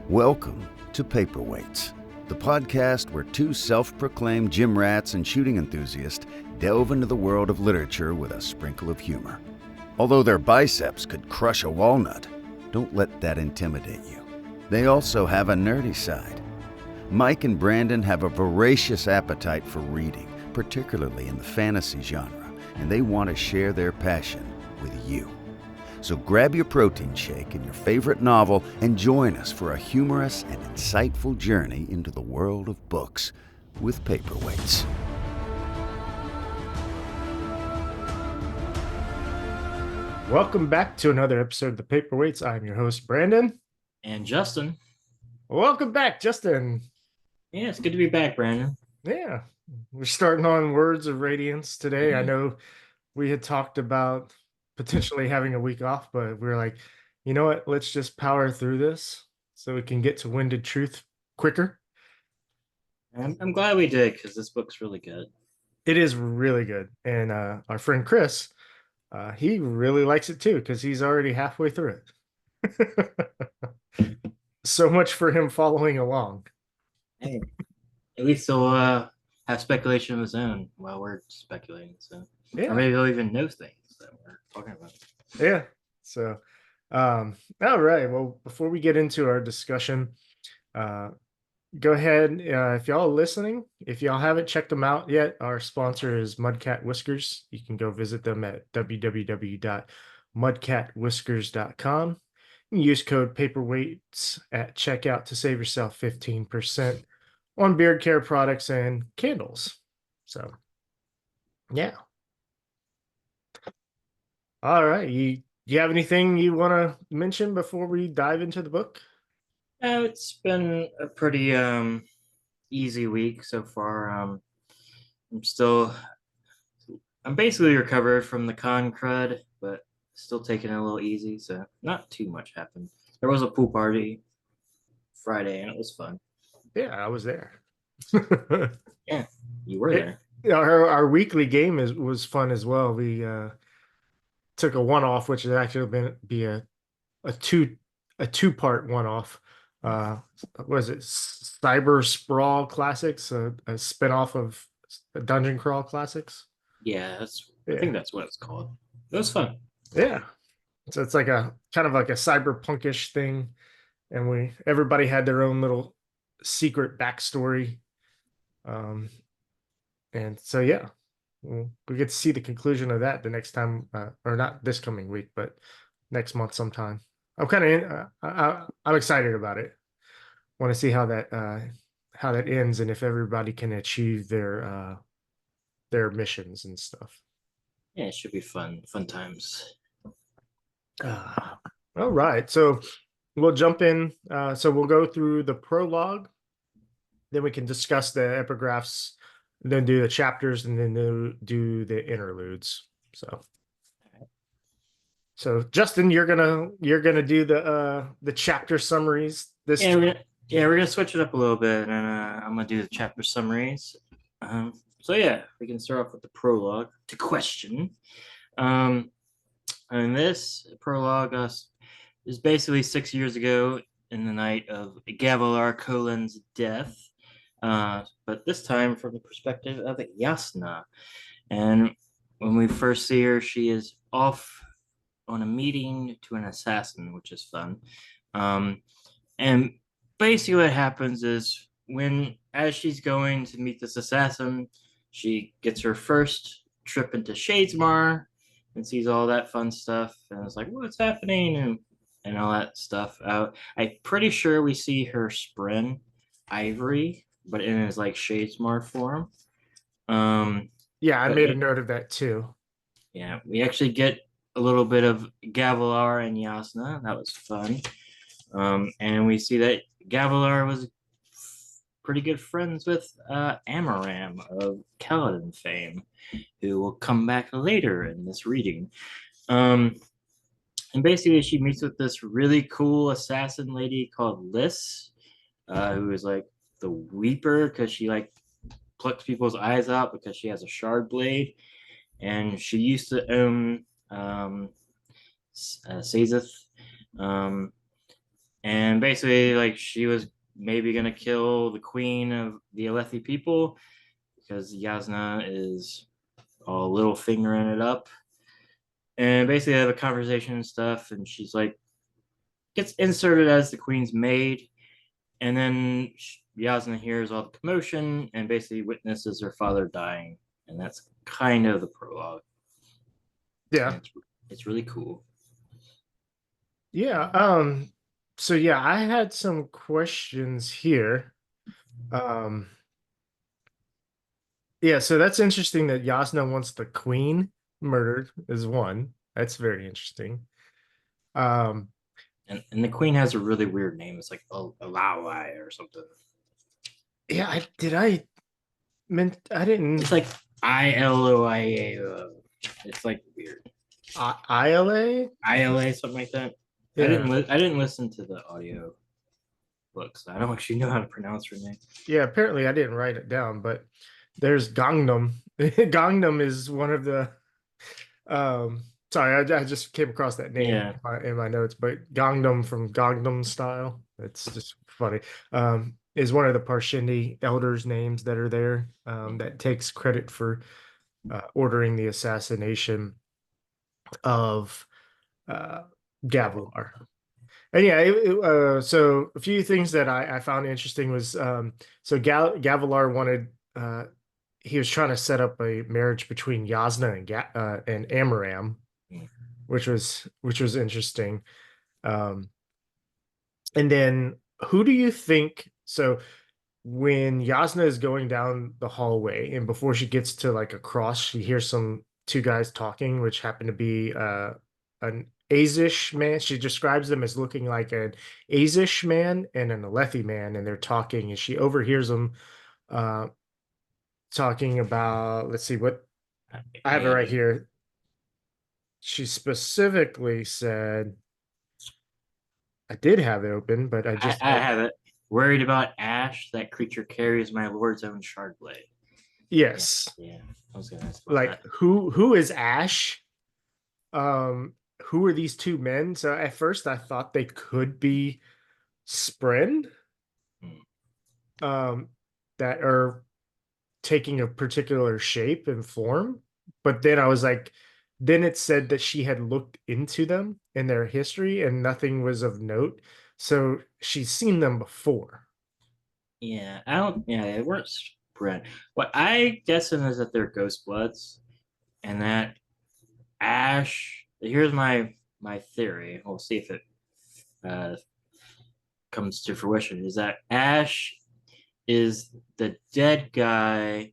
Welcome to Paperweights, the podcast where two self-proclaimed gym rats and shooting enthusiasts delve into the world of literature with a sprinkle of humor. Although their biceps could crush a walnut, don't let that intimidate you. They also have a nerdy side. Mike and Brandon have a voracious appetite for reading, particularly in the fantasy genre, and they want to share their passion with you. So grab your protein shake and your favorite novel and join us for a humorous and insightful journey into the world of books with Paperweights. Welcome back to another episode of the Paperweights. I'm your host, Brandon. And Justin. Welcome back, Justin. Yeah, it's good to be back, Brandon. Yeah, we're starting on Words of Radiance today. I know we had talked about potentially having a week off, but we were like, you know what? Let's just power through this so we can get to Winded Truth quicker. I'm glad we did because this book's really good. It is really good. And our friend Chris, he really likes it too because he's already halfway through it. So much for him following along. Hey, at least he'll have speculation of his own while we're speculating. So, yeah. Or maybe he'll even know things that we're talking about. Yeah. So, all right. Well, before we get into our discussion, go ahead. If y'all are listening, if y'all haven't checked them out yet, our sponsor is Mudcat Whiskers. You can go visit them at www.mudcatwhiskers.com. Use code Paperweights at checkout to save yourself 15% on beard care products and candles. So, yeah. All right. You have anything you want to mention before we dive into the book? It's been a pretty easy week so far. I'm basically recovered from the con crud, but still taking it a little easy, so not too much happened. There was a pool party Friday, and it was fun. Yeah, I was there. Yeah, you were there. Our weekly game was fun as well. We took a one-off, which has actually be a two-part one-off. Was it Cyber Sprawl Classics, a spinoff of Dungeon Crawl Classics? Yeah, I think that's what it's called. It was fun. Yeah. So it's like a kind of like a cyberpunkish thing. And everybody had their own little secret backstory. And so, yeah, we get to see the conclusion of that the next time, or not this coming week, but next month sometime. I'm excited about it. Want to see how that ends and if everybody can achieve their missions and stuff. Yeah, it should be fun times. All right, so we'll jump in. So we'll go through the prologue, then we can discuss the epigraphs, then do the chapters, and then do the interludes. So Justin, you're gonna do the chapter summaries this. Yeah, we're gonna switch it up a little bit, and I'm gonna do the chapter summaries. So yeah, we can start off with the prologue to question. And this prologue is basically 6 years ago in the night of Gavilar Colin's death, but this time from the perspective of Yasna. And when we first see her, she is off on a meeting to an assassin, which is fun. And basically what happens is as she's going to meet this assassin, she gets her first trip into Shadesmar and sees all that fun stuff and is like, what's happening? And all that stuff. I'm pretty sure we see her spren Ivory, but in his like Shadesmar form. Yeah, I made a note of that too. Yeah, we actually get a little bit of Gavilar and Yasna. That was fun. And we see that Gavilar was pretty good friends with Amaram of Kaladin fame, who will come back later in this reading. And basically she meets with this really cool assassin lady called Liss, who is like the Weeper because she like plucks people's eyes out because she has a shard blade. And she used to own Sazeth. and basically like she was maybe gonna kill the queen of the Alethi people because Yasna is all little fingering it up, and basically they have a conversation and stuff, and she's like gets inserted as the queen's maid, and then Yasna hears all the commotion and basically witnesses her father dying, and that's kind of the prologue. And Yeah. it's really cool. Yeah. So yeah, I had some questions here. Um, yeah, so that's interesting that Yasna wants the queen murdered is one. That's very interesting. Um, And the queen has a really weird name. It's like Alawai or something. yeah, I meant I didn't It's like ILOIA. It's like weird. ILA? ILA, something like that. Yeah. I didn't listen to the audio books. So I don't actually know how to pronounce her name. Yeah, apparently I didn't write it down, but there's Gangnam. Gangnam is one of the sorry, I just came across that name Yeah. in my notes, but Gangnam from Gangnam Style. It's just funny. Is one of the Parshindi elders' names that are there, that takes credit for ordering the assassination of uh, Gavilar. And yeah, so a few things that I found interesting was so Gavilar wanted he was trying to set up a marriage between Yasna and Amaram, Mm. which was interesting. Um, and then who do you think? So when Yasna is going down the hallway, and before she gets to like a cross, she hears some two guys talking, which happen to be an Azish man. She describes them as looking like an Azish man and an Alethi man, and they're talking, and she overhears them uh, talking about. Let's see what I have it Yeah. right here. She specifically said, I did have it open, but I just I have it. Worried about Ash, that creature carries my lord's own shard blade. Yeah, yes. yeah. I was gonna ask about Like that. who is Ash? Um, who are these two men? So at first I thought they could be Spren, Hmm. um, that are taking a particular shape and form. But then I was like, then it said that she had looked into them in their history and nothing was of note. So she's seen them before. Yeah, I don't. Yeah, they weren't spread. What I guessing is that they're ghost bloods, and that Ash. Here's my theory. We'll see if it uh, comes to fruition. Is that Ash is the dead guy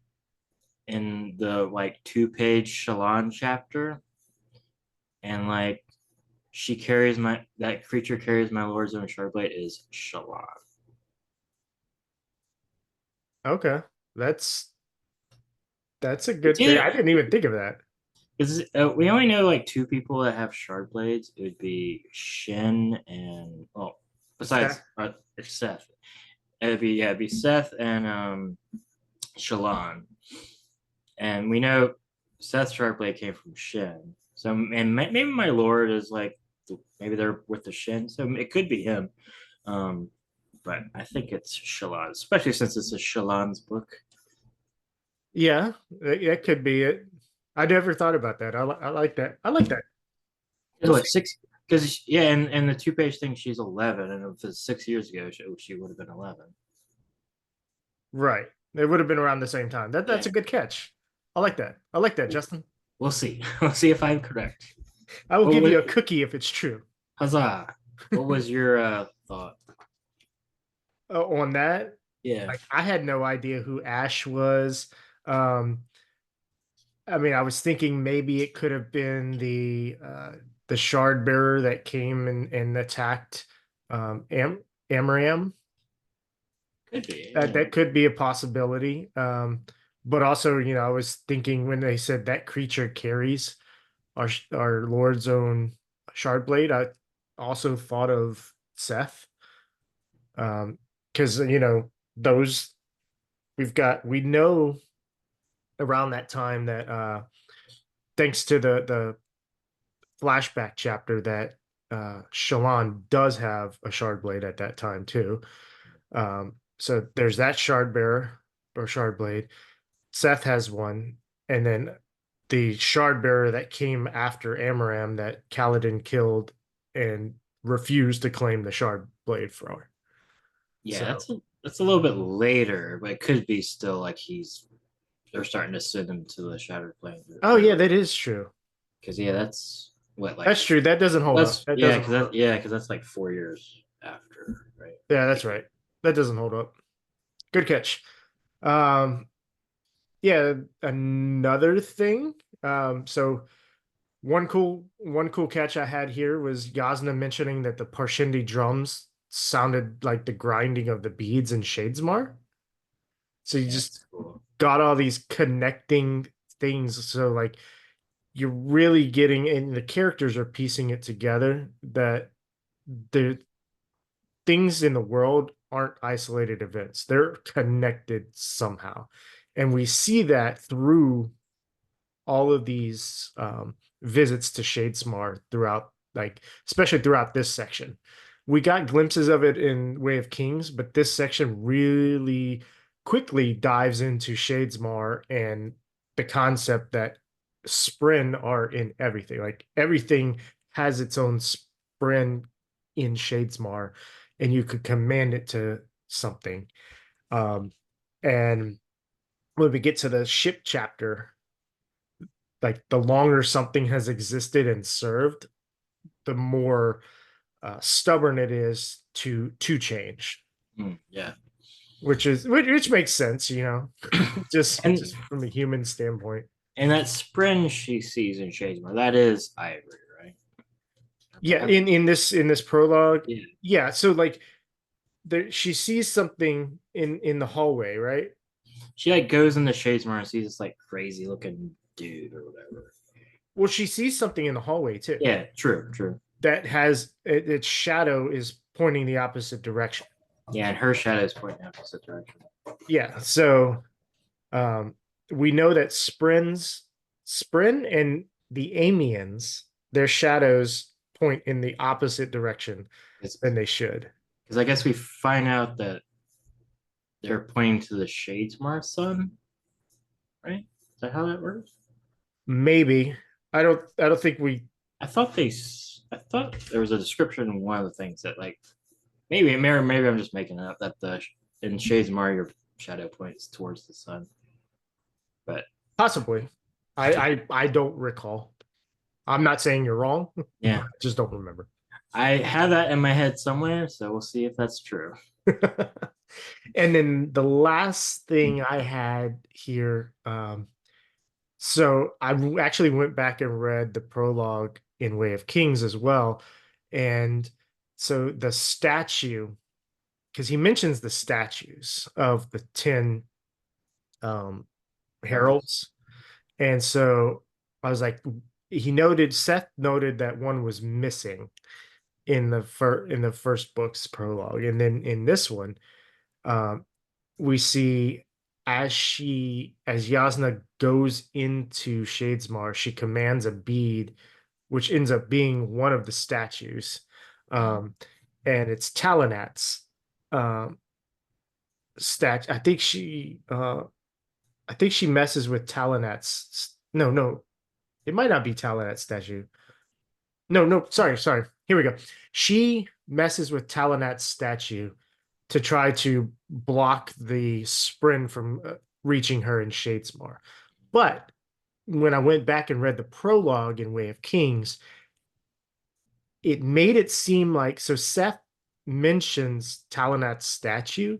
in the like 2-page Shalon chapter, and like she carries my that creature carries my lord's own shardblade is Shalon. Okay. That's that's a It's good thing. either I didn't even think of that. because we only know like two people that have shard blades. It would be Shin and well, besides Seth. It'd be Seth and Shalon, and we know Seth's shard blade came from Shin. So and maybe my lord is like maybe they're with the Shin, so it could be him. Um, but I think it's Shalon, especially since it's a Shalon's book. Yeah, that could be it. I never thought about that. I like that. I like that. It's like six, because yeah, and the 2-page thing, she's 11, and if it's 6 years ago, she would have been 11. Right. It would have been around the same time. That's Yeah, a good catch. I like that. I like that, Justin. we'll see. We'll see if I'm correct. I will What give was you a cookie if it's true. huzzah? What was your thought? On that. Yeah, Like I had no idea who Ash was. Um, I mean, I was thinking maybe it could have been the shard bearer that came and attacked Amram. could be. That could be a possibility. But also, I was thinking when they said that creature carries our Lord's own shard blade, I also thought of Seth. Because those we know around that time that thanks to the flashback chapter that Shallan does have a shard blade at that time too. So there's that shard bearer or shard blade. Seth has one, and then the shard bearer that came after Amaram that Kaladin killed and refused to claim the shard blade for. Yeah, So that's a little bit later, but it could be still like they're starting to send him to the Shattered Plains. oh yeah, that is true. Because yeah, that's what like That's true. That doesn't hold up. that's That yeah, doesn't because hold that up. yeah, because that's like 4 years after, right? Yeah, that's right. That doesn't hold up. Good catch. Um, yeah, another thing. So one cool catch I had here was Yasna mentioning that the Parshindi drums sounded like the grinding of the beads in Shadesmar. So you Yeah, just that's cool. got all these connecting things. So like you're really getting, and the characters are piecing it together that the things in the world aren't isolated events. They're connected somehow. And we see that through all of these visits to Shadesmar throughout, like, especially throughout this section. We got glimpses of it in Way of Kings, but this section really quickly dives into Shadesmar and the concept that Spren are in everything. Like everything has its own Spren in Shadesmar, and you could command it to something. And when we get to the ship chapter, like the longer something has existed and served, the more stubborn it is to change, Yeah, which makes sense, just and just from a human standpoint. and that sprint she sees in Shadesmar, that is Ivory, right? Yeah, in this prologue, Yeah, yeah. So like, she sees something in the hallway, right? she like goes into Shadesmar and sees this like crazy looking dude or whatever. Well, she sees something in the hallway too Yeah, true. that has its shadow is pointing the opposite direction. Yeah, and her shadow's pointing in opposite direction. Yeah, so Um, we know that Spren and the Amiens, their shadows point in the opposite direction than they should. Because I guess we find out that they're pointing to the Shadesmar sun, right? Is that how that works? Maybe. I don't think we I thought there was a description in one of the things that like maybe I'm just making it up that the in Shadesmar your shadow points towards the sun. But possibly. I don't recall. I'm not saying you're wrong. yeah, Just don't remember. I have that in my head somewhere, so we'll see if that's true. And then the last thing I had here, so I actually went back and read the prologue in Way of Kings as well. And so the statue, because he mentions the statues of the 10 heralds. And so I was like, Seth noted that one was missing in the first book's prologue. And then in this one, um, we see as Yasna goes into Shadesmar, she commands a bead, which ends up being one of the statues. And it's Talonat's statue. I think she messes with Talonat's. No, it might not be Talonat's statue. No, sorry. Here we go. She messes with Talonat's statue to try to block the Spren from reaching her in Shadesmar. But when I went back and read the prologue in Way of Kings, it made it seem like, so Seth mentions Talonat's statue,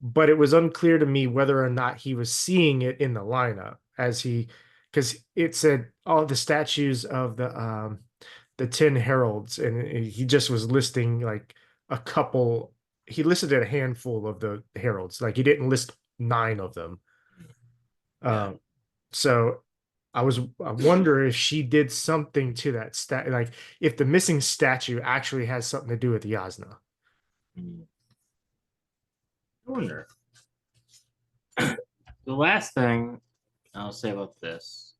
but it was unclear to me whether or not he was seeing it in the lineup because it said all the statues of the 10 heralds, and he just was listing like a couple. He listed a handful of the heralds, like he didn't list 9 of them. Yeah. So I wonder if she did something to that like if the missing statue actually has something to do with Yasna. I wonder. The last thing I'll say about this,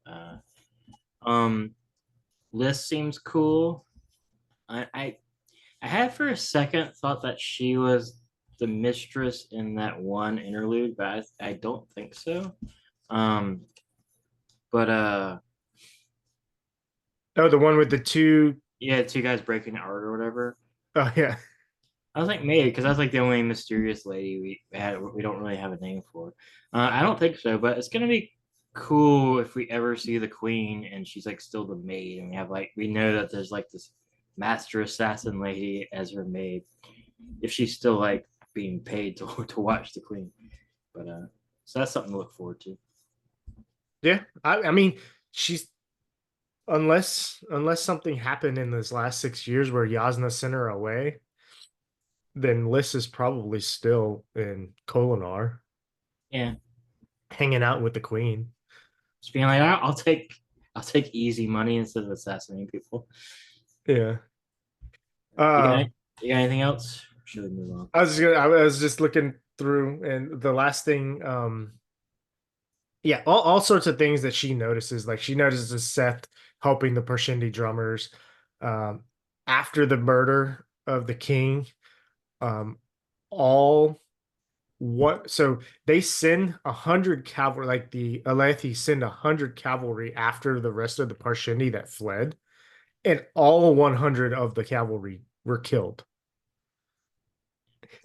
list seems cool. I had for a second thought that she was the mistress in that one interlude, but I don't think so. Um, but Oh, the one with the two. yeah, two guys breaking art or whatever. Oh yeah. I was like, maybe because that's like the only mysterious lady we had. We don't really have a name for. I don't think so, but it's gonna be cool if we ever see the queen and she's like still the maid, and we have like we know that there's like this master assassin lady as her maid. If she's still like being paid to watch the queen, but so that's something to look forward to. Yeah. I mean, she's unless something happened in this last 6 years where Yasna sent her away, then Liz is probably still in Kolinar, Yeah, hanging out with the queen. just being like, I'll take easy money instead of assassinating people. Yeah. You got, Uh, you got anything else? Or should we move on? I was just looking through, and the last thing, yeah, all sorts of things that she notices. Like she notices Seth helping the Parshindi drummers, um, after the murder of the king. Um, all what so they send 100 cavalry, like the Alethi send 100 cavalry after the rest of the Parshindi that fled, and all 100 of the cavalry were killed.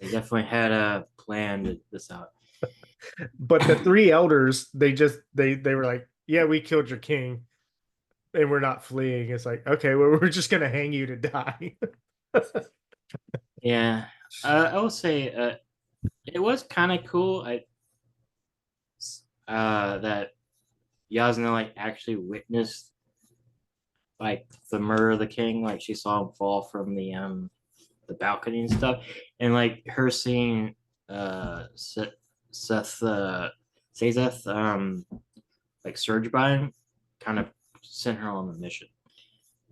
They definitely had a plan this out. But the three elders, they were like, yeah, we killed your king and we're not fleeing. It's like, okay, well, we're just gonna hang you to die. Yeah, I will say it was kind of cool. That Yasna like actually witnessed like the murder of the king. Like she saw him fall from the balcony and stuff, and like her seeing Seth Sazeth like surge by him kind of sent her on the mission.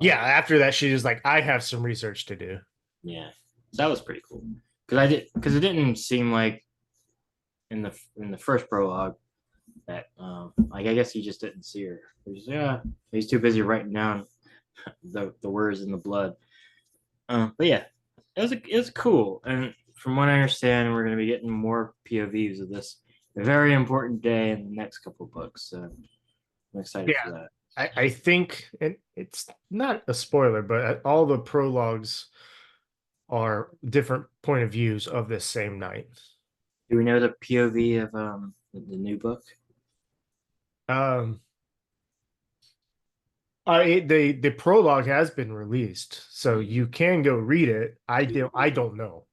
Yeah, after that, she was like, I have some research to do. Yeah, so that was pretty cool because it didn't seem like in the first prologue that like I guess he just didn't see her. Yeah, he's too busy writing down the words in the blood. But yeah, it was cool, and from what I understand, we're going to be getting more POVs of this very important day in the next couple of books. So I'm excited for that. I think, and it's not a spoiler, but all the prologues are different point of views of this same night. Do we know the POV of the new book? The prologue has been released, so you can go read it. I don't know.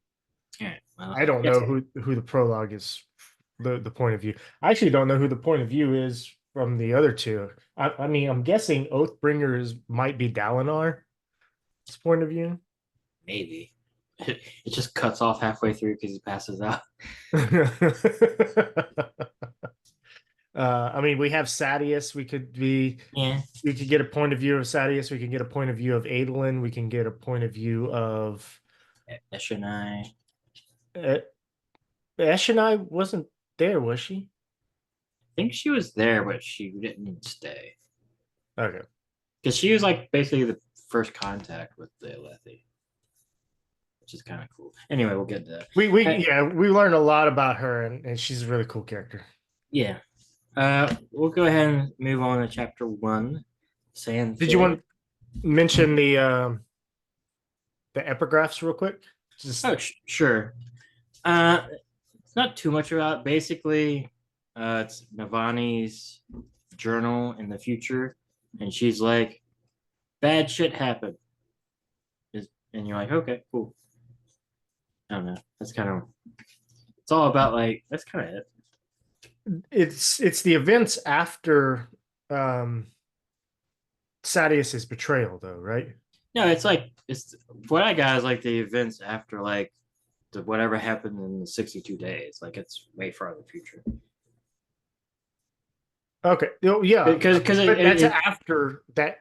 Yeah, well, I don't know who the prologue is, the point of view. I actually don't know who the point of view is from the other two. I mean, I'm guessing Oathbringers might be Dalinar's point of view. maybe it just cuts off halfway through because he passes out. I mean, we have Sadius. We could get a point of view of Sadius. We can get a point of view of Adolin. We can get a point of view of Eshonai. Eshonai wasn't there, was she? I think she was there, but she didn't stay. Okay. Because she was like basically the first contact with the Alethi, which is kind of cool. Anyway, we'll get to that. We learned a lot about her, and she's a really cool character. Yeah. We'll go ahead and move on to chapter 1. Did you want to mention the epigraphs real quick? Sure. It's not too much about it. Basically, it's Navani's journal in the future, and she's like, bad shit happened. And you're like, okay, cool. I don't know. That's kind of, it's all about like, that's kind of it. It's the events after Sadius's betrayal, though, right? No, it's what I got is like the events after like whatever happened in the 62 days. Like it's way far in the future. Okay. Yeah. Because that's after that,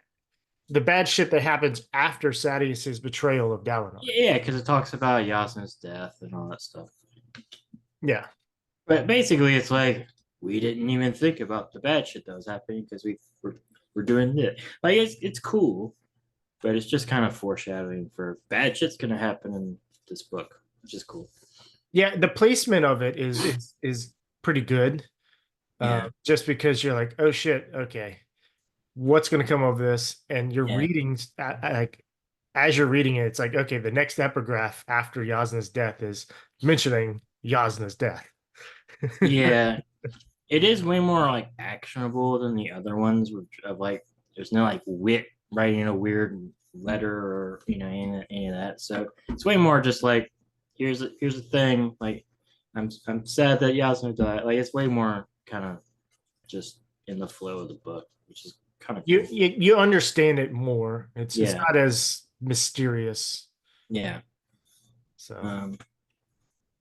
the bad shit that happens after Sadius's betrayal of Dalinar. Yeah, because it talks about Yasna's death and all that stuff. Yeah. But basically, it's like we didn't even think about the bad shit that was happening because we're doing this. Like it's cool. but it's just kind of foreshadowing for bad shit's gonna happen in this book, which is cool. Yeah, the placement of it is pretty good. Yeah. Just because you're like, oh shit, okay, what's going to come of this? And you're Yeah. reading, like, as you're reading it, it's like, okay, the next epigraph after Yasna's death is mentioning Yasna's death. Yeah. It is way more like actionable than the other ones, which of like there's no like wit writing a weird letter or any of that. So it's way more just like here's a thing. Like I'm sad that Yasna died. Like it's way more kind of just in the flow of the book, which is kind of You, cool. you understand it more. It's Yeah. not as mysterious. Yeah. So Um,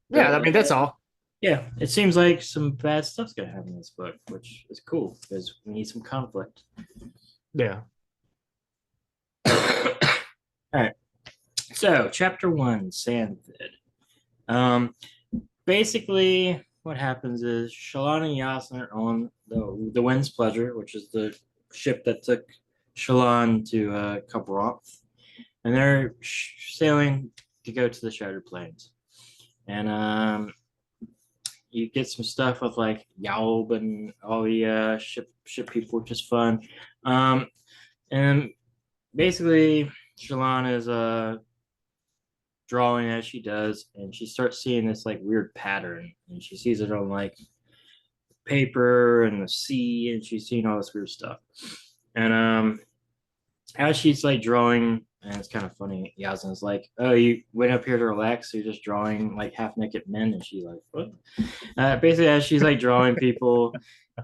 yeah, but I mean that's all. yeah, it seems like some bad stuff's gonna happen in this book, which is cool because we need some conflict. Yeah. All right. So, chapter one, Sandvid. Um, basically, what happens is Shallan and Yasna are on the Wind's Pleasure, which is the ship that took Shallan to Kabranth, and they're sailing to go to the Shattered Plains. And you get some stuff with like Yaub and all the ship people, which is fun. And basically, Shallan is drawing as she does, and she starts seeing this like weird pattern, and she sees it on like paper and the sea, and she's seeing all this weird stuff. And as she's like drawing, and it's kind of funny, Yasna's like, "Oh, you went up here to relax, so you're just drawing like half naked men," and she's like, "What?" Basically, as she's like drawing people,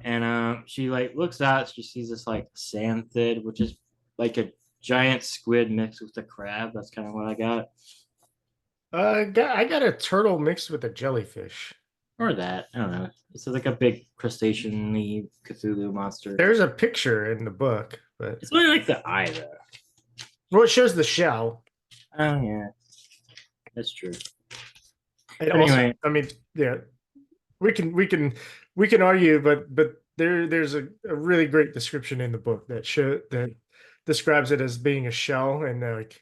and she like looks out, she sees this like sandthid, which is like a giant squid mixed with a crab. That's kind of what I got. I got a turtle mixed with a jellyfish. Or that. I don't know. It's like a big crustacean-y Cthulhu monster. There's a picture in the book, but It's only like the eye though. well, it shows the shell. Oh yeah. That's true. And But also, anyway, I mean, yeah, we can argue, but there's a really great description in the book that describes it as being a shell, and like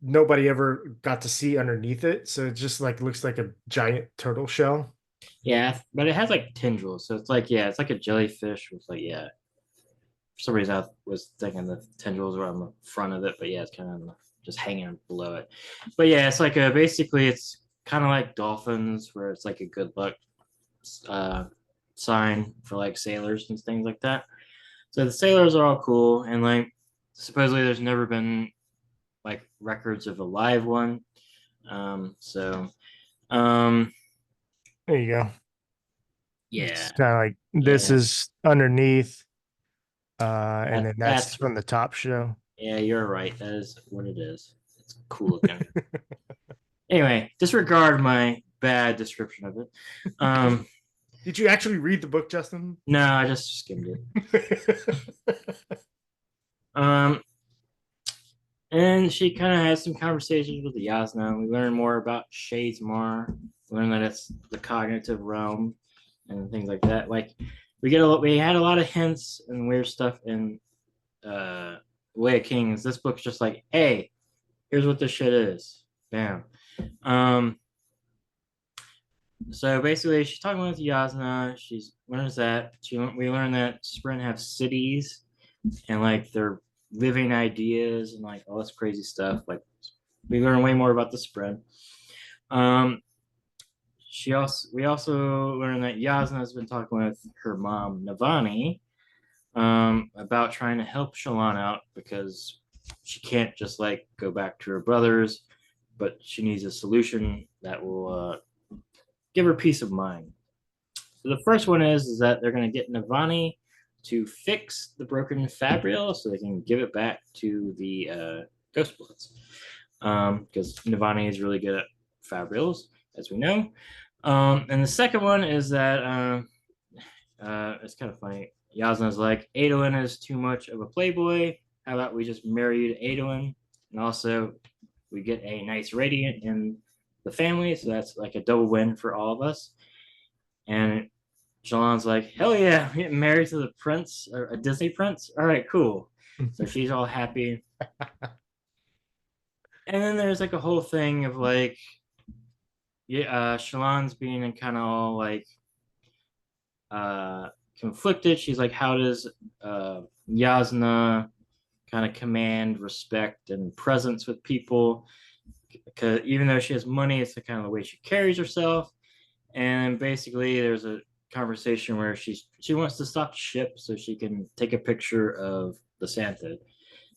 nobody ever got to see underneath it, so it just like looks like a giant turtle shell. yeah, but it has like tendrils, so it's like it's like a jellyfish with like For some reason, I was thinking the tendrils were on the front of it, but yeah, it's kind of just hanging below it. But yeah, it's like basically it's kind of like dolphins, where it's like a good luck uh, sign for like sailors and things like that. So the sailors are all cool, and like supposedly there's never been like records of a live one. So um, There you go. yeah, It's kind of like this yeah, is underneath, and then that's that's from the top show. yeah, you're right. That is what it is. It's cool looking. Anyway, disregard my bad description of it. Did you actually read the book, Justin? No, I just skimmed it. Um, and she kind of has some conversations with Yasna. We learn more about Shadesmar. We learn that it's the cognitive realm and things like that. Like we had a lot of hints and weird stuff in Way of Kings. This book's just like, hey, here's what this shit is. Bam. So basically, she's talking with Yasna. She's learns that we learn that Spren have cities and like they're living ideas and like all this crazy stuff. Like we learn way more about the Spren. We also learn that Yasna has been talking with her mom Navani about trying to help Shallan out because she can't just like go back to her brothers, but she needs a solution that will give her peace of mind. So the first one is that they're going to get Navani to fix the broken Fabrial so they can give it back to the Ghost Bloods. Because Navani is really good at Fabrials, as we know. And the second one is that it's kind of funny. Yasna's like, Adolin is too much of a playboy. How about we just marry you to Adolin? And also, we get a nice Radiant in the family, so that's like a double win for all of us. And Shallan's like, hell yeah, I'm getting married to the prince or a Disney prince. All right, cool. So she's all happy. And then there's like a whole thing of like, yeah, Shallan's being kind of all like conflicted. She's like, how does Yasna kind of command respect and presence with people? Because even though she has money, it's the kind of the way she carries herself. And basically, there's a conversation where she wants to stop the ship so she can take a picture of the Santa,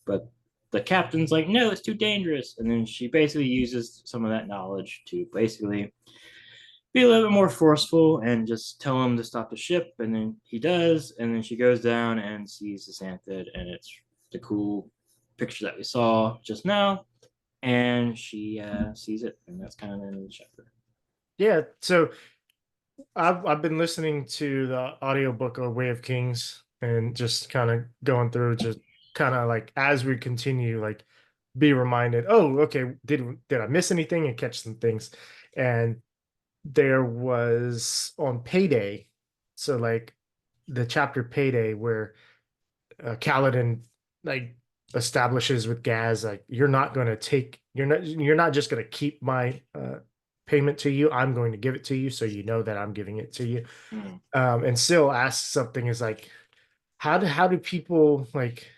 but the captain's like, no, it's too dangerous. And then she basically uses some of that knowledge to basically be a little bit more forceful and just tell him to stop the ship. And then he does. And then she goes down and sees the Santa, and it's the cool picture that we saw just now. And she sees it, and that's kind of the end of the chapter. Yeah, so I've been listening to the audiobook of Way of Kings and just kind of going through, just kind of like as we continue, like be reminded, oh, okay, did I miss anything, and catch some things. And there was on Payday, so like the chapter Payday where Kaladin like establishes with Gaz, like you're not just going to keep my payment to you. I'm going to give it to you, so you know that I'm giving it to you. Mm. And Syl asks something, is like, how do people like,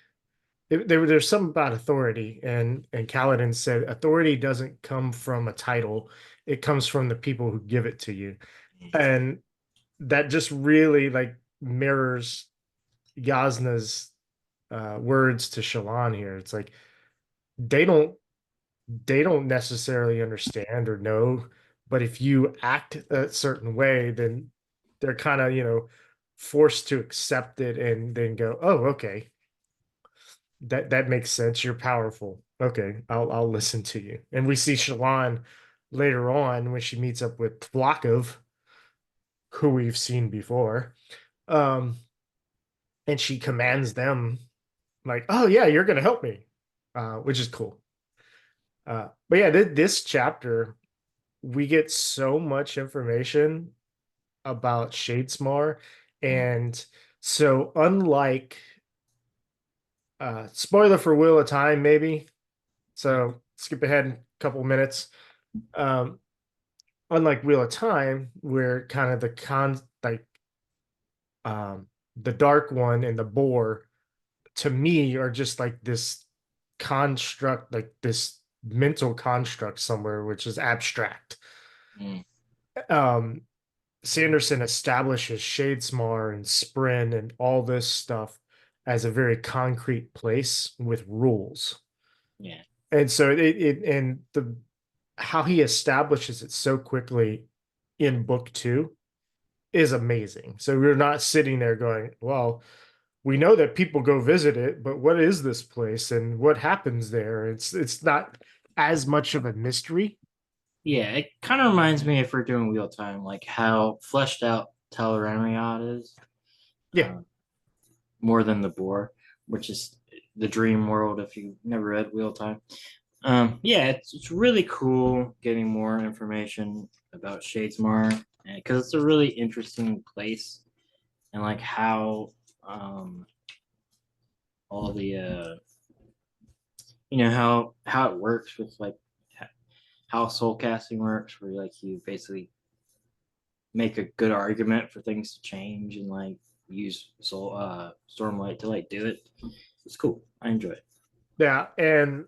there's something about authority, and Kaladin said authority doesn't come from a title, it comes from the people who give it to you. And that just really like mirrors Yasna's words to Shallan here. It's like they don't they don't necessarily understand or know, but if you act a certain way, then they're kind of, forced to accept it and then go, oh, okay, that makes sense. You're powerful. Okay, I'll listen to you. And we see Shallan later on when she meets up with Blokov, who we've seen before. Um, and she commands them like, oh yeah, you're gonna help me, which is cool. But yeah, this chapter we get so much information about Shadesmar, and so unlike spoiler for Wheel of Time, maybe. So skip ahead a couple minutes. Um, Unlike Wheel of Time, where kind of um the Dark One and the Boar to me are just like this construct, like this mental construct somewhere, which is abstract. Mm. Um, Sanderson establishes Shadesmar and Spren and all this stuff as a very concrete place with rules. Yeah. And so it and the how he establishes it so quickly in book 2 is amazing. So we're not sitting there going, well, we know that people go visit it, but what is this place and what happens there? It's not as much of a mystery. Yeah, it kind of reminds me, if we're doing wheel time, like how fleshed out Tel'Aran'rhiod is. Yeah. Um, More than the Boar, which is the dream world if you never read Wheel Time. Yeah, it's really cool getting more information about Shadesmar, because it's a really interesting place, and like how all the how it works with like how soul casting works, where like you basically make a good argument for things to change and like use Stormlight to like do it. It's cool. I enjoy it. Yeah. And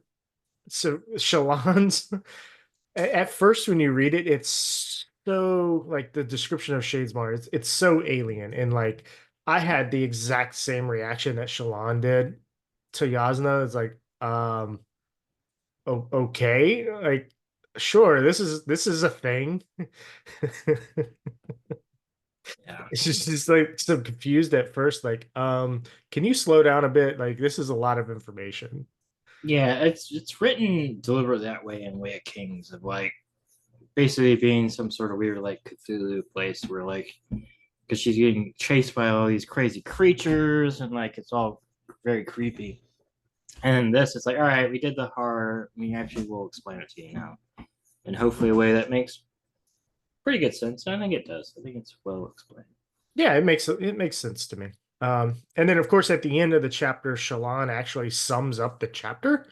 so Shallan's at first when you read it, it's so like the description of Shadesmar, it's so alien. And like I had the exact same reaction that Shallan did to Yasna. It's like, okay, like sure, this is a thing. Yeah. It's just like so confused at first, like, can you slow down a bit? Like this is a lot of information. Yeah, it's written deliberately that way in Way of Kings, of like basically being some sort of weird like Cthulhu place where like, because she's getting chased by all these crazy creatures and like it's all very creepy. And this, it's like, all right, we did the horror. We actually will explain it to you now, and hopefully a way that makes pretty good sense. I think it does. I think it's well explained. Yeah, it makes sense to me. And then of course at the end of the chapter, Shallan actually sums up the chapter.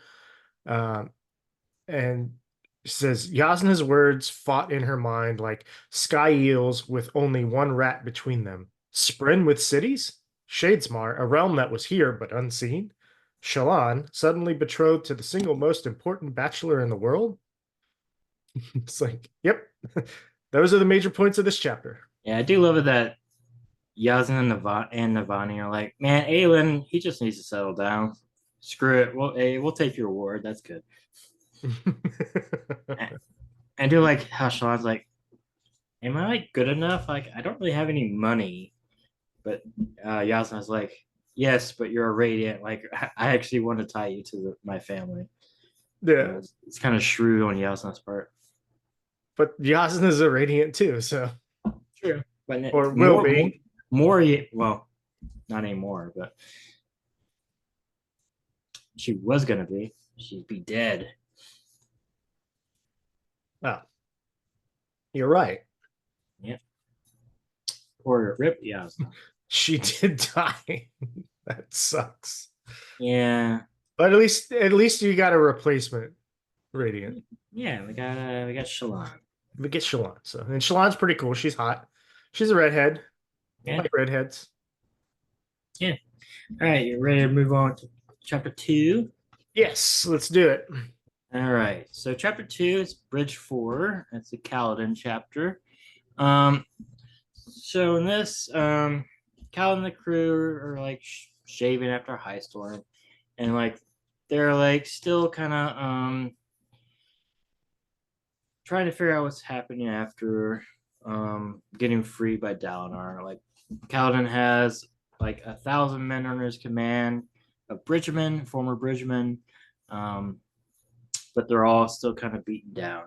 Um, and she says Yasna's words fought in her mind like sky eels with only one rat between them. Spren with cities? Shadesmar, a realm that was here but unseen? Shallan, suddenly betrothed to the single most important bachelor in the world? It's like, yep, those are the major points of this chapter. Yeah, I do love it that Yasna and Navani are like, man, Aelin, he just needs to settle down. Screw it. Well, hey, we'll take your award. That's good. I do like how Sean's like, am I like good enough? Like, I don't really have any money. But Yasna's like, yes, but you're a radiant. Like, I actually want to tie you to my family. Yeah, It's kind of shrewd on Yasna's part. but Yasna's a radiant too, so True. But or will be. Well, not anymore, but she was gonna be. She'd be dead. Oh, you're right. Yeah. Poor Rip Yasna. She did die. That sucks. Yeah. But at least you got a replacement radiant. Yeah, we got Shallan. We get Shallan. So and Shallan's pretty cool. She's hot. She's a redhead. I Yeah. like redheads. Yeah. All right, you ready to move on to chapter 2? Yes, let's do it. All right. So chapter 2 is Bridge 4. That's the Kaladin chapter. So in this, Kaladin and the crew are like shaving after a high storm, and like they're like still kind of trying to figure out what's happening after getting freed by Dalinar. Like Kaladin has like 1,000 men under his command of bridgemen, former bridgemen, but they're all still kind of beaten down,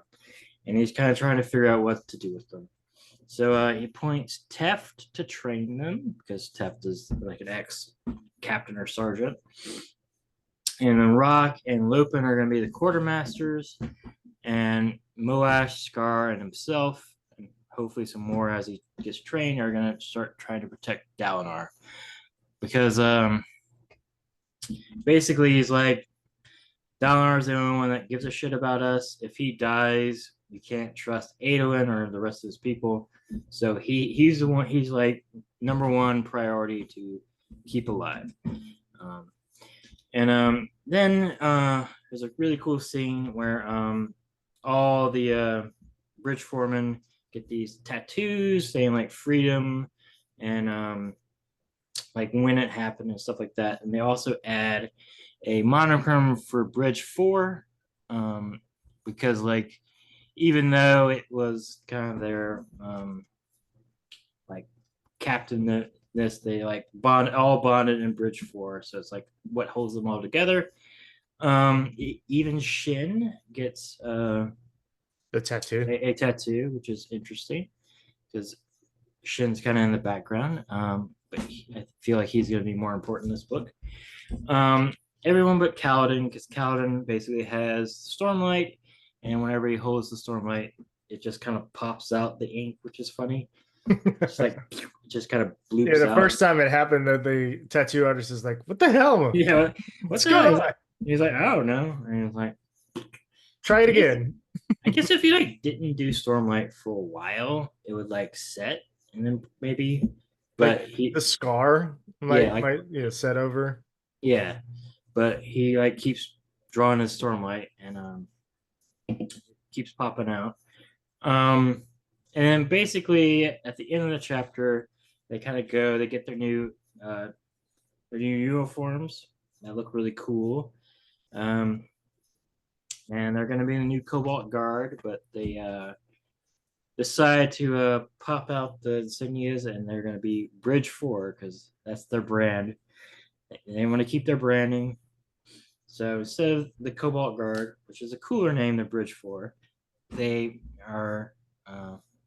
and he's kind of trying to figure out what to do with them. So he points Teft to train them because Teft is like an ex-captain or sergeant. And then Rock and Lopin are going to be the quartermasters. And Moash, Scar, and himself, and hopefully some more as he gets trained, are going to start trying to protect Dalinar. Because basically he's like, Dalinar's the only one that gives a shit about us. If he dies, we can't trust Adolin or the rest of his people. So he's the one. He's like number one priority to keep alive. Then there's a really cool scene where all the bridge foremen get these tattoos saying like freedom and like when it happened and stuff like that. And they also add a monochrome for Bridge 4 because like even though it was kind of their like captain this, they like bonded in Bridge 4, so it's like what holds them all together. Even Shin gets the tattoo, a tattoo, which is interesting because Shin's kind of in the background, but I feel like he's going to be more important in this book. Everyone but Kaladin, because Kaladin basically has Stormlight, and whenever he holds the Stormlight, it just kind of pops out the ink, which is funny. It's like it just kind of bloops out. Yeah, the first time it happened, the tattoo artist is like, "What the hell? Yeah, what's going on?" He's like, "I don't know," and he's like, "Try it again." I guess if you like didn't do Stormlight for a while, it would like set, and then maybe. But like the scar might set over. Yeah, but he like keeps drawing his Stormlight and keeps popping out. And then basically at the end of the chapter, they kind of they get their new uniforms that look really cool. And they're going to be in the new Cobalt Guard, but they decide to pop out the insignias, and they're going to be Bridge 4 because that's their brand. They want to keep their branding. So instead of the Cobalt Guard, which is a cooler name than Bridge 4, they are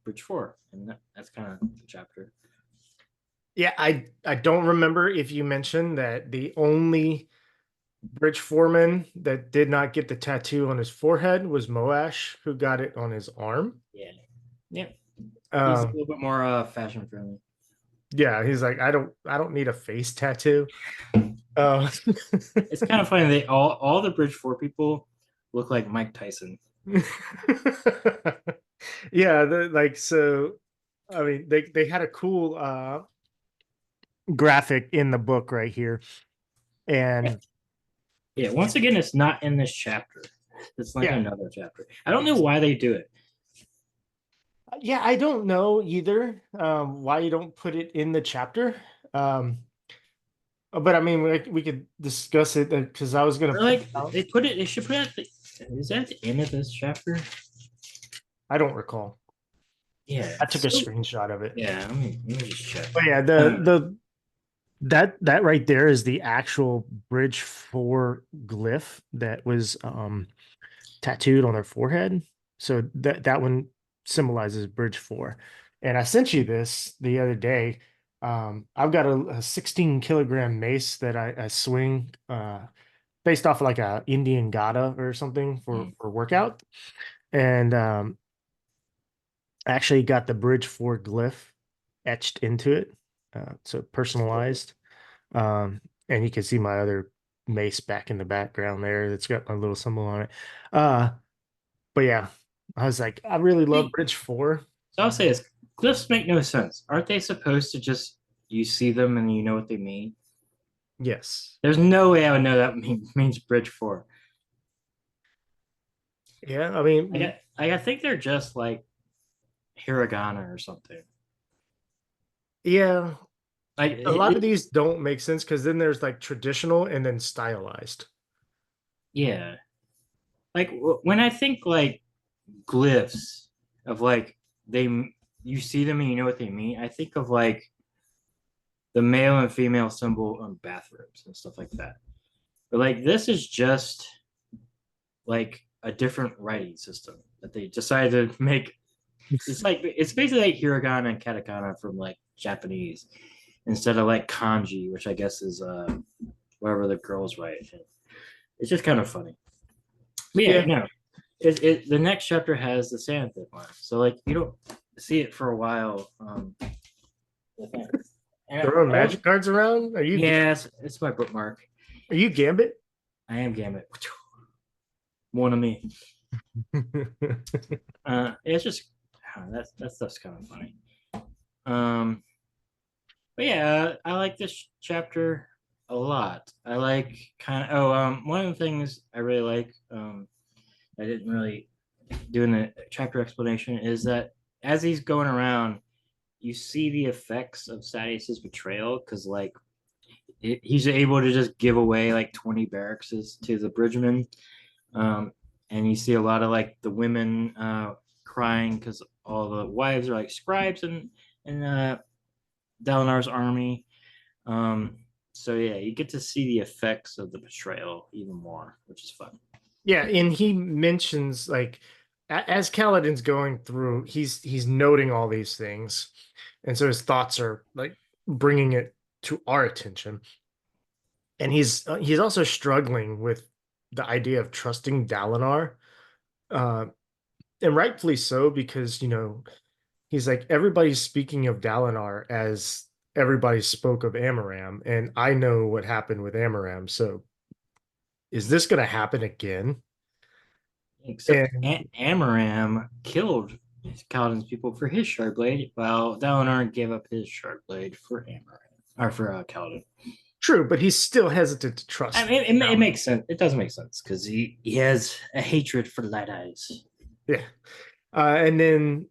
Bridge 4, and that's kind of the chapter. Yeah, I don't remember if you mentioned that the only bridge foreman that did not get the tattoo on his forehead was Moash, who got it on his arm. Yeah. He's a little bit more fashion friendly. Yeah, he's like, I don't need a face tattoo. It's kind of funny. They all the Bridge 4 people look like Mike Tyson. Yeah, so I mean they had a cool graphic in the book right here. And Yeah, once again, it's not in this chapter. It's like yeah. another chapter. I don't know why they do it. Yeah, I don't know either why you don't put it in the chapter. But I mean, we could discuss it because I was gonna Or point like out. they put it. They should put it. Is that the end of this chapter? I don't recall. Yeah. I took a So, screenshot of it. yeah. Let me just check. But yeah, the that right there is the actual Bridge 4 glyph that was tattooed on their forehead. So that one symbolizes Bridge 4. And I sent you this the other day. I've got a 16 kilogram mace that I swing based off of like a Indian gata or something for workout. And actually got the Bridge 4 glyph etched into it. So personalized. And you can see my other mace back in the background there that's got my little symbol on it. But yeah, I was like, I really love Bridge 4. So I'll say this: glyphs make no sense. Aren't they supposed to just you see them and you know what they mean? Yes. There's no way I would know that means Bridge 4. Yeah, I mean, I think they're just like hiragana or something. yeah, Like a lot of these don't make sense because then there's like traditional and then stylized. yeah. Like when I think like glyphs of like they you see them and you know what they mean. I think of like the male and female symbol on bathrooms and stuff like that. But like this is just like a different writing system that they decided to make. It's basically like hiragana and katakana from like Japanese instead of like kanji, which I guess is whatever the girls write. It's just kind of funny. But yeah, Yeah. no, the next chapter has the Sandpit one, so like you don't see it for a while. Throwing magic cards around? Yeah, it's my bookmark. Are you Gambit? I am Gambit. One of me. It's just that stuff's kind of funny. But yeah, I like this chapter a lot. I like one of the things I really like I didn't really do in the chapter explanation is that as he's going around, you see the effects of Sadius's betrayal because like he's able to just give away like 20 barracks to the bridgemen, and you see a lot of like the women crying because all the wives are like scribes and Dalinar's army. So yeah, you get to see the effects of the betrayal even more, which is fun. Yeah, and he mentions like as Kaladin's going through, he's noting all these things, and so his thoughts are like bringing it to our attention. And he's also struggling with the idea of trusting Dalinar, uh, and rightfully so because he's like everybody's speaking of Dalinar as everybody spoke of Amaram, and I know what happened with Amaram. So is this going to happen again? Except And Amaram killed Kaladin's people for his shard blade, while Dalinar gave up his shard blade for Amaram or for Kaladin. true, but he's still hesitant to trust. I mean, it makes sense. It does make sense because he has a hatred for Light Eyes. Yeah, and then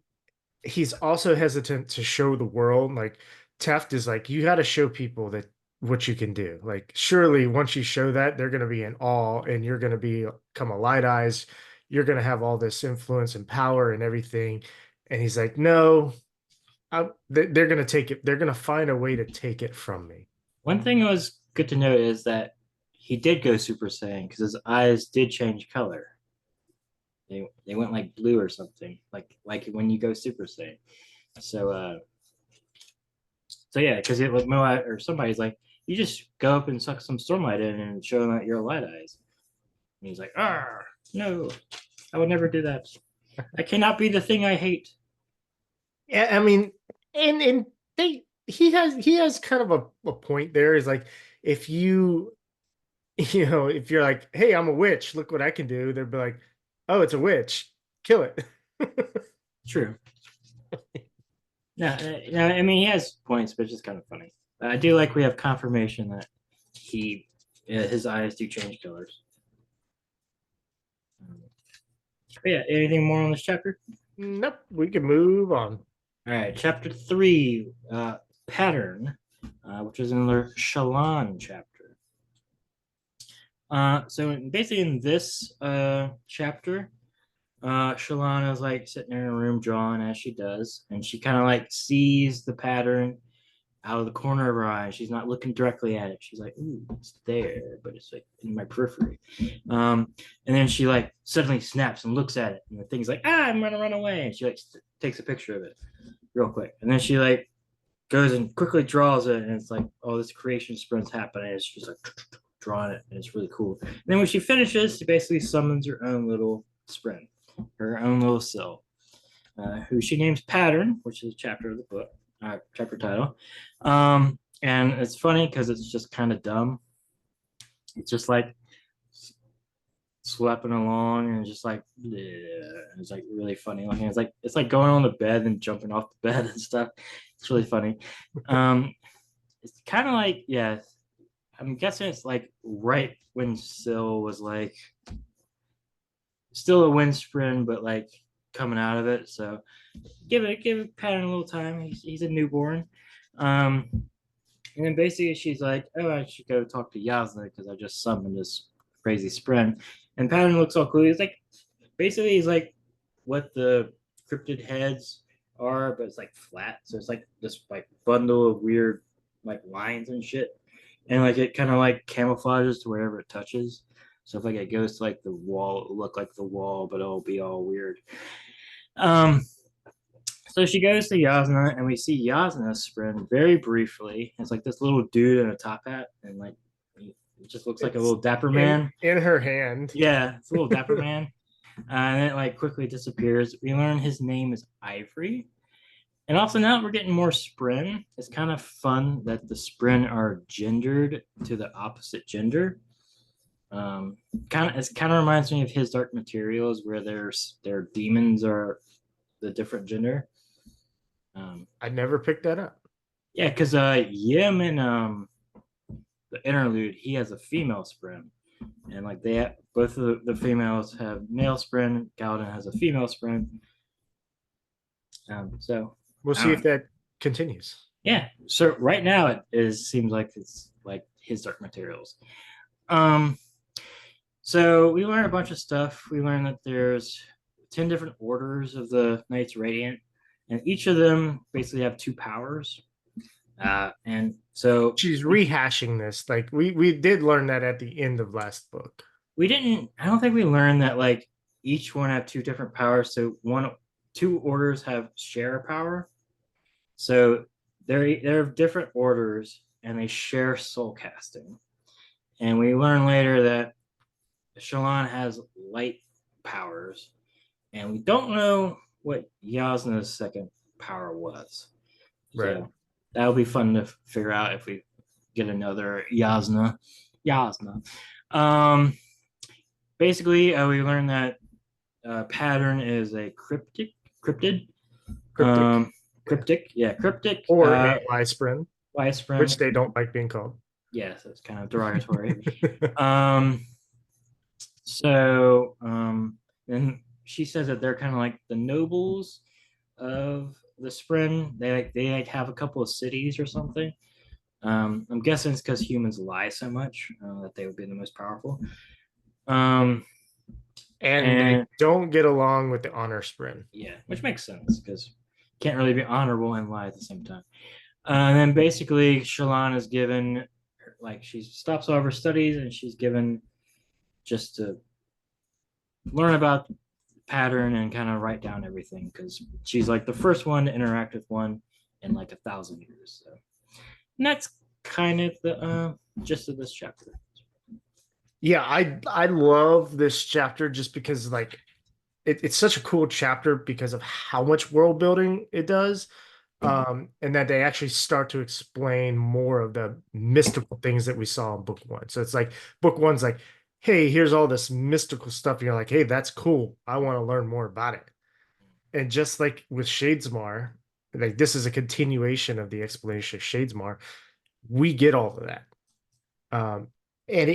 he's also hesitant to show the world. Like Teft is like, you got to show people that what you can do. Like, surely once you show that, they're going to be in awe, and you're going to become a Light Eyes. You're going to have all this influence and power and everything. And he's like, no, they're going to take it. They're going to find a way to take it from me. One thing that was good to note is that he did go Super Saiyan because his eyes did change color. They went like blue or something, like when you go Super Saiyan. So yeah, because it was Moat or somebody's like, you just go up and suck some Stormlight in and show them that you're Light Eyes. And he's like, no, I would never do that. I cannot be the thing I hate. Yeah, I mean, and he has kind of a point there. Is like if you if you're like, hey, I'm a witch, look what I can do, they'd be like, oh, it's a witch, kill it. True. No, I mean he has points, but it's just kind of funny. I do like we have confirmation that his eyes do change colors. But yeah, anything more on this chapter? Nope, we can move on. All right, chapter 3, pattern, which is another Shallan chapter. So basically in this chapter, Shalana is like sitting in her room drawing as she does, and she kind of like sees the pattern out of the corner of her eye. She's not looking directly at it. She's like, "Ooh, it's there," but it's like in my periphery. And then she like suddenly snaps and looks at it, and the thing's like, "Ah, I'm gonna run away!" And she like takes a picture of it real quick, and then she like goes and quickly draws it, and it's like, "Oh, this creation sprint's happening." And she's like drawing it, and it's really cool. And then when she finishes, she basically summons her own little sprint, her own little cell, who she names Pattern, which is a chapter of the book, chapter title. And it's funny because it's just kind of dumb. It's just like sweeping along and just like, it's like really funny looking. It's like going on the bed and jumping off the bed and stuff. It's really funny. It's kind of like, yeah, I'm guessing it's like right when Syl was like still a wind sprint, but like coming out of it. So give Pattern a little time. He's a newborn. And then basically she's like, "Oh, I should go talk to Yasna because I just summoned this crazy sprint." And Pattern looks all cool. He's like what the cryptid heads are, but it's like flat. So it's like this like bundle of weird like lines and shit. And like it kind of like camouflages to wherever it touches. So if like it goes to like the wall, it'll look like the wall, but it'll be all weird. So she goes to Yasna, and we see Yasna sprint very briefly. It's like this little dude in a top hat, and like it just looks like a little dapper man in her hand. Yeah, it's a little dapper man, and then it like quickly disappears. We learn his name is Ivory, and also now we're getting more Spren. It's kind of fun that the Spren are gendered to the opposite gender. It kind of reminds me of his Dark Materials, where their demons are the different gender. I never picked that up. Yeah, because Yim and the interlude, he has a female Spren, and like both of the females have male Spren. Galden has a female Spren. So we'll see if that continues. Yeah. So right now seems like it's like his Dark Materials. So we learn a bunch of stuff. We learn that there's 10 different orders of the Knights Radiant, and each of them basically have 2 powers. And so she's rehashing this. Like we did learn that at the end of last book. I don't think we learned that like each one have 2 different powers. So 2 orders share a power. So they're different orders and they share soul casting. And we learn later that Shallan has light powers, and we don't know what Yasna's second power was. Right. So that'll be fun to figure out if we get another Yasna. Basically, we learned that Pattern is a cryptid. Cryptic. Or a Y-Spren. Y-Spren. Which they don't like being called. Yes, it's kind of derogatory. So then she says that they're kind of like the nobles of the Spren. They have a couple of cities or something. I'm guessing it's because humans lie so much that they would be the most powerful. And they don't get along with the honor Spren. Yeah, which makes sense because you can't really be honorable and lie at the same time. And then basically Shallan is given, like, she stops all of her studies and she's given just to learn about the Pattern and kind of write down everything because she's like the first one to interact with one in like 1,000 years. So, and that's kind of the gist of this chapter. Yeah, I love this chapter just because like it's such a cool chapter because of how much world building it does. And that they actually start to explain more of the mystical things that we saw in book one. So it's like book one's like, hey, here's all this mystical stuff. And you're like, hey, that's cool. I want to learn more about it. And just like with Shadesmar, like this is a continuation of the explanation of Shadesmar. We get all of that. Um,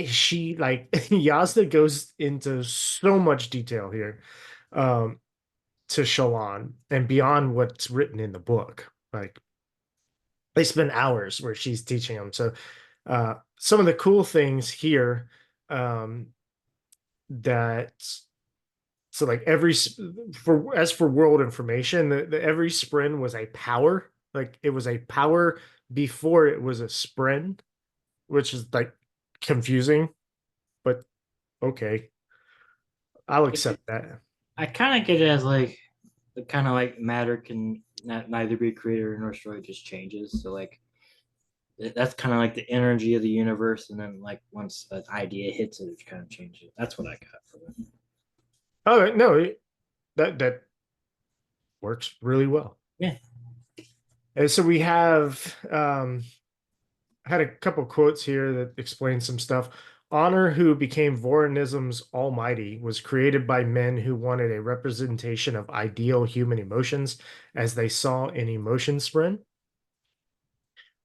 she like Yasna goes into so much detail here to Shallan and beyond what's written in the book. Like they spend hours where she's teaching them. So some of the cool things here um, that so like for world information, every spren was a power. Like it was a power before it was a spren, which is like confusing, but okay, I'll accept that. I kind of get it as like the kind of like matter can neither be created nor destroyed, just changes. So like that's kind of like the energy of the universe, and then like once an idea hits it, it kind of changes. That's what I got from it. Oh no, that works really well. Yeah. And so we have had a couple quotes here that explain some stuff. Honor, who became Vorinism's almighty, was created by men who wanted a representation of ideal human emotions as they saw in emotion spren.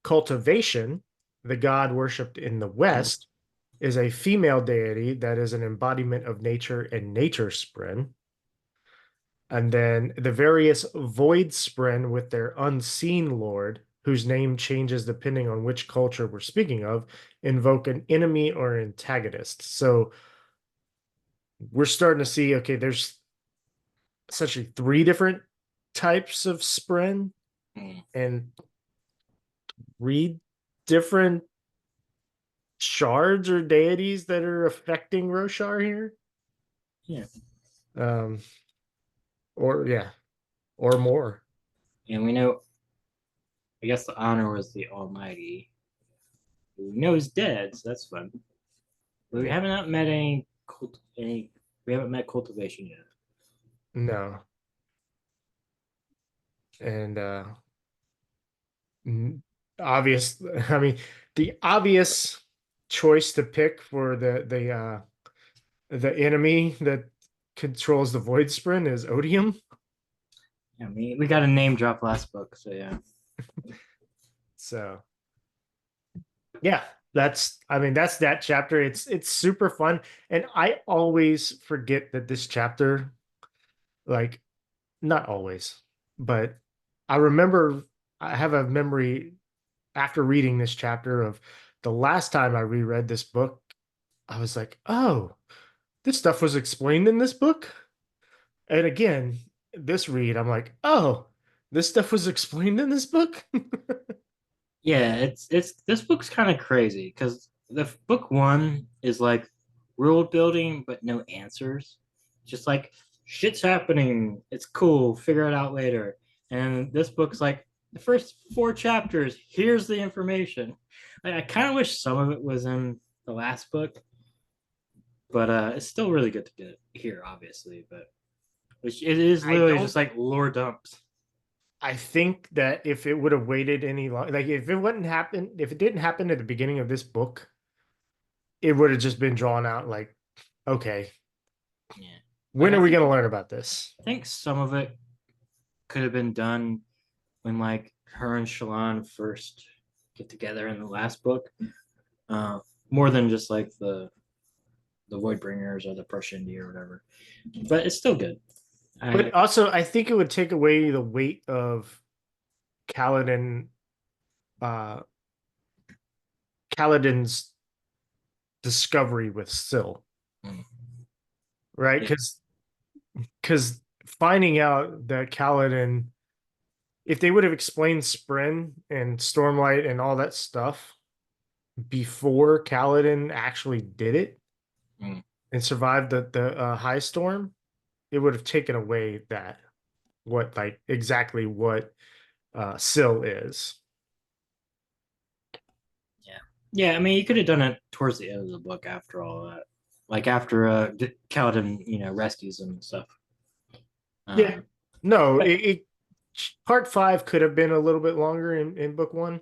Cultivation, the god worshipped in the West, is a female deity that is an embodiment of nature and nature spren. And then the various void spren with their unseen lord, whose name changes depending on which culture we're speaking of, invoke an enemy or antagonist. So we're starting to see, okay, there's essentially three different types of spren and three different shards or deities that are affecting Roshar here. Yeah. Or yeah, or more. And we know, I guess the honor was the Almighty. We know he's dead, so that's fun. But we haven't met we haven't met cultivation yet. No. And obvious, I mean, the obvious choice to pick for the enemy that controls the void spren is Odium. Yeah, we got a name drop last book, so yeah. So yeah, that's that chapter. It's super fun. And I always forget that this chapter, like not always, but I remember I have a memory after reading this chapter of the last time I reread this book. I was like, oh, this stuff was explained in this book. And again, this read, I'm like, oh, this stuff was explained in this book. Yeah, it's this book's kind of crazy because the book one is like world building but no answers. Just like shit's happening. It's cool. Figure it out later. And this book's like the first four chapters. Here's the information. Like, I kind of wish some of it was in the last book, but it's still really good to get here, obviously. But which it is literally just like lore dumps. I think that if it would have waited any longer, like if it didn't happen at the beginning of this book, it would have just been drawn out like, okay, Yeah. when are we going to learn about this? I think some of it could have been done when like her and Shallan first get together in the last book, more than just like the Voidbringers or the Proshendi or whatever. But it's still good. But also, I think it would take away the weight of Kaladin's discovery with Syl, right? Because finding out that Kaladin, if they would have explained Spren and Stormlight and all that stuff before Kaladin actually did it and survived the high storm, it would have taken away that exactly what Syl is. Yeah, I mean, you could have done it towards the end of the book after all that, like after Kaladin, rescues him and stuff. Yeah, no, it part 5 could have been a little bit longer in book 1,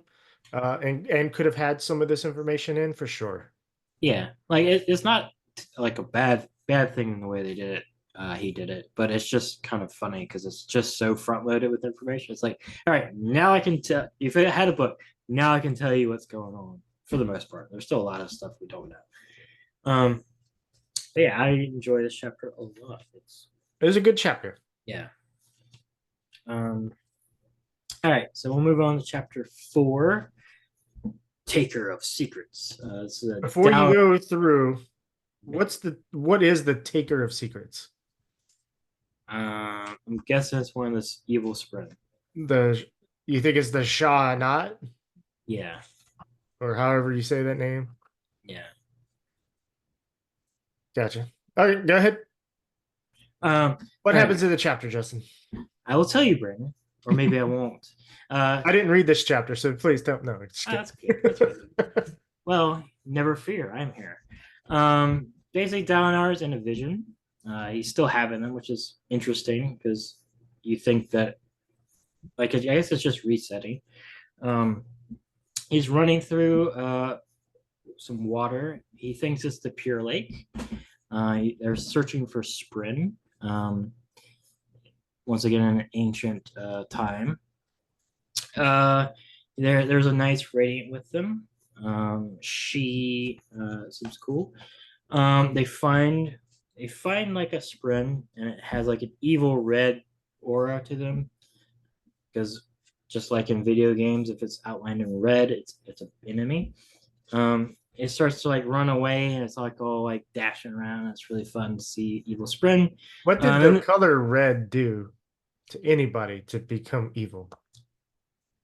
and could have had some of this information in for sure. Yeah, like it's not like a bad thing in the way they did it. He did it, but it's just kind of funny because it's just so front loaded with information. It's like, all right, now I can tell. If I had a book, now I can tell you what's going on. For the most part, there's still a lot of stuff we don't know. But yeah, I enjoy this chapter a lot. It was a good chapter. Yeah. All right, so we'll move on to chapter 4, Taker of Secrets. Before you go through, what is the Taker of Secrets? I'm guessing it's one of this evil spread. You think it's the Shah Not, Yeah, or however you say that name? yeah. Gotcha. All right, go ahead. What all happens right. in the chapter, Justin? I will tell you, Brandon, or maybe I won't. I didn't read this chapter, so please don't. No, That's good. That's good. Well, never fear, I'm here. Basically, Dalinar's in a vision. He's still having them, which is interesting because you think that, like, I guess it's just resetting. He's running through some water. He thinks it's the Pure Lake. They're searching for Sprin. Once again, in an ancient time. There's a nice Radiant with them. She seems cool. They find like a Sprin, and it has like an evil red aura to them. Because just like in video games, if it's outlined in red, it's an enemy. It starts to like run away, and it's like all like dashing around. It's really fun to see evil Sprin. What did the color red do to anybody to become evil?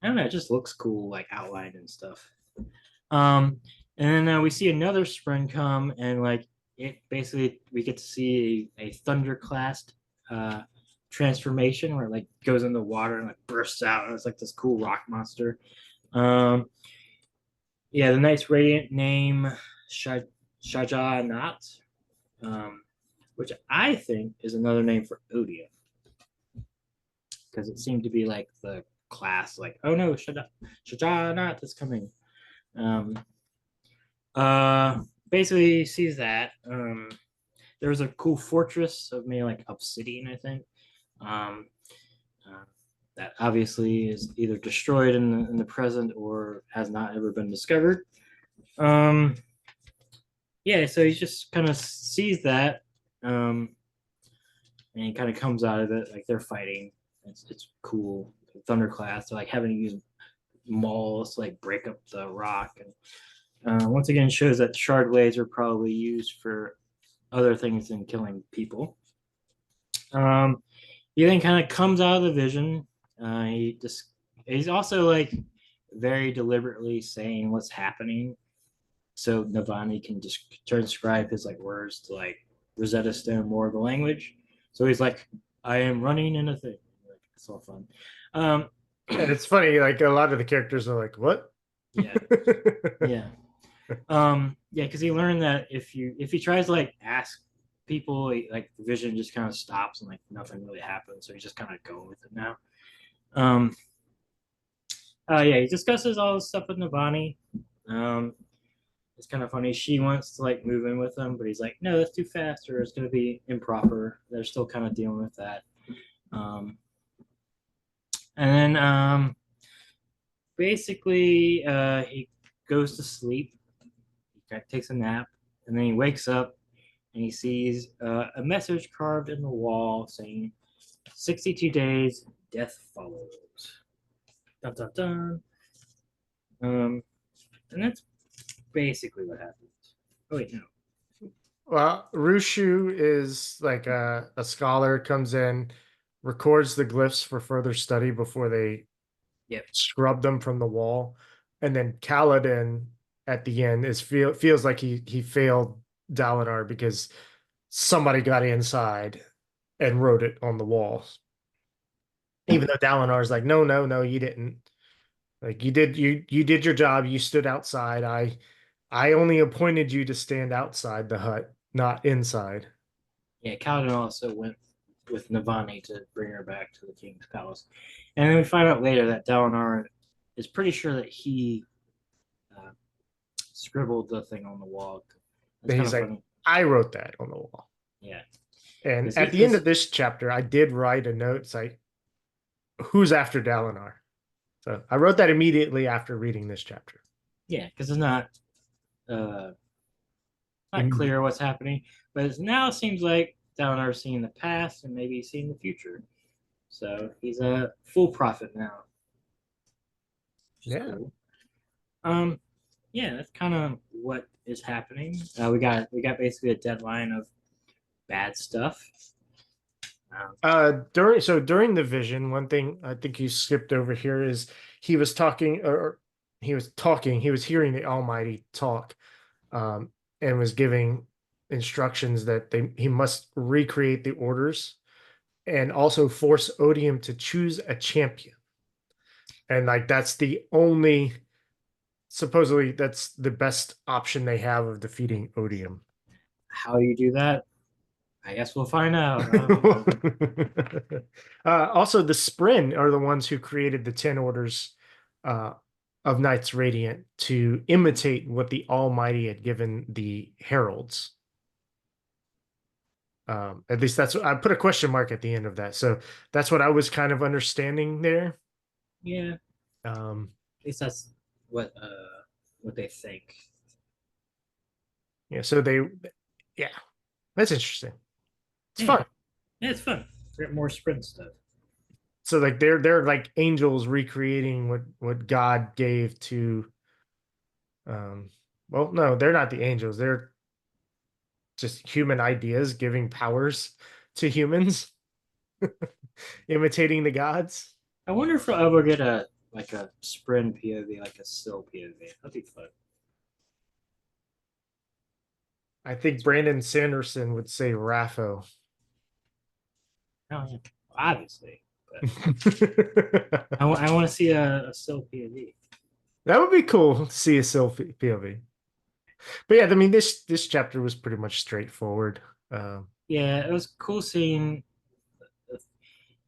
I don't know. It just looks cool, like outlined and stuff. And then we see another Sprin come, and like it basically we get to see a thunderclast transformation where it like goes in the water and like bursts out, and it's like this cool rock monster. Yeah, the Knight's Radiant name Shajanat, which I think is another name for Odium, because it seemed to be like the class, like, oh no, Shajanat is coming. Basically he sees that. There's a cool fortress of maybe like obsidian, I think. That obviously is either destroyed in the present or has not ever been discovered. Yeah, so he just kind of sees that, and he kind of comes out of it like they're fighting. It's cool. Thunderclast, they're like having to use mauls to like break up the rock, and once again shows that shard blades are probably used for other things than killing people. He then kind of comes out of the vision. He's also like very deliberately saying what's happening, so Navani can just transcribe his like words to like Rosetta Stone more of the language. So he's like, "I am running in a thing." Like, it's all fun. And it's funny, like a lot of the characters are like, "What?" Yeah, yeah, yeah. Because he learned that if he tries to like ask people, like the vision just kind of stops and like nothing really happens. So he's just kind of going with it now. Yeah, he discusses all this stuff with Navani. It's kind of funny. She wants to like move in with him, but he's like, no, that's too fast, or it's going to be improper. They're still kind of dealing with that. And then basically he goes to sleep. He takes a nap, and then he wakes up and he sees a message carved in the wall saying 62 days, death follows. Dun, dun, dun. And that's basically what happens. Oh wait, no. Well, Rushu is like a scholar, comes in, records the glyphs for further study before they scrub them from the wall, and then Kaladin at the end feels like he failed Dalinar because somebody got inside and wrote it on the walls. Even though Dalinar's like, no, you didn't. Like you did your job. You stood outside. I only appointed you to stand outside the hut, not inside. Yeah, Kaladin also went with Navani to bring her back to the king's palace. And then we find out later that Dalinar is pretty sure that he uh, scribbled the thing on the wall. That's And kind he's of like, funny. I wrote that on the wall. Yeah. And Because at the end of this chapter, I did write a note. It's like, who's after Dalinar? So I wrote that immediately after reading this chapter. yeah, because it's uh, not Immediate. clear what's happening, but it now seems like Dalinar's seeing the past and maybe seeing the future. So he's a full prophet now, which is Yeah. cool. Yeah, that's kind of what is happening. We got basically a deadline of bad stuff. During the vision, one thing I think you skipped over here is he was talking, or he was hearing the Almighty talk, um, and was giving instructions that he must recreate the orders and also force Odium to choose a champion. And like that's the only supposedly that's the best option they have of defeating Odium. How you do that? I guess we'll find out. I don't know. Also, the Spren are the ones who created the 10 orders uh, of Knights Radiant to imitate what the Almighty had given the Heralds. At least that's I put a question mark at the end of that. So that's what I was kind of understanding there. Yeah, Um, at least that's what they think. yeah, yeah, that's interesting. It's Yeah, fun. yeah, it's fun. Get more sprint stuff. So like they're like angels recreating what God gave to um well no, they're not the angels. They're just human ideas giving powers to humans, imitating the gods. I wonder if we'll ever get a like a sprint POV, like a still POV. That'd be fun. I think Brandon Sanderson would say Rapho. Oh, yeah. Obviously, but That I want to see a still POV. would be cool to see a selfie POV. But yeah, I mean this chapter was pretty much straightforward. Um, Yeah, it was cool seeing.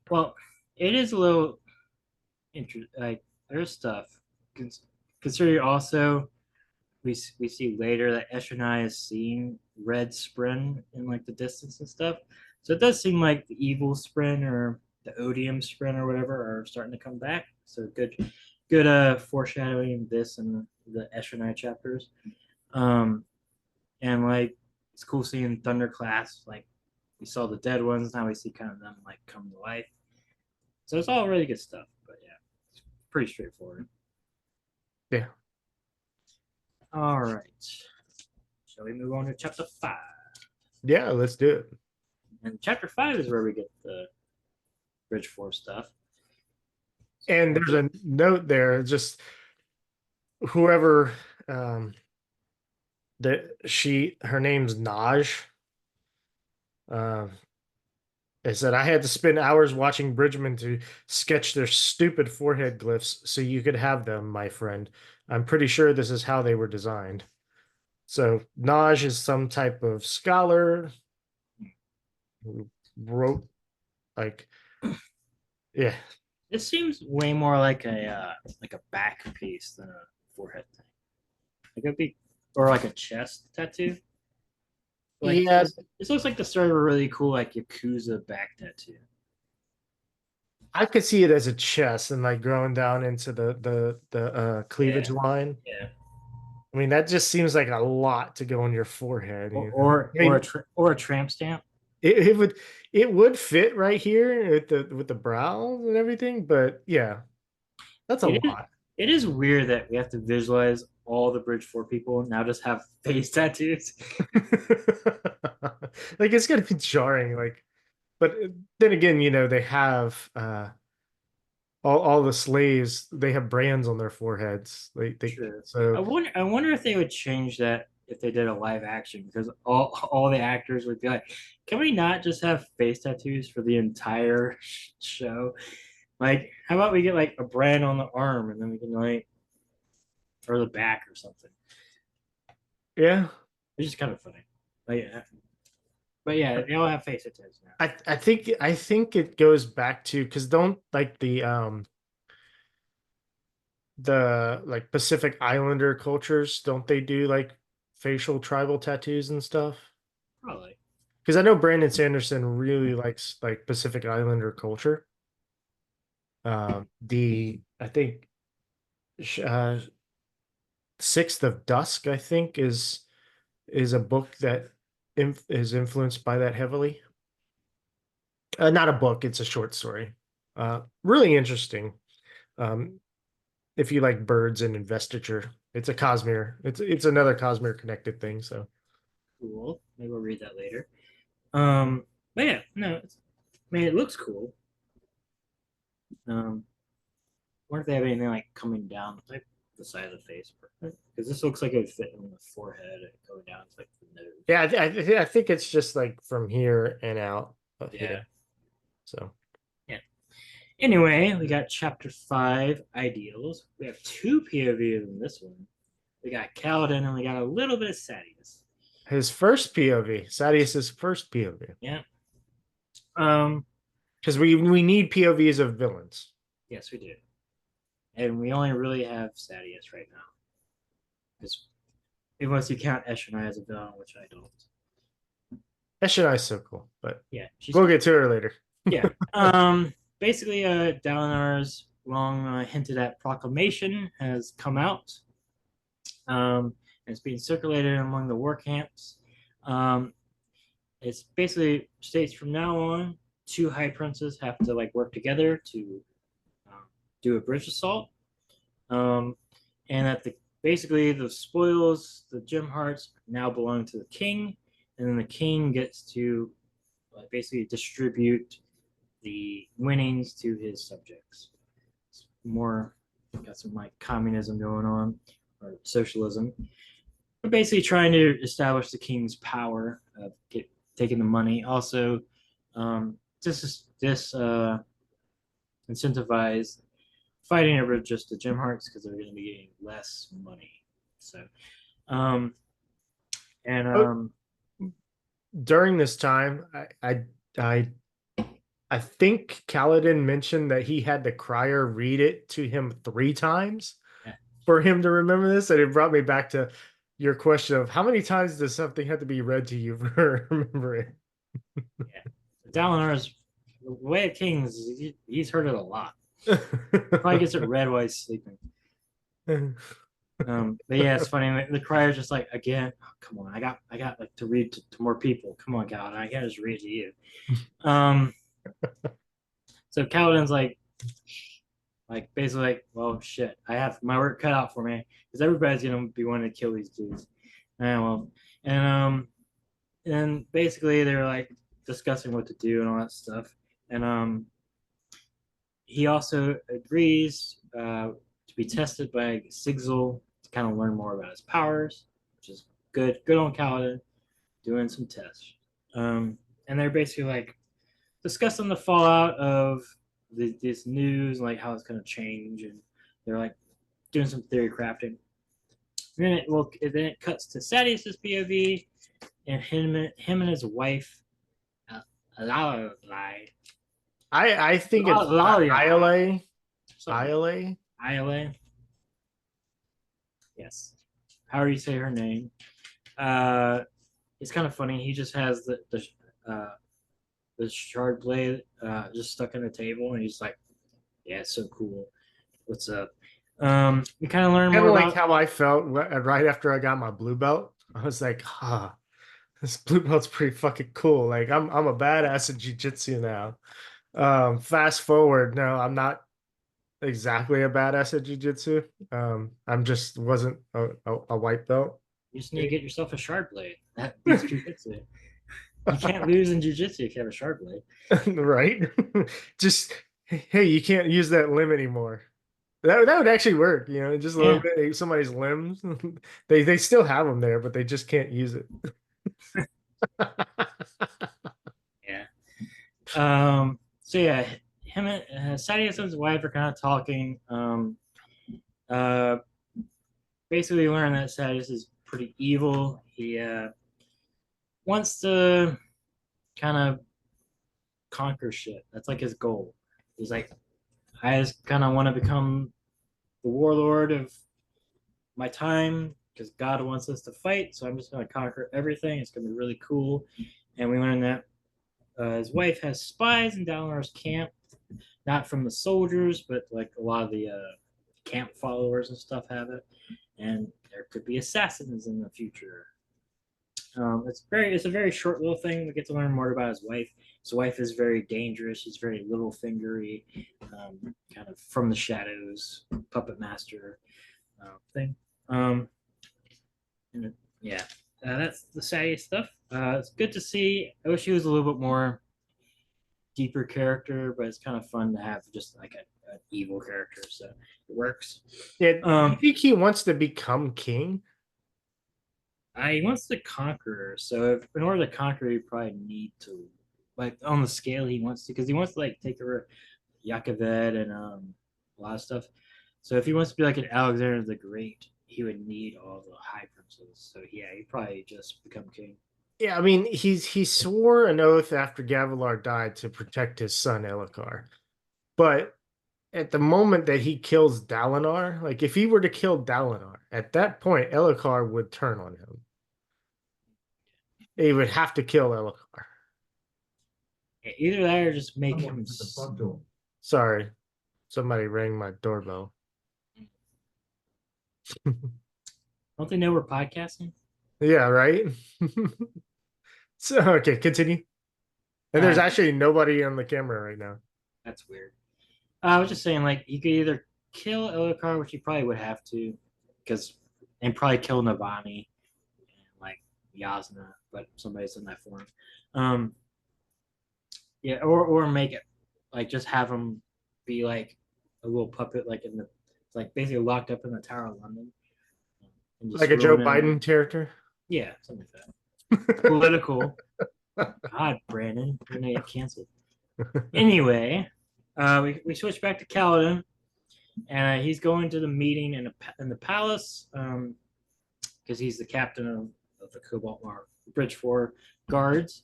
Well, it is a little interesting. Like there's stuff. Considering also we see later that Eshonai is seeing red Spren in like the distance and stuff. So it does seem like the evil Spren or the Odium Spren or whatever are starting to come back. So good foreshadowing this and the Eshonai chapters. Um and like it's cool seeing Thunderclass, like we saw the dead ones, now we see kind of them like come to life. So it's all really good stuff. But yeah, it's pretty straightforward. yeah. All right. Shall we move on to chapter 5? Yeah, let's do it. And chapter 5 is where we get the Bridge 4 stuff. And there's a note there, just whoever her name's Naj. Um it said I had to spend hours watching Bridgman to sketch their stupid forehead glyphs so you could have them, my friend. I'm pretty sure this is how they were designed. So Naj is some type of scholar who wrote like yeah. This seems way more like a back piece than a forehead thing. Like it'd be or like a chest tattoo. Like Yeah, this looks like the start of a really cool like Yakuza back tattoo. I could see it as a chest and like growing down into the cleavage Yeah, line. yeah. I mean, that just seems like a lot to go on your forehead. Or You know? or I or mean, or a tramp stamp. it would fit right here with the brows and everything, but yeah, that's a It is lot. it is weird that we have to visualize all the Bridge 4 people now just have face tattoos. Like it's gonna be jarring. Like, but then again, they have all the slaves. They have brands on their foreheads. They True. so I wonder if they would change that if they did a live action because all the actors would be like, can we not just have face tattoos for the entire show? Like, how about we get like a brand on the arm and then we can like or the back or something. yeah. It's just kind of funny. Like, But yeah, they all have face tattoos now. I think it goes back to because don't like the like Pacific Islander cultures, don't they do like facial tribal tattoos and stuff? Probably. Because I know Brandon Sanderson really likes like Pacific Islander culture. The I think uh, Sixth of Dusk, I think, is a book that is influenced by that heavily. Not a book; it's a short story. Really interesting. Um, if you like birds and investiture, it's a Cosmere. It's another Cosmere connected thing. So Cool. Maybe we'll read that later. But yeah, no, I mean, it looks cool. Wonder if they have anything like coming down like the side of the face, because this looks like it would fit on the forehead and going down to like the nose. yeah, I think it's just like from here and out of Yeah. here. So Yeah. Anyway, we got chapter 5, ideals. We have 2 POVs in this one. We got Kaladin and we got a little bit of Sadius. his first POV, Sadius's first POV, Yeah. because we need POVs of villains. Yes, we do. And we only really have Sadius right now. Because unless you count Eshonai as a villain, which I don't. Eshonai's so cool, but Yeah, we'll get to her later. yeah. Basically, Dalinar's long hinted at proclamation has come out. It's being circulated among the war camps. It's basically states from now on, 2 high princes have to like work together to do a bridge assault, and that basically the spoils, the gem hearts, now belong to the king, and then the king gets to basically distribute the winnings to his subjects. It's more got some like communism going on or socialism. But basically trying to establish the king's power of taking the money. Also, this incentivize fighting over just the gem hearts because they're going to be getting less money. So, um, and During this time, I I think Kaladin mentioned that he had the crier read it to him 3 times yeah. for him to remember this, and it brought me back to your question of how many times does something have to be read to you for remembering? Yeah. Dalinar's the Way of Kings. He's heard it a lot. Probably gets it read while he's sleeping. But yeah, it's funny. The crier's just like, again, oh, come on, I got like to read to more people. Come on, God, I can't just read to you. So Kaladin's like basically like, well, shit, I have my work cut out for me because everybody's gonna be wanting to kill these dudes. Well, and basically they're like discussing what to do and all that stuff, and he also agrees to be tested by Sigil to kind of learn more about his powers, which is good. Good on Kaladin doing some tests. And they're basically like discussing the fallout of this news, like how it's going to change, and they're like doing some theory crafting. And then it cuts to Sadius's POV, and him and his wife, Lalai. I think it's Lalia. Iole. Yes. How do you say her name? It's kind of funny. He just has the shard blade just stuck in the table, and he's like, "Yeah, it's so cool. What's up?" We kind of learn more Like about how I felt right after I got my blue belt. I was like, this blue belt's pretty fucking cool. Like I'm a badass at jiu-jitsu now. Fast forward, no, I'm not exactly a badass at jiu-jitsu. I'm just wasn't a white belt. You just need to get yourself a shard blade. That beats jujitsu. You can't lose in jujitsu if you have a shard blade. Right? Just hey, you can't use that limb anymore. That would actually work, just eliminate somebody's limbs. They still have them there, but they just can't use it. Yeah. So yeah, him and Sadius and his wife are kind of talking. Basically learn that Sadius is pretty evil. He wants to kind of conquer shit. That's like his goal. He's like, I just kind of want to become the warlord of my time because God wants us to fight. So I'm just going to conquer everything. It's going to be really cool. And we learn that his wife has spies in Dalinar's camp, not from the soldiers, but like a lot of the camp followers and stuff have it. And there could be assassins in the future. It's a very short little thing. We get to learn more about his wife. His wife is very dangerous. She's very little fingery, kind of from the shadows, puppet master thing. And yeah, that's the saddest stuff. It's good to see. I wish he was a little bit more deeper character, but it's kind of fun to have just like an evil character, so it works. Yeah, I think he wants to become king. He wants to conquer. So if, in order to conquer, you probably need to, like, on the scale he wants to, because he wants to like take over Yakovet and a lot of stuff. So if he wants to be like an Alexander the Great, he would need all the high princes. So yeah, he'd probably just become king. Yeah, I mean, he swore an oath after Gavilar died to protect his son Elhokar. But at the moment that he kills Dalinar, like if he were to kill Dalinar, at that point Elhokar would turn on him. He would have to kill Elhokar. Either that or just make him. Sorry, somebody rang my doorbell. Don't they know we're podcasting? Yeah, right. So okay, continue. And there's actually nobody on the camera right now. That's weird. I was just saying, like, he could either kill Elhokar, which he probably would have to, and probably kill Navani and like Yasna, but somebody's in that form. Yeah, or make it like just have him be like a little puppet, like like basically locked up in the Tower of London, like a Joe Biden character. Yeah, something like that. Political. God, Brandon, you're gonna get canceled. Anyway, we switch back to Kaladin, and he's going to the meeting in the palace because he's the captain of the Cobalt Bridge 4 guards.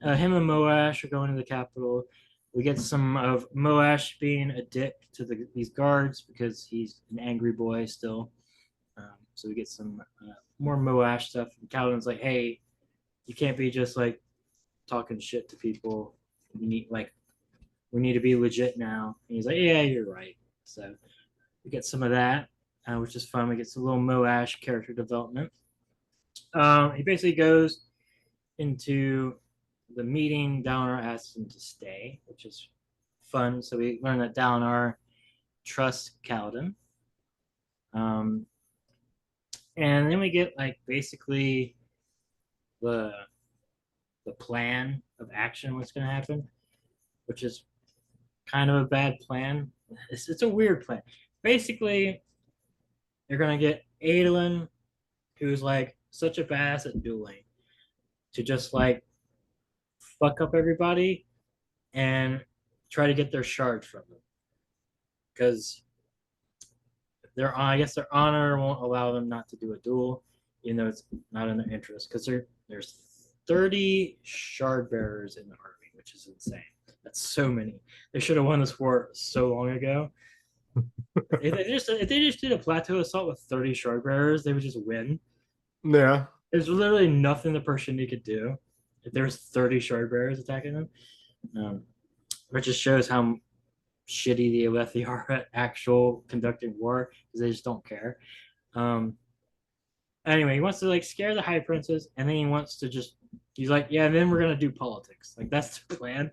Him and Moash are going to the capital. We get some of Moash being a dick to these guards because he's an angry boy still. So we get some more Moash stuff. And Kaladin's like, hey, you can't be just like talking shit to people. You need we need to be legit now. And he's like, yeah, you're right. So we get some of that, which is fun. We get some little Moash character development. He basically goes into the meeting. Dalinar asks him to stay, which is fun. So we learn that Dalinar trusts Kaladin. And then we get like basically the plan of action, what's going to happen, which is kind of a bad plan. It's a weird plan. Basically, you're going to get Adolin, who's like such a badass at dueling, to just like fuck up everybody and try to get their shards from them. Because I guess their honor won't allow them not to do a duel, even though it's not in their interest. Because there's 30 shard bearers in the army, which is insane. That's so many. They should have won this war so long ago. if they just did a plateau assault with 30 shard bearers, they would just win. Yeah. There's literally nothing the Persian could do if there's 30 shard bearers attacking them. Which just shows how shitty the Alethi are at actual conducting war because they just don't care. Anyway, he wants to like scare the high princes, and then he wants to he's like, yeah, and then we're gonna do politics. Like that's the plan.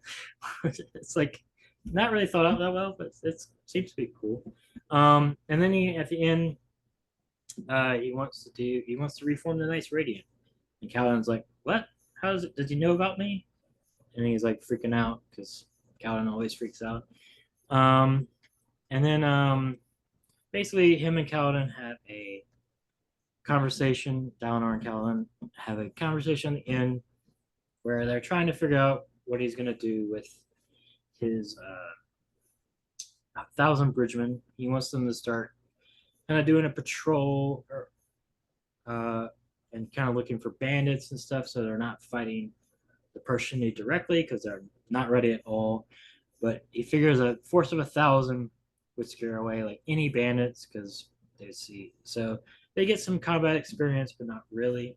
It's like not really thought out that well, but it seems to be cool. And then he at the end, he wants to reform the Knights Radiant, and Kaladin's like, what? Does he know about me? And he's like freaking out because Kaladin always freaks out. And then basically him and Kaladin have a conversation. Dalinar and Kaladin have a conversation at the end where they're trying to figure out what he's going to do with his 1,000 bridgemen. He wants them to start kind of doing a patrol and kind of looking for bandits and stuff so they're not fighting the Persian directly because they're not ready at all. But he figures a force of 1,000 would scare away like any bandits because they see. So they get some combat experience, but not really.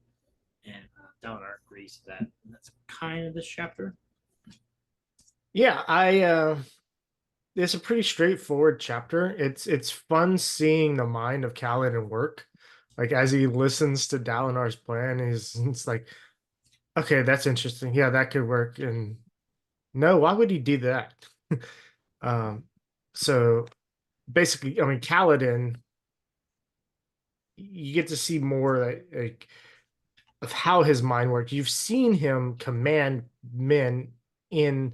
And Dalinar agrees to that. And that's kind of this chapter. Yeah, it's a pretty straightforward chapter. It's fun seeing the mind of Kaladin work. Like as he listens to Dalinar's plan, it's like, okay, that's interesting. Yeah, that could work. And no, why would he do that? um, so basically, I mean, Kaladin, you get to see more like of how his mind works. You've seen him command men in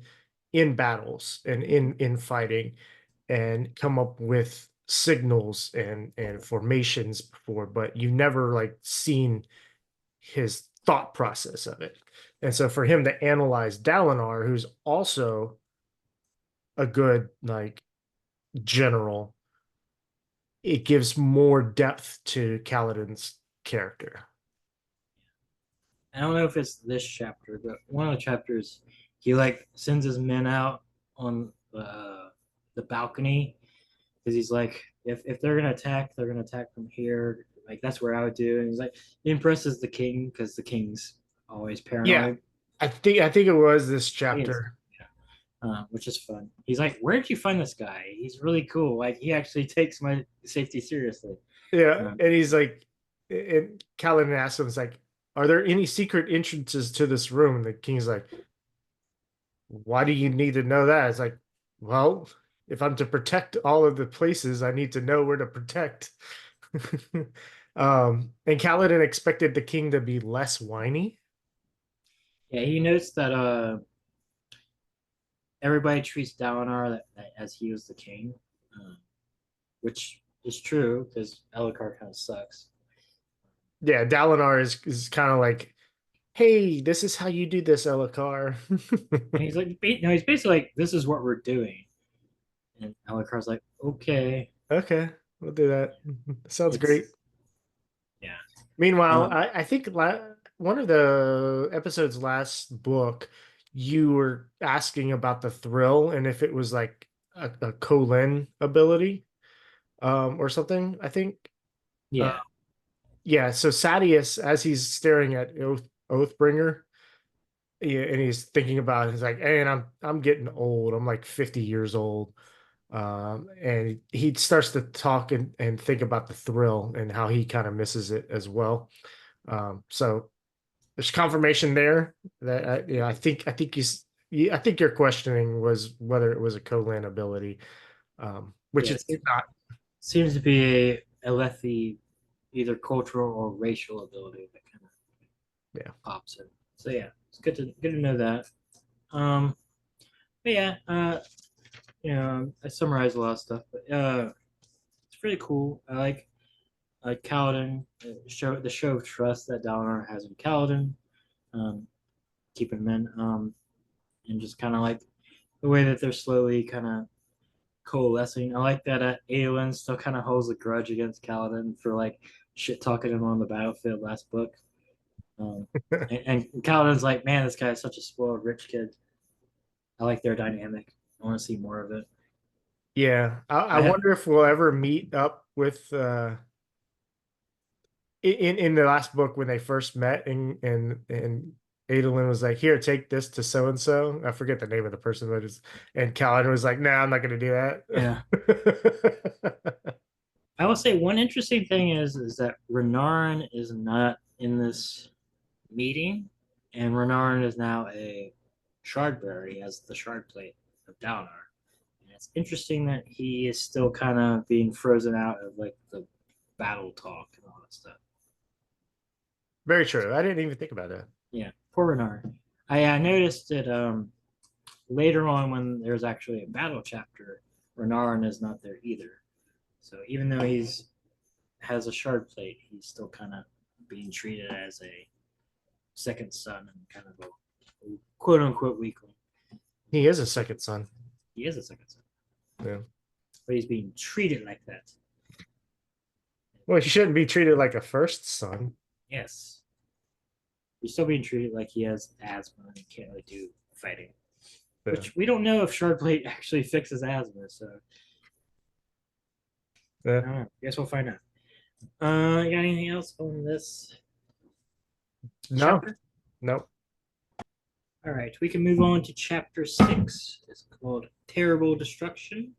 in battles and in fighting and come up with signals and formations before, but you've never like seen his thought process of it. And so for him to analyze Dalinar, who's also a good like general, it gives more depth to Kaladin's character. I don't know if it's this chapter, but one of the chapters, he like sends his men out on the balcony because he's like, if they're gonna attack, they're gonna attack from here. Like that's where I would do. And he's like, he impresses the king because the king's always Yeah, paranoid. I think it was this He is, chapter. which is fun. He's like, where did you find this guy? He's really cool. Like he actually takes my safety seriously. Yeah, and he's like, and Kaladin asks him, "It's like, are there any secret entrances to this room?" And the king's like, "Why do you need to know that?" It's like, well, if I'm to protect all of the places, I need to know where to protect. And Kaladin expected the king to be less whiny. Yeah, he notes that everybody treats Dalinar as he was the king, uh, which is true because Elhokar kind of sucks. Yeah, Dalinar is kind of like, hey, this is how you do this, Elhokar. And he's like, no, he's basically like, this is what we're doing. And Elhokar's like, okay, Okay, we'll do that. Sounds great. it's yeah. Meanwhile, Um, I think one of the episodes last book, you were asking about the thrill and if it was like a Kholin ability, or something. I think, uh, yeah, yeah. So Sadeas, as he's staring at Oathbringer, yeah, and he's thinking about it, he's like, "Hey, and I'm getting old. I'm like 50 years old." And he starts to talk and think about the thrill and how he kind of misses it as well. So there's confirmation there that yeah, I think your questioning was whether it was a Colan ability, which yeah. it's not. Seems to be a Alethi either cultural or racial ability that kind of Yeah, pops in. So yeah, it's good to know that. Um, but yeah, I summarized a lot of stuff, but it's pretty cool. I like Kaladin, the show of trust that Dalinar has in Kaladin, um, keeping him in, and just kind of like the way that they're slowly kind of coalescing. I like that Aelin still kind of holds a grudge against Kaladin for like shit talking him on the battlefield last book. And Kaladin's like, man, this guy is such a spoiled rich kid. I like their dynamic. I want to see more of it. yeah. I I have, wonder if we'll ever meet up with in the last book when they first met and Adolin was like, "Here, take this to so and so." I forget the name of the person, but it's and Kaladin was like, "Nah, I'm not going to do yeah. that." I will say one interesting thing is that Renarin is not in this meeting, and Renarin is now a shard bearer. He has the shard plate of Dalinar. And it's interesting that he is still kind of being frozen out of like the battle talk and all that stuff. Very true. I didn't even think about that. Yeah, poor Renarin. I noticed that later on when there's actually a battle chapter, Renarin is not there either. So even though he's has a shard plate, he's still kind of being treated as a second son and kind of a quote unquote weakling. He is a second son. He is a second son, Yeah. but he's being treated like that. Well, he shouldn't be treated like a first son. Yes. he's still being treated like he has asthma and can't really do fighting. Yeah. Which we don't know if Shardblade actually fixes asthma, so I Yeah. don't know. Guess we'll find out. You got anything else on this No. chapter? Nope. All right, we can move on to chapter 6. It's called Terrible Destruction.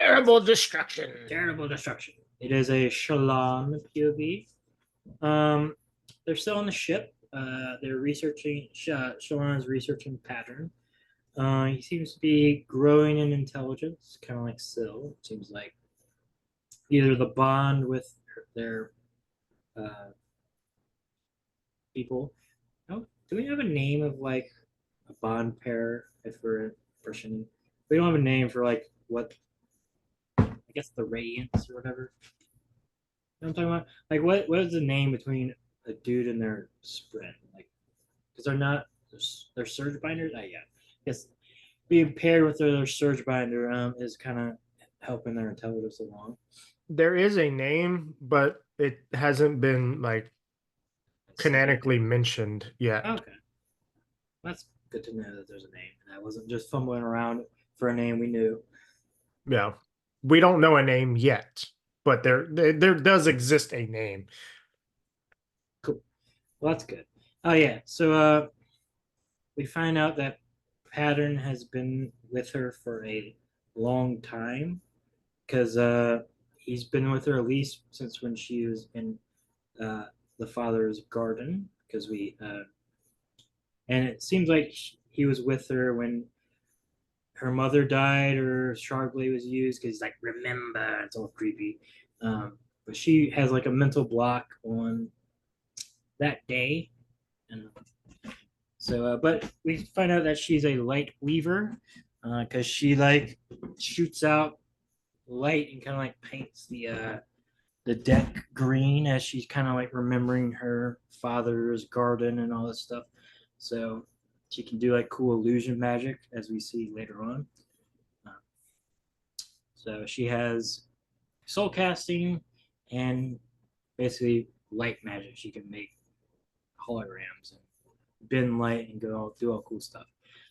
Terrible destruction. Terrible Destruction. It is a Shallan POV. They're still on the ship. They're researching. Shallan is researching Pattern. He seems to be growing in intelligence, kind of like Syl. It seems like either the bond with their people. Oh, do we have a name of like a bond pair if we're Russian? We don't have a name for like what I guess the Radiance or whatever. You know what I'm talking about? Like what is the name between a dude and their sprint? Like because they're not they're surge binders. Yeah. Yes. Being paired with their surge binder is kind of helping their intelligence along. There is a name, but it hasn't been like canonically mentioned yet. Okay. That's good to know that there's a name. And I wasn't just fumbling around for a name we knew. Yeah. We don't know a name yet, but there does exist a name. Cool. Well, that's good. Oh yeah. So we find out that Pattern has been with her for a long time because he's been with her at least since when she was in the father's garden because and it seems like he was with her when her mother died or Shardblade was used because like remember it's all creepy. But she has like a mental block on that day, and so but we find out that she's a light weaver because she like shoots out light and kind of like paints the deck green as she's kind of like remembering her father's garden and all this stuff. So she can do like cool illusion magic as we see later on. So she has soul casting and basically light magic. She can make holograms and bend light and do all cool stuff.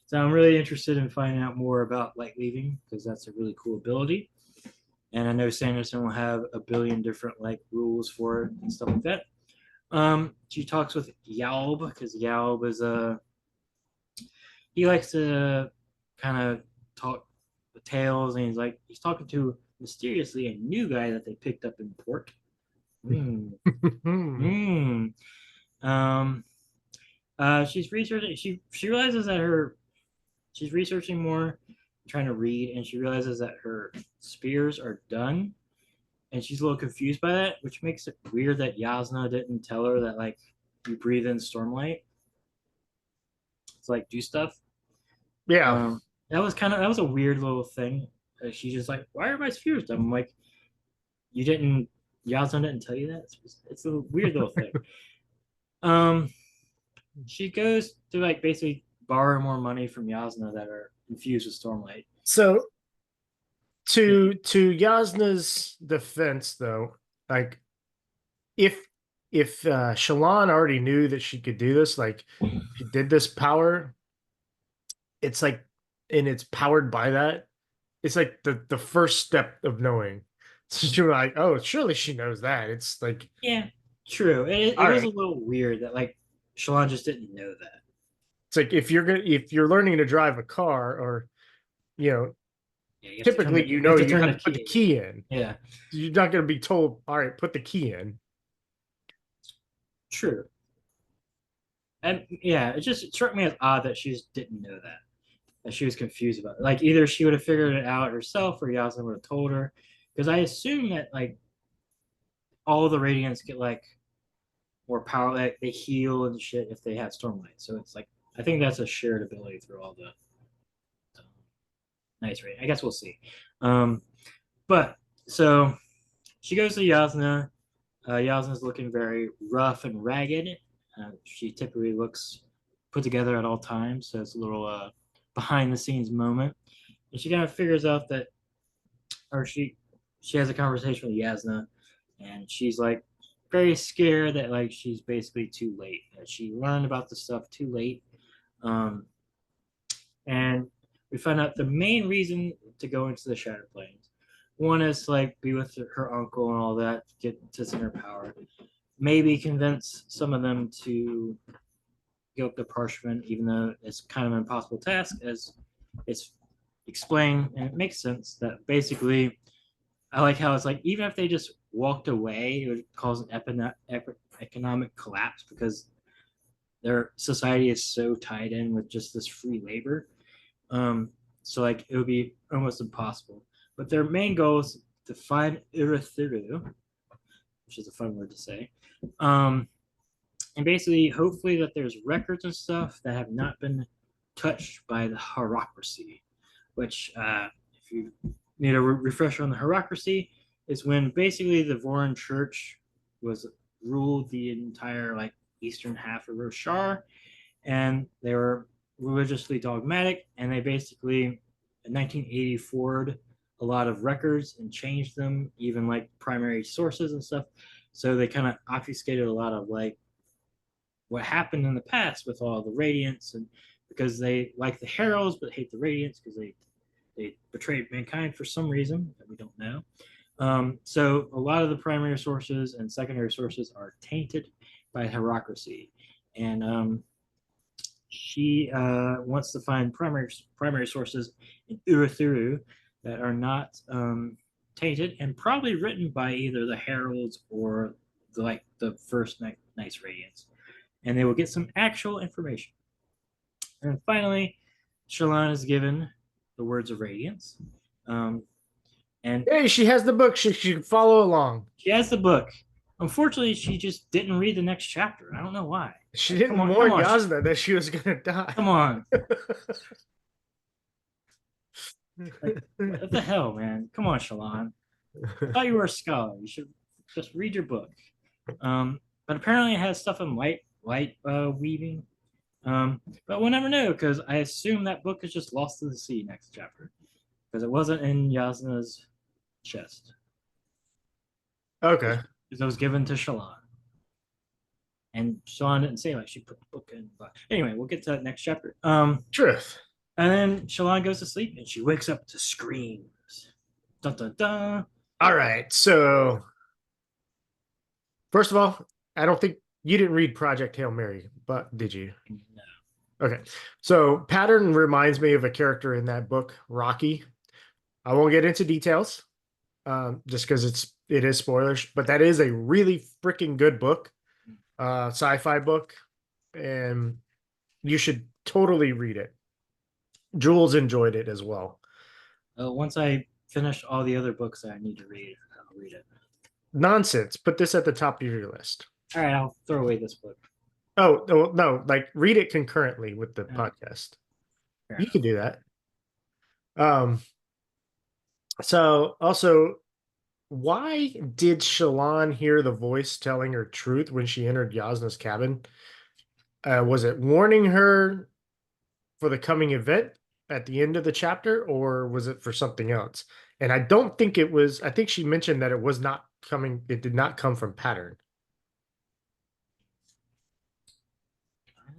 So I'm really interested in finding out more about light weaving because that's a really cool ability. And I know Sanderson will have a billion different like rules for it and stuff like that. She talks with Yalb because Yalb is he likes to kind of talk the tales, and he's talking to mysteriously a new guy that they picked up in port. Mm. Mm. She's researching. She realizes that she's researching more, trying to read, and she realizes that her spears are done, and she's a little confused by that, which makes it weird that Yasna didn't tell her that like you breathe in stormlight. It's like do stuff. Yeah. That was a weird little thing. She's just like, why are my spears done? I'm like, you didn't. Yasna didn't tell you that. It's a weird little thing. She goes to like basically borrow more money from Yasna that are infused with stormlight. So to Yasna's defense though, like if Shallan already knew that she could do this, like she did this power, it's like and it's powered by that, it's like the first step of knowing. So you're like, oh, surely she knows that. It's like yeah, true. It was a little weird that like Shallan just didn't know that. It's like if you're learning to drive a car, or Yeah, typically you have have to put the key in. Yeah, You're not going to be told, all right, put the key in. true. And yeah, it just struck me as odd that she just didn't know that she was confused about it. Like either she would have figured it out herself or Yasna would have told her. Because I assume that like all the Radiants get like more power, like they heal and shit if they have Stormlight. So it's like I think that's a shared ability through all the nice Radiant. I guess we'll see. But so she goes to Yasna. Yasna's looking very rough and ragged. She typically looks put together at all times, so it's a little behind the scenes moment. And she kind of figures out she has a conversation with Yasna, and she's like, very scared that like she's basically too late. That she learned about the stuff too late. Um, and we find out the main reason to go into the Shadow Plains. One is like be with her uncle and all that, get to center power. Maybe convince some of them to give up the parchment, even though it's kind of an impossible task, as it's explained, and it makes sense that basically, I like how it's like even if they just walked away, it would cause an economic collapse because their society is so tied in with just this free labor. So like it would be almost impossible. But their main goal is to find Urithiru, which is a fun word to say. And basically, hopefully that there's records and stuff that have not been touched by the Hierocracy, which, if you need a refresher on the Hierocracy, is when basically the Voron Church was ruled the entire like eastern half of Roshar, and they were religiously dogmatic, and they basically in 1984 a lot of records and changed them, even like primary sources and stuff. So they kind of obfuscated a lot of like what happened in the past with all the Radiance, and because they like the Heralds but hate the Radiance because they betrayed mankind for some reason that we don't know. So a lot of the primary sources and secondary sources are tainted by Hierocracy, and she wants to find primary sources in Uruthuru that are not tainted and probably written by either the Heralds or the first Nice Radiance, and they will get some actual information. And finally, Shallan is given the words of Radiance, and Hey, she has the book. She can follow along. she has the book. Unfortunately, she just didn't read the next chapter. I don't know why. She Like, didn't warn Yasna that she was gonna die. Come on. Like, what the hell, man? Come on, Shallan. I thought you were a scholar. You should just read your book. But apparently it has stuff in light weaving. But we'll never know because I assume that book is just lost to the sea next chapter because it wasn't in Yasna's chest. Okay. Because it was given to Shallan. And Shallan didn't say like she put the book in. But anyway, we'll get to that next chapter. Truth. And then Shallan goes to sleep and she wakes up to screams. Dun dun dun. All right. So, first of all, I don't think you didn't read Project Hail Mary, but did you? No. Okay. So, Pattern reminds me of a character in that book, Rocky. I won't get into details, just because it is spoilers, but that is a really freaking good book, sci-fi book, and you should totally read it. Jules enjoyed it as well. Once I finish all the other books that I need to read, I'll read it. Nonsense. Put this at the top of your list. All right, I'll throw away this book. Oh, no, like read it concurrently with the podcast. Fair You enough. can do that. So also, why did Shallan hear the voice telling her truth when she entered Yasna's cabin? Was it warning her for the coming event at the end of the chapter, or was it for something else? And I don't think it was. I think she mentioned that it was not coming. It did not come from Pattern.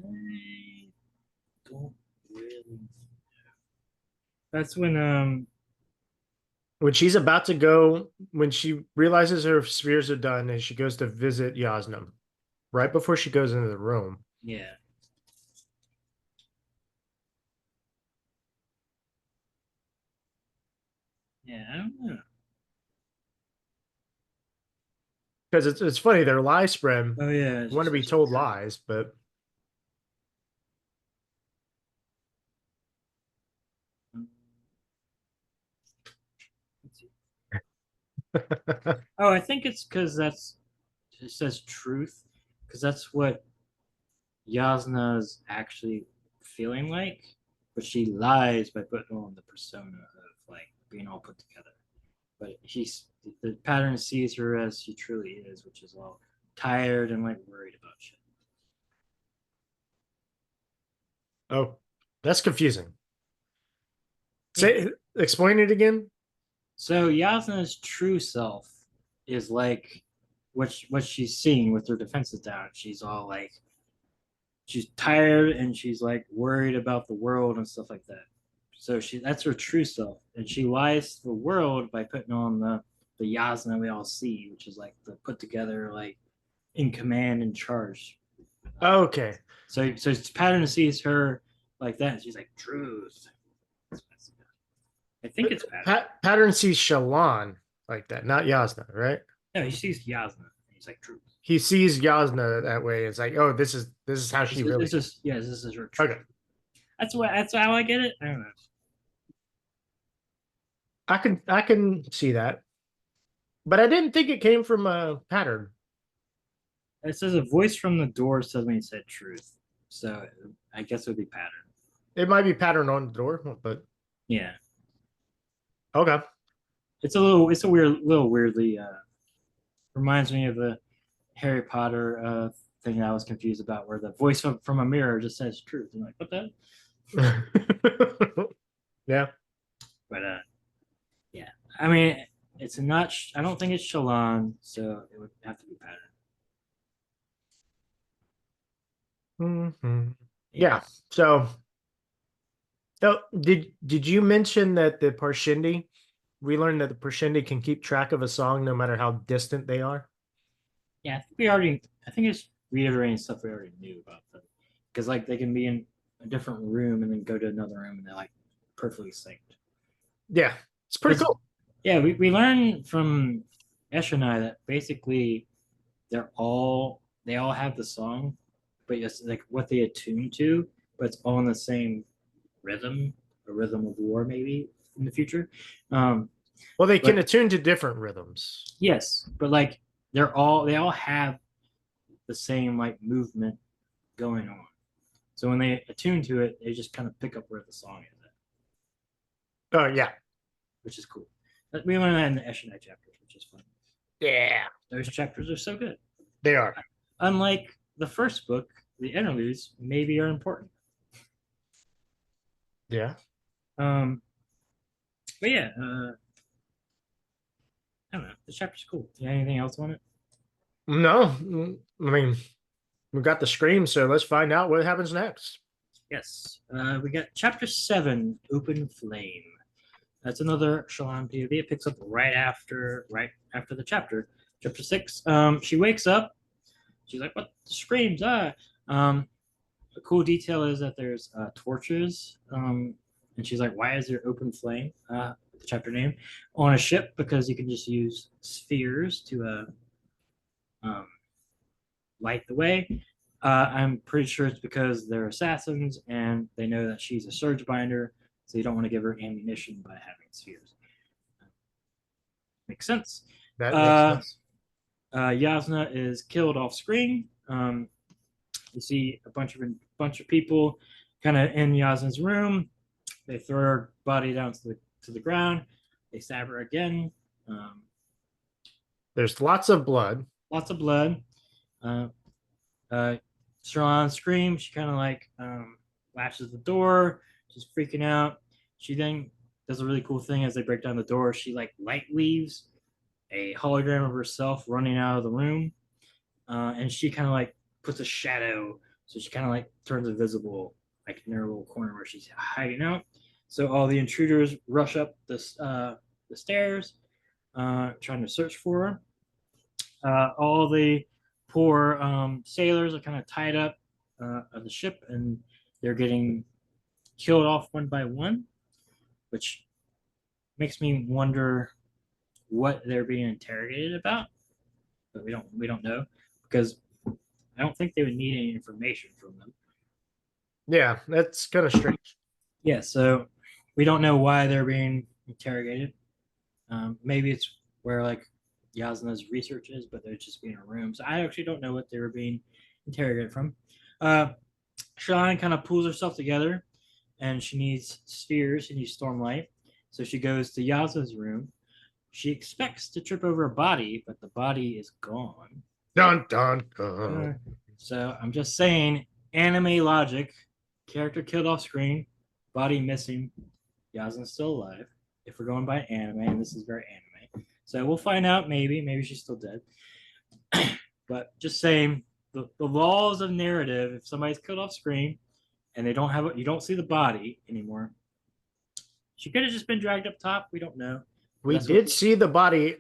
I don't really. That's when When she's about to go, when she realizes her spheres are done and she goes to visit Yasna, right before she goes into the room. yeah. Yeah, I don't know. Because it's funny, they're lie spread. Oh yeah. Want to be told lies, but Oh, I think it's because it says truth, because that's what Yasna's actually feeling like, but she lies by putting on the persona of like being all put together. But the Pattern sees her as she truly is, which is all tired and like worried about shit. oh, that's confusing. Explain it again. So Yasna's true self is like what she's seeing with her defenses down. She's all like, she's tired and she's like worried about the world and stuff like that. So that's her true self, and she lies to the world by putting on the Yasna we all see, which is like the put together, like in command and charge. Okay. So Pattern sees her like that. And she's like, truth. I think it's Pattern. Pattern sees Shallan like that, not Yasna, right? No, he sees Yasna. He's like, truth. He sees Yasna that way. It's like, oh, this is how she really. This is her truth. Okay. That's how I get it. I don't know. I can see that, but I didn't think it came from a Pattern. It says a voice from the door suddenly said truth. So I guess it would be Pattern. It might be Pattern on the door, but yeah. Okay. It's a little weirdly reminds me of the Harry Potter thing that I was confused about, where the voice from a mirror just says truth. I'm like, what the? Yeah. But yeah. I mean, it's not. I don't think it's Shallan, so it would have to be Pattern. Mm-hmm. Yeah. So, did you mention that the Parshendi? We learned that the Parshendi can keep track of a song no matter how distant they are. Yeah, I think it's reiterating stuff we already knew about them, because like they can be in a different room and then go to another room and they're like perfectly synced. Yeah, it's pretty cool. Yeah, we learned from Eshonai that basically they all have the song, but it's like what they attune to, but it's all in the same rhythm, a rhythm of war maybe in the future. Well, they can attune to different rhythms. Yes, but like they all have the same like movement going on. So when they attune to it, they just kind of pick up where the song is at. Oh yeah, which is cool. But we learned that in the Eshonai chapters, which is fun. Yeah, those chapters are so good. They are. Unlike the first book, the interludes maybe are important. Yeah. But yeah, I don't know. The chapter's cool. You got anything else on it? No, I mean, we got the scream, so let's find out what happens next. Yes. We got chapter 7, Open Flame. That's another Shallan POV. It picks up right after the chapter. Chapter 6. She wakes up. She's like, "What the screams?" A cool detail is that there's torches. And she's like, "Why is there open flame?" The chapter name on a ship, because you can just use spheres to light the way. I'm pretty sure it's because they're assassins and they know that she's a surge binder, so you don't want to give her ammunition by having spheres. Makes sense. That makes sense. Yasna is killed off screen. You see a bunch of people kind of in Yasna's room. They throw her body down to the ground. They stab her again. There's lots of blood. Lots of blood. Shallan screams. She kind of like lashes the door. She's freaking out. She then does a really cool thing as they break down the door. She like light weaves a hologram of herself running out of the room, and she kind of like puts a shadow, so she kind of like turns invisible, like in her little corner where she's hiding out. So all the intruders rush up the stairs, trying to search for her. All the poor sailors are kind of tied up on the ship, and they're getting killed off one by one, which makes me wonder what they're being interrogated about. But we don't know, because I don't think they would need any information from them. Yeah, that's kind of strange. Yeah, so we don't know why they're being interrogated. Maybe it's where like Yasna's research is, but they're just being in a room. So I actually don't know what they were being interrogated from. Shallan kind of pulls herself together, and she needs spheres. She needs stormlight. So she goes to Yasna's room. She expects to trip over a body, but the body is gone. Dun, dun, dun. So I'm just saying, anime logic, character killed off screen, body missing, Yasna's still alive. If we're going by anime, and this is very anime. So we'll find out, maybe she's still dead. But just saying, the laws of narrative, if somebody's killed off screen and they don't have it, you don't see the body anymore. She could have just been dragged up top. We don't know. We did see the body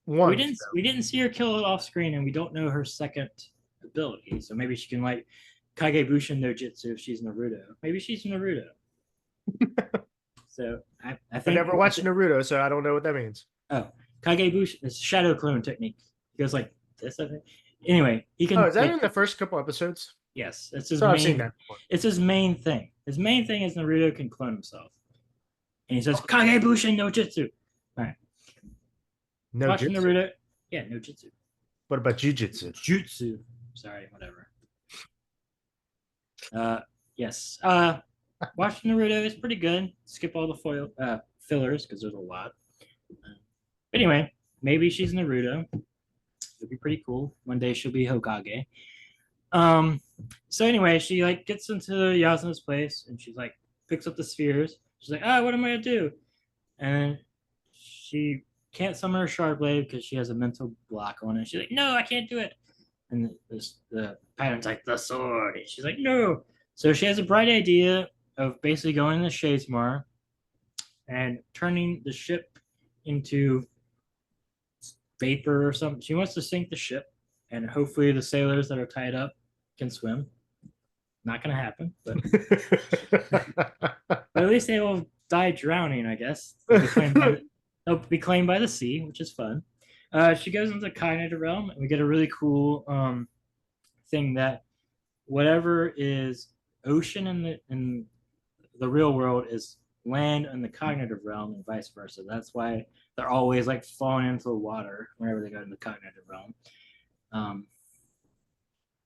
once. We didn't see her kill it off screen, and we don't know her second ability. So maybe she can like Kagebushin no Jitsu if she's Naruto. Maybe she's Naruto. So I think I never watched Naruto, so I don't know what that means. Oh, Kagebushin is shadow clone technique. He goes like this, I think. Anyway, he can. Oh, is that in the first couple episodes? Yes, it's his So main. I've seen that before. It's his main thing. His main thing is Naruto can clone himself, and he says Kagebushin no Jitsu. All right. No Watching jutsu. Naruto. Yeah, no Jitsu. What about jujitsu? Jutsu. Sorry, whatever. Yes. Watching Naruto is pretty good. Skip all the fillers because there's a lot. Anyway, maybe she's Naruto. It'd be pretty cool. One day she'll be Hokage. So anyway, she like gets into Yasuna's place and she's like picks up the spheres. She's like, what am I gonna do? And she can't summon her shard blade because she has a mental block on it. She's like, no, I can't do it. And the pattern's like the sword. And she's like, no. So she has a bright idea of basically going to Shadesmar and turning the ship into vapor or something. She wants to sink the ship, and hopefully the sailors that are tied up can swim. Not gonna happen, but at least they will die drowning, I guess. They'll be claimed by the sea, which is fun. She goes into the cognitive realm, and we get a really cool thing that whatever is ocean in the real world is land in the cognitive realm, and vice versa. That's why they're always like falling into the water whenever they go in the cognitive realm,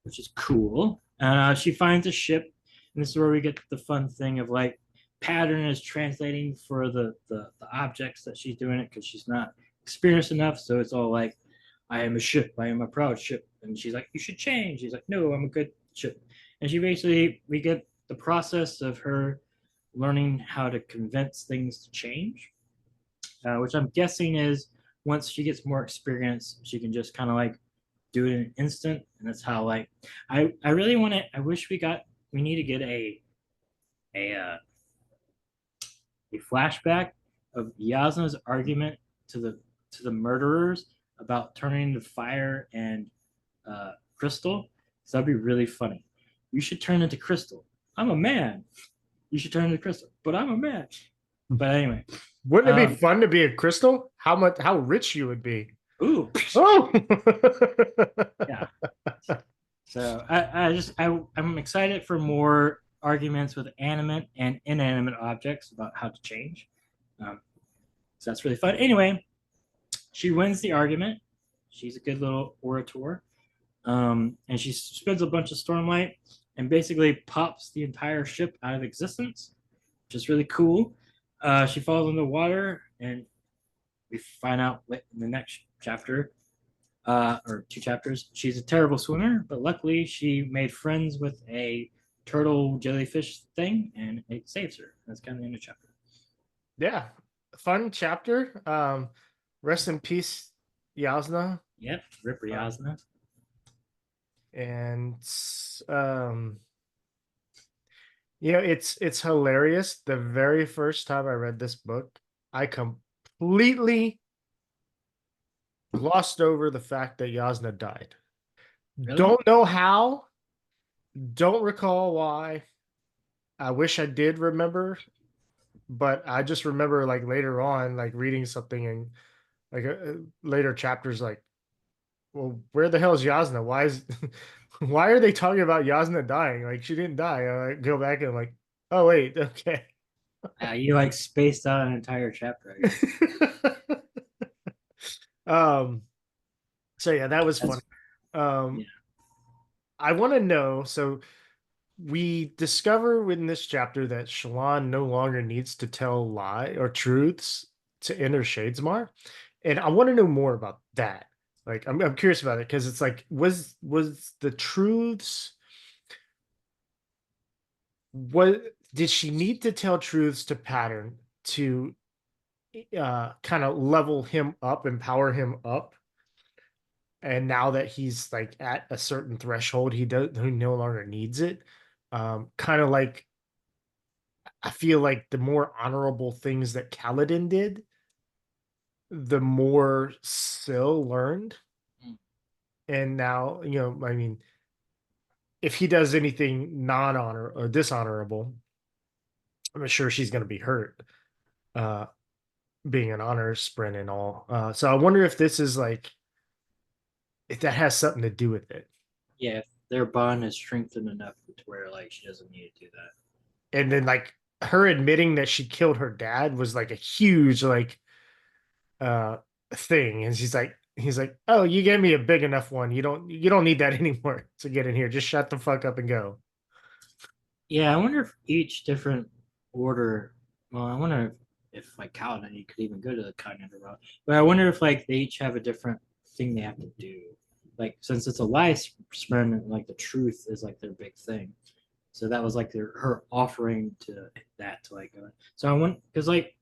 which is cool. She finds a ship, and this is where we get the fun thing of like pattern is translating for the objects that she's doing it because she's not experienced enough. So it's all like, I am a ship, I am a proud ship, and she's like, you should change. She's like, no, I'm a good ship. And we get the process of her learning how to convince things to change, which I'm guessing is once she gets more experience, she can just kind of like do it in an instant. And that's how like I really want to. I wish we need to get a flashback of Yasuna's argument to the murderers about turning to fire and crystal. So that'd be really funny. You should turn into crystal. I'm a man. You should turn into crystal, but I'm a man. But anyway, wouldn't it be fun to be a crystal? How rich you would be? Ooh. Oh. Yeah. So I'm excited for more arguments with animate and inanimate objects about how to change. So that's really fun. Anyway, she wins the argument. She's a good little orator. And she spends a bunch of stormlight and basically pops the entire ship out of existence, which is really cool. She falls in the water, and we find out in the next chapter, or 2 chapters, she's a terrible swimmer, but luckily she made friends with a turtle jellyfish thing, and it saves her. That's kind of the end of the chapter. Yeah, fun chapter. Rest in peace, Yasna. Yep, rip Yasna. And it's hilarious. The very first time I read this book, I completely glossed over the fact that Yasna died. Really? Don't know how. Don't recall why. I wish I did remember, but I just remember like later on, like reading something and like later chapters, like, well, where the hell is Yasna? Why are they talking about Yasna dying? Like, she didn't die. I go back and I'm like, oh wait, okay. You like spaced out an entire chapter, I guess. So yeah, that was fun. Yeah. I want to know, so we discover in this chapter that Shallan no longer needs to tell lie or truths to enter Shadesmar. And I want to know more about that. Like, I'm curious about it because it's like, was the truths, did she need to tell truths to Pattern to kind of level him up, empower him up? and now that he's like at a certain threshold, he no longer needs it. Kind of like I feel like the more honorable things that Kaladin did, the more Syl learned. Mm. And now, I mean, if he does anything non-honor or dishonorable, I'm sure she's going to be hurt. Uh, being an honor sprint and all. So I wonder if this is like if that has something to do with it. Yeah, if their bond is strengthened enough to where like she doesn't need to do that. And then like her admitting that she killed her dad was like a huge like uh thing. And he's like, oh, you gave me a big enough one. You don't need that anymore to get in here. Just shut the fuck up and go. Yeah, I wonder if each different order. Well, I wonder if like Kaladin, you could even go to the Continental route. But I wonder if like they each have a different thing they have to do. Like since it's a lie sprint, like the truth is like their big thing. So that was like her offering to that to like. So I want because like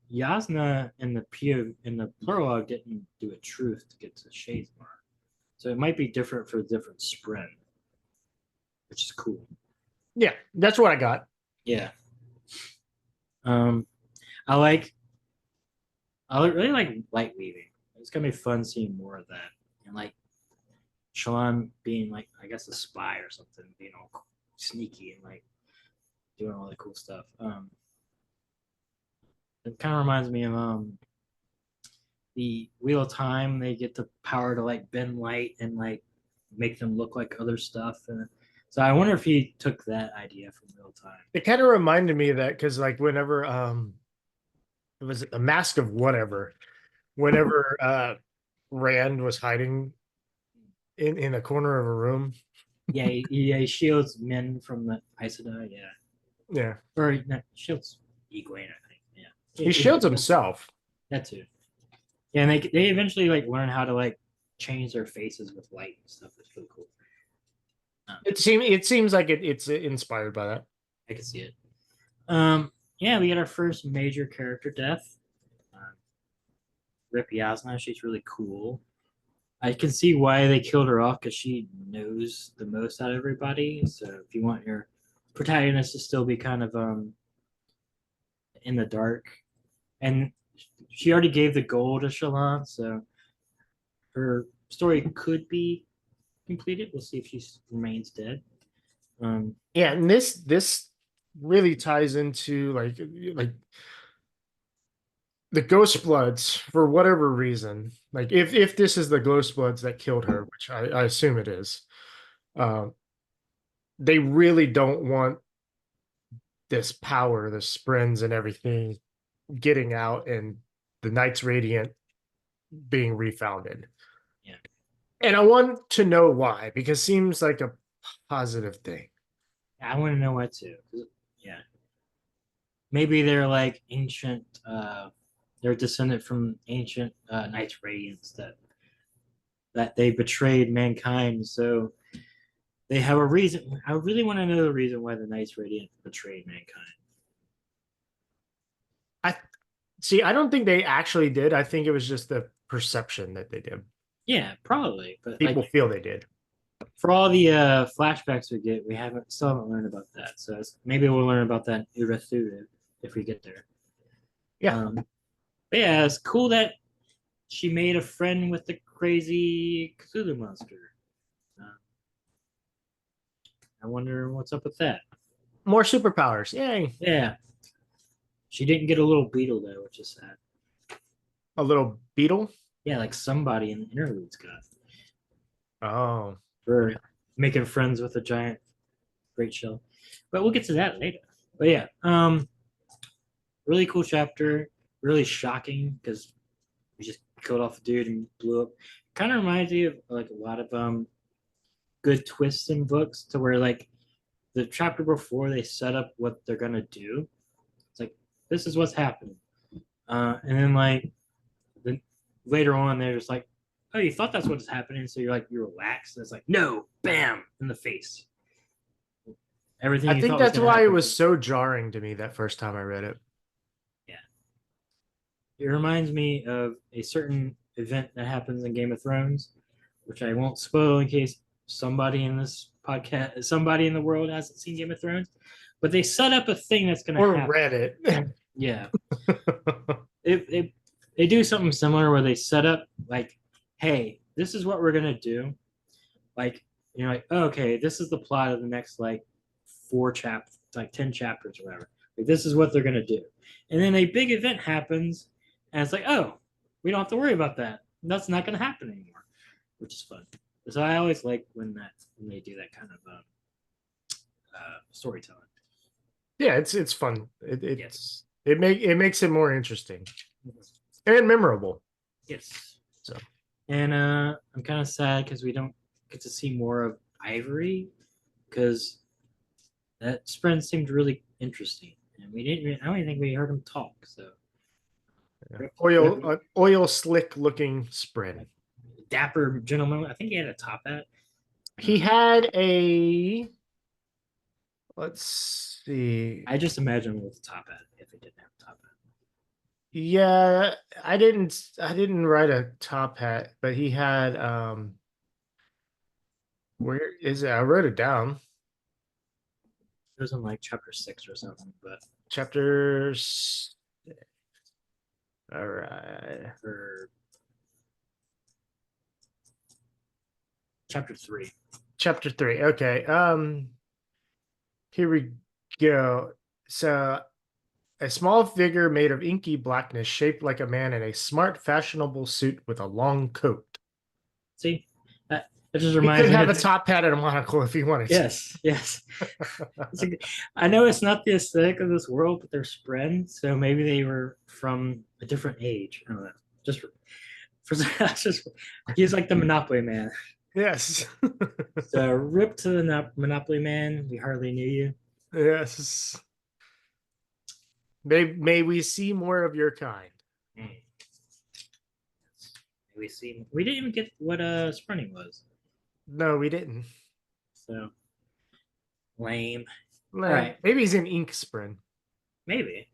Yasna in the prologue didn't do a truth to get to Shazmar. So it might be different for different sprint, which is cool. Yeah, that's what I got. Yeah. Um, I like. I really like light weaving. It's gonna be fun seeing more of that, and like Shalon being like, I guess a spy or something, being all sneaky and like doing all the cool stuff. It kind of reminds me of the Wheel of Time. They get the power to like bend light and like make them look like other stuff, and so I wonder if he took that idea from Wheel of Time. It kind of reminded me of that because like whenever it was a mask of whatever, whenever Rand was hiding in a corner of a room. Yeah, he shields men from the Aes Sedai. Yeah, Yeah. or not, shields Egwene, I think. Yeah, He shields himself. that too. Yeah, and they eventually like learn how to like change their faces with light and stuff. It's really cool. It seems like it's inspired by that. I can see it. Yeah, we get our first major character death. Rip Yasna, she's really cool. I can see why they killed her off because she knows the most out of everybody. So if you want your protagonist to still be kind of in the dark, and she already gave the goal to Shalon, so her story could be completed. We'll see if she remains dead. Yeah, and this really ties into like the Ghost Bloods for whatever reason. Like if this is the Ghost Bloods that killed her, which I assume it is, uh, they really don't want this power, the Sprins and everything getting out and the Knights Radiant being refounded. Yeah. And I want to know why, because it seems like a positive thing. I want to know what to. Yeah. Maybe they're like ancient. They're descended from ancient Knights Radiants that they betrayed mankind. So they have a reason. I really want to know the reason why the Knights Radiant betrayed mankind. I see. I don't think they actually did. I think it was just the perception that they did. Yeah, probably. But People like, feel they did. for all the flashbacks we get, we still haven't learned about that. So maybe we'll learn about that in Urathu if we get there. Yeah. But yeah, it's cool that she made a friend with the crazy Cthulhu monster. I wonder what's up with that. More superpowers. Yay. Yeah. She didn't get a little beetle though, which is sad. A little beetle. Yeah, like somebody in the interludes got Oh. for making friends with a giant great shell. But we'll get to that later. But yeah, really cool chapter. Really shocking because we just killed off a dude and blew up. Kind of reminds me of like a lot of good twists in books to where like the chapter before they set up what they're gonna do. It's like this is what's happening, and then like then later on they're just like, oh, you thought that's what's happening, so you relax. And it's like no, bam in the face. Everything. I think that's why it was so jarring to me that first time I read it. Yeah, it reminds me of a certain event that happens in Game of Thrones which I won't spoil in case somebody in this podcast, somebody in the world hasn't seen Game of Thrones. But they set up a thing that's going to Or happen. read it. Yeah, they do something similar where they set up like, hey, this is what we're gonna do. Like, you're like, oh, okay, this is the plot of the next like 4 chapters, like 10 chapters or whatever. Like, this is what they're gonna do, and then a big event happens, and it's like, oh, we don't have to worry about that. That's not gonna happen anymore, which is fun. So I always like when they do that kind of storytelling. Yeah, it's fun. It Yes. it makes it more interesting and memorable. Yes. So, and I'm kind of sad because we don't get to see more of Ivory, because that Spren seemed really interesting, and we didn't. I don't even think we heard him talk. So oil slick looking spread. dapper gentleman. I think he had a top hat. He had a. Let's see. I just imagine with a top hat if he didn't have a top hat. Yeah, I didn't write a top hat, but he had where is it? I wrote it down. It was in like chapter 6 or something, but Chapters. All right. for chapter 3. Chapter 3. Okay. Here we go. So a small figure made of inky blackness, shaped like a man in a smart, fashionable suit with a long coat. See, that just He reminds could me have a of top hat and a monocle if he wanted to. yes. I know it's not the aesthetic of this world, but they're spread, so maybe they were from a different age. I don't know. Just he's like the Monopoly Man. Yes. So rip to the Monopoly Man. We hardly knew you. Yes. May we see more of your kind. We didn't even get what sprinting was. No, we didn't. So lame. All right. Maybe he's an ink sprint. Maybe.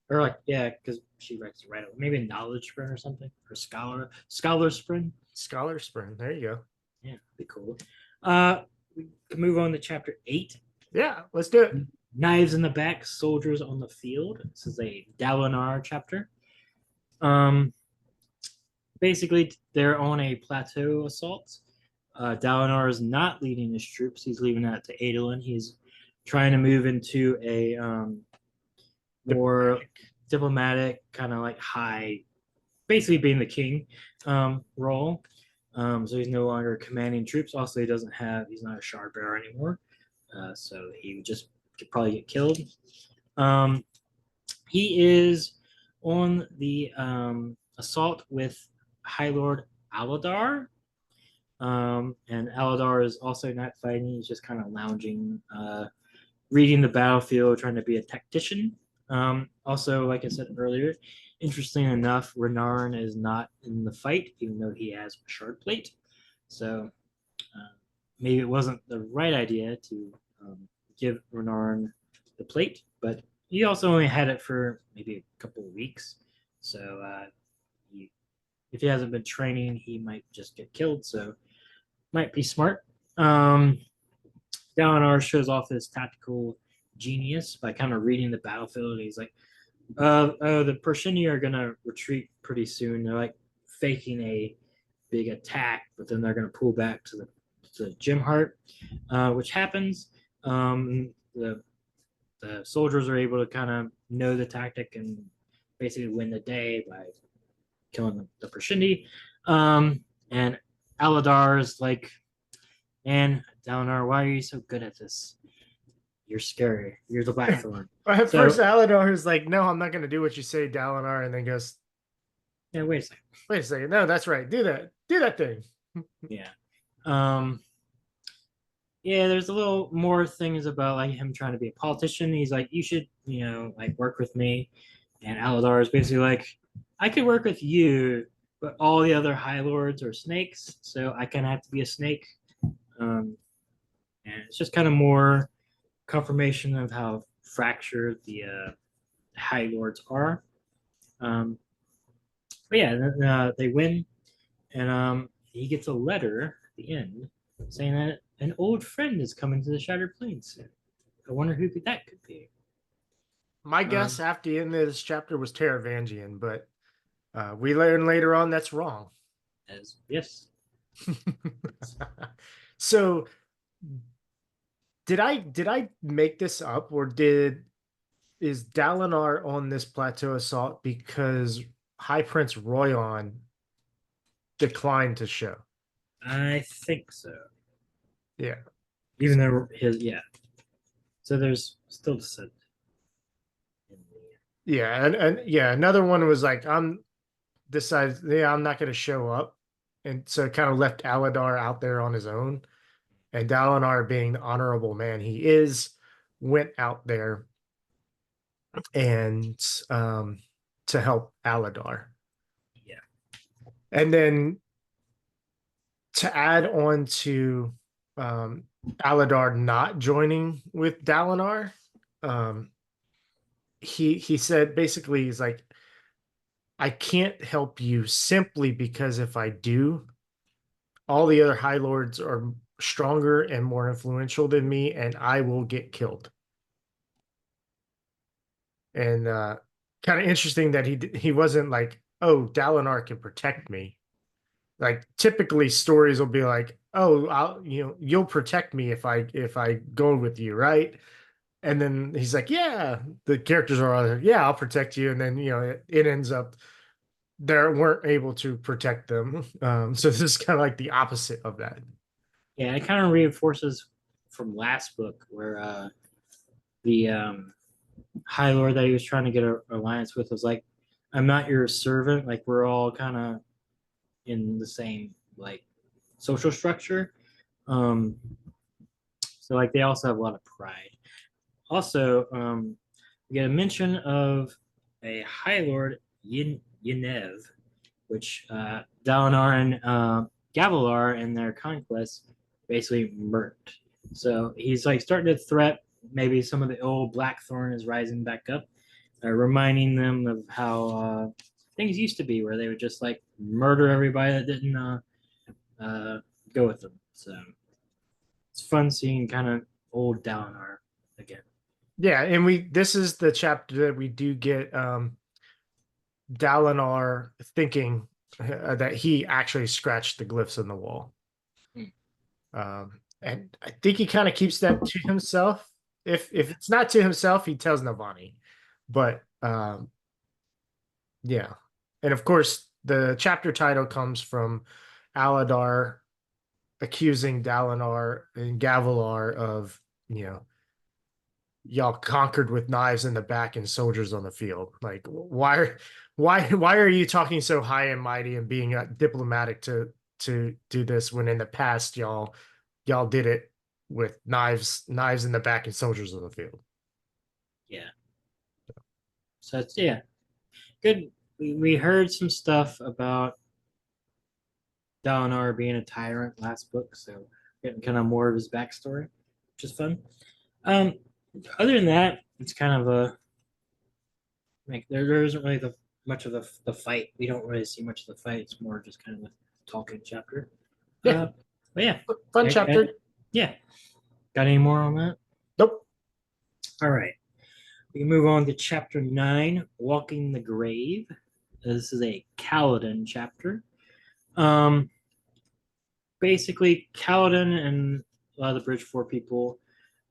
Or like, yeah, because she writes right away. Maybe a knowledge sprint or something. Or scholar sprint. Scholar sprint. There you go. Yeah, be cool. We can move on to chapter 8. Yeah, let's do it. Knives in the back, soldiers on the field. This is a Dalinar chapter. Basically, they're on a plateau assault. Dalinar is not leading his troops. He's leaving that to Adolin. He's trying to move into a more diplomatic, kind of like high, basically being the king role. So he's no longer commanding troops. Also, he's not a shard bearer anymore. So he just could probably get killed. He is on the assault with High Lord Aladar. And Aladar is also not fighting. He's just kind of lounging, reading the battlefield, trying to be a tactician. Also, like I said earlier, interesting enough, Renarin is not in the fight, even though he has a shard plate. So maybe it wasn't the right idea to give Renarin the plate, but he also only had it for maybe a couple of weeks. So if he hasn't been training, he might just get killed. So might be smart. Dalinar shows off his tactical genius by kind of reading the battlefield. He's like, the Pershini are going to retreat pretty soon. They're like faking a big attack, but then they're going to pull back to the Gemheart, which happens. The soldiers are able to kind of know the tactic and basically win the day by killing the Pershini. And Aladar is like, man, Dalinar, why are you so good at this? You're scary. You're the Blackthorn. At first, Aladar is like, no, I'm not going to do what you say, Dalinar, and then goes, yeah, wait a second. Wait a second. No, that's right. Do that thing. Yeah. Yeah, there's a little more things about like him trying to be a politician. He's like, you should, like work with me. And Aladar is basically like, I could work with you, but all the other High Lords are snakes, so I kind of have to be a snake. And it's just kind of more confirmation of how fractured the High Lords are. But yeah, they win, and he gets a letter at the end saying that an old friend is coming to the Shattered Plains soon. I wonder who that could be. My guess after the end of this chapter was Taravangian, but we learn later on that's wrong. Yes. So did I make this up, or is Dalinar on this plateau assault because High Prince Royan declined to show? I think so. Yeah. Even though so there's still dissent. Yeah, and yeah, another one was like, I'm decides, yeah, I'm not gonna show up. And so it kind of left Aladar out there on his own. And Dalinar, being the honorable man he is, went out there and to help Aladar. Yeah. And then to add on to Aladar not joining with Dalinar, he said basically he's like, I can't help you simply because if I do, all the other High Lords are stronger and more influential than me, and I will get killed. And kind of interesting that he wasn't like, oh, Dalinar can protect me. Like typically stories will be like, oh, you'll protect me if I go with you, right? And then he's like, yeah, the characters are all like, yeah, I'll protect you. And then it ends up they weren't able to protect them. So this is kind of like the opposite of that. Yeah, it kind of reinforces from last book where the High Lord that he was trying to get an alliance with was like, I'm not your servant. Like we're all kind of in the same like social structure. So like they also have a lot of pride. Also, we get a mention of a High Lord Yenev, which Dalinar and Gavilar in their conquest basically murked. So he's like starting to threat maybe some of the old Blackthorn is rising back up, reminding them of how things used to be, where they would just like murder everybody that didn't go with them. So it's fun seeing kind of old Dalinar again. Yeah, and this is the chapter that we do get Dalinar thinking that he actually scratched the glyphs in the wall. And I think he kind of keeps that to himself. If it's not to himself, he tells Navani. But yeah. And of course, the chapter title comes from Aladar accusing Dalinar and Gavilar of, y'all conquered with knives in the back and soldiers on the field. Like, why are you talking so high and mighty and being diplomatic to do this when in the past y'all did it with knives in the back and soldiers on the field? Yeah. So it's good. We heard some stuff about Dalinar being a tyrant last book, so getting kind of more of his backstory, which is fun. Other than that, it's kind of a like there isn't really much of the fight. We don't really see much of the fight. It's more just kind of a talking chapter. Yeah. But yeah, Fun chapter. Yeah. Got any more on that? Nope. All right. We can move on to chapter 9, Walking the Grave. This is a Kaladin chapter. Basically, Kaladin and a lot of the Bridgefour people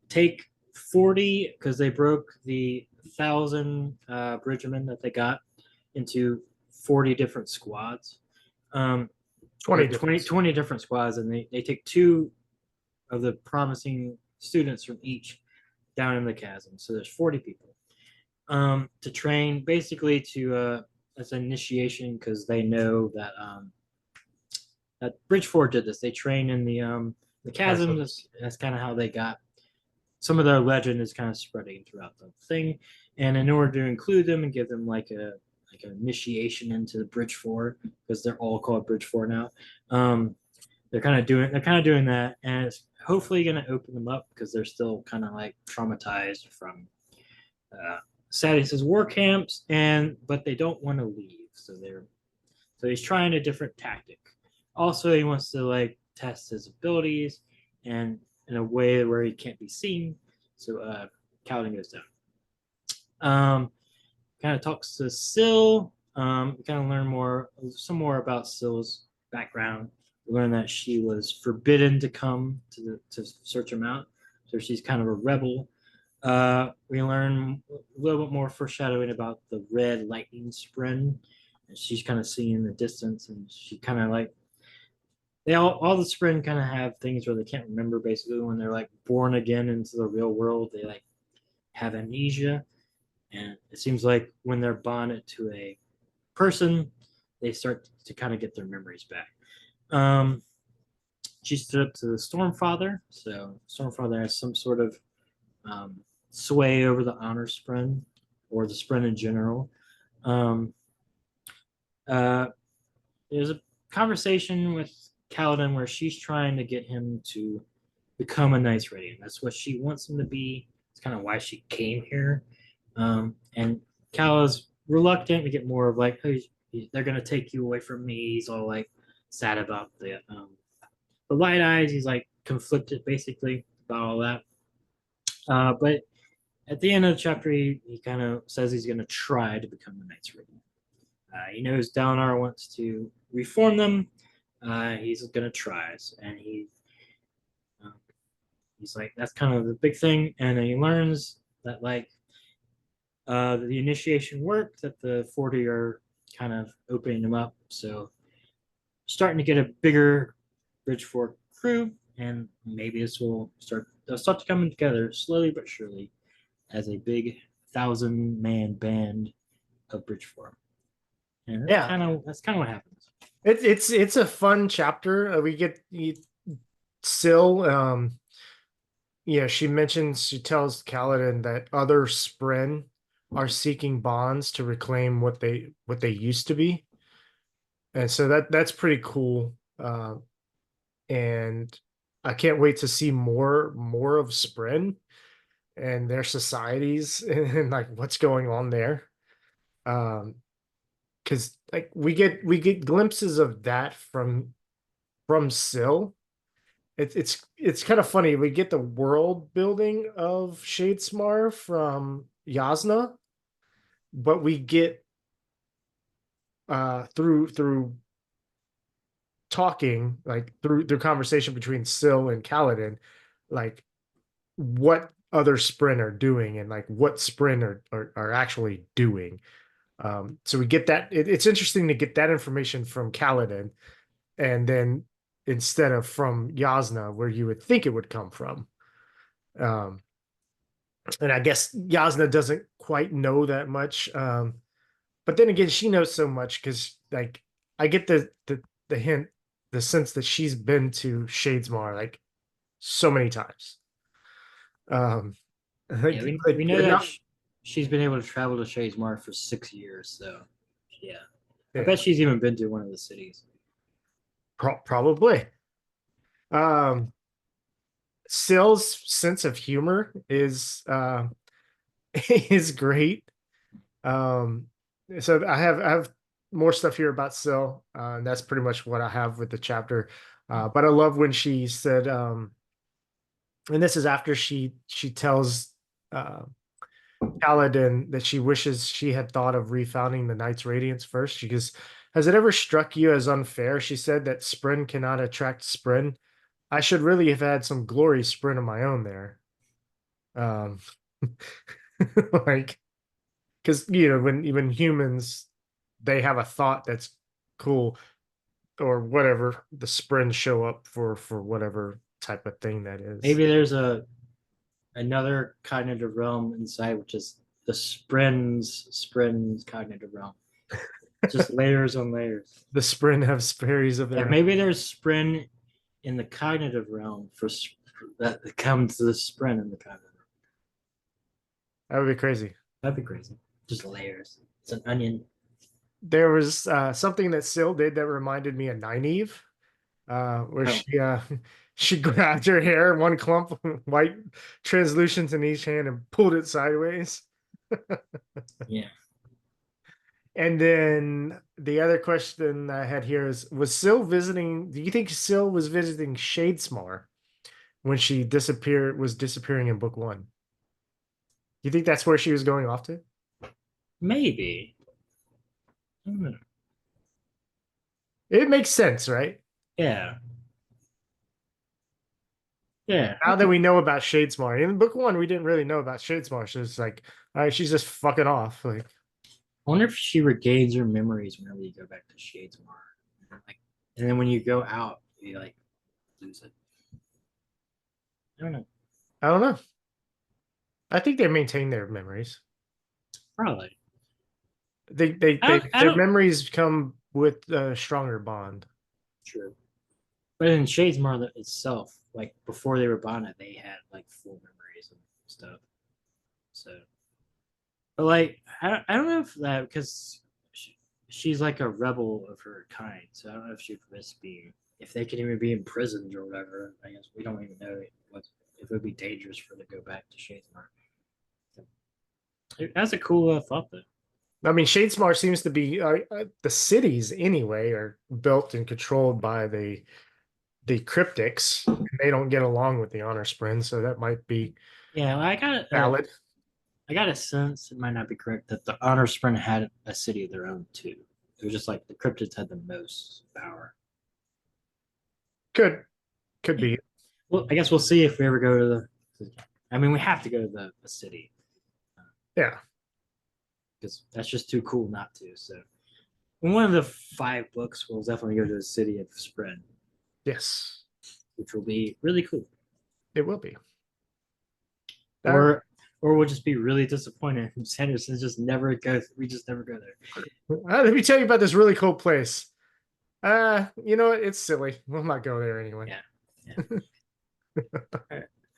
take 40, because they broke the 1,000 bridgemen that they got into 40 different squads. 20 different squads, and they take 2 of the promising students from each down in the chasm. So there's 40 people to train, basically to as an initiation, because they know that that Bridgefour did this. They train in the chasm. That's kind of how they got some of their legend is kind of spreading throughout the thing. And in order to include them and give them like an initiation into the Bridgefour, because they're all called Bridgefour now, they're kind of doing that, and it's hopefully going to open them up, because they're still kind of like traumatized from Sadis's war camps, but they don't want to leave. So he's trying a different tactic. also he wants to like test his abilities and in a way where he can't be seen. So Kaladin goes down. Kind of talks to Syl. Kind of learn some more about Syl's background. We learn that she was forbidden to come to search him out, so she's kind of a rebel. We learn a little bit more foreshadowing about the red lightning spren. And she's kind of seeing in the distance, and she kind of like they all the spren kind of have things where they can't remember basically when they're like born again into the real world. They like have amnesia, and it seems like when they're bonded to a person, they start to kind of get their memories back. She stood up to the Stormfather, so Stormfather has some sort of sway over the honor spren or the spren in general. There's a conversation with Kaladin where she's trying to get him to become a Knights Radiant. That's what she wants him to be. It's kind of why she came here. And Kala's reluctant to get more of like, hey, they're gonna take you away from me. He's all like sad about the light eyes. He's like conflicted basically about all that. But at the end of the chapter, he kind of says he's gonna try to become the Knights Radiant. He knows Dalinar wants to reform them. He's gonna try, and he's like that's kind of the big thing. And then he learns that like the initiation worked, that the 40 are kind of opening them up. So starting to get a bigger Bridgefork crew, and maybe they'll start to coming together slowly but surely as a big 1,000-man band of Bridgefork. And that's kind of what happens. It's a fun chapter. We get Syl. She tells Kaladin that other spren are seeking bonds to reclaim what they used to be, and so that's pretty cool. And I can't wait to see more of spren and their societies and like what's going on there. Because like we get glimpses of that from Syl. It's kind of funny. We get the world building of Shadesmar from Yasna, but we get through talking, like through conversation between Syl and Kaladin, like what other spren are doing and like what spren are actually doing. So we get that. It's interesting to get that information from Kaladin, and then instead of from Yasna, where you would think it would come from. And I guess Yasna doesn't quite know that much. But then again, she knows so much because like I get the hint, the sense that she's been to Shadesmar like so many times. Yeah, we know that she's been able to travel to Shadesmar for 6 years, so yeah. I bet she's even been to one of the cities. Probably. Syl's sense of humor is is great. So I have more stuff here about Syl, and that's pretty much what I have with the chapter. But I love when she said, and this is after she tells Kaladin that she wishes she had thought of refounding the Knights Radiance first. She goes, "Has it ever struck you as unfair?" She said, "that spren cannot attract spren. I should really have had some glory spren of my own there." Like, because when humans they have a thought that's cool or whatever, the spren show up for whatever type of thing that is. Maybe there's another cognitive realm inside, which is the spren's cognitive realm. Just layers on layers. The spren have sperries of their own. Maybe there's spren in the cognitive realm that comes to the spren in the cognitive realm. That would be crazy. That'd be crazy. Just layers. It's an onion. There was something that Syl did that reminded me of Nynaeve, where she grabbed her hair, one clump white translucent in each hand, and pulled it sideways. Yeah. And then the other question I had here is, was Syl visiting? Do you think Syl was visiting Shadesmar when she was disappearing in book one? Do you think that's where she was going off to? Maybe. I don't know. It makes sense, right? Yeah. Yeah. Now that we know about Shadesmar, in book one, we didn't really know about Shadesmar. So it's like, all right, she's just fucking off. Like, I wonder if she regains her memories whenever you go back to Shadesmar. Like, and then when you go out, you like lose it. I don't know. I don't know. I think they maintain their memories. Probably. I Their don't. memories come with a stronger bond. True. But in Shadesmar itself, like before they were bonded, they had like full memories and stuff. So, but like, I don't know if that because she's like a rebel of her kind. So I don't know if she'd risk being, if they can even be imprisoned or whatever. I guess we don't even know what if it would be dangerous for her to go back to Shadesmar. That's a cool thought, though. I mean, Shadesmar seems to be the cities anyway are built and controlled by the cryptics. And they don't get along with the honor sprint, so that might be Yeah, valid. I got a sense, it might not be correct, that the Honor Sprint had a city of their own too. It was just like the cryptids had the most power. Could be. Well, I guess we'll see if we ever go to the. I mean, we have to go to the city Yeah. because that's just too cool not to. So, in one of the 5 books, we'll definitely go to the city of Spread, Yes. which will be really cool. It will be. Or we'll just be really disappointed. Sanderson's just never go. We just never go there. Let me tell you about this really cool place. You know what? It's silly. We'll not go there anyway. Yeah.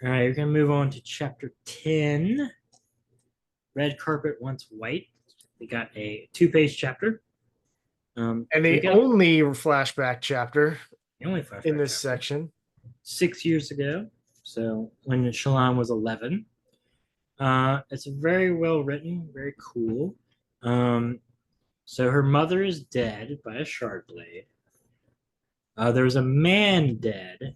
All right, we're gonna move on to chapter 10. Red carpet once white. We got a 2-page chapter. And the only flashback chapter the only flashback in this chapter, section. 6 years ago. So when Shallan was 11. It's very well written, very cool. So her mother is dead by a shard blade. There's a man dead,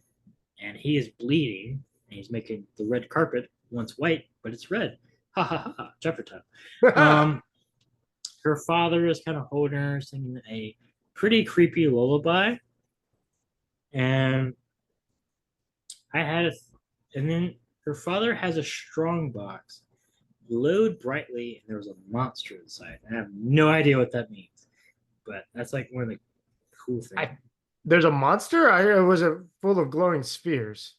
and he is bleeding, and he's making the red carpet once white, but it's red. Ha ha ha ha! Chapter time. Her father is kind of holding her, singing a pretty creepy lullaby, and and then her father has a strong box, glowed brightly, and there was a monster inside. I have no idea what that means, but that's like one of the cool things. There's a monster? Was it full of glowing spheres?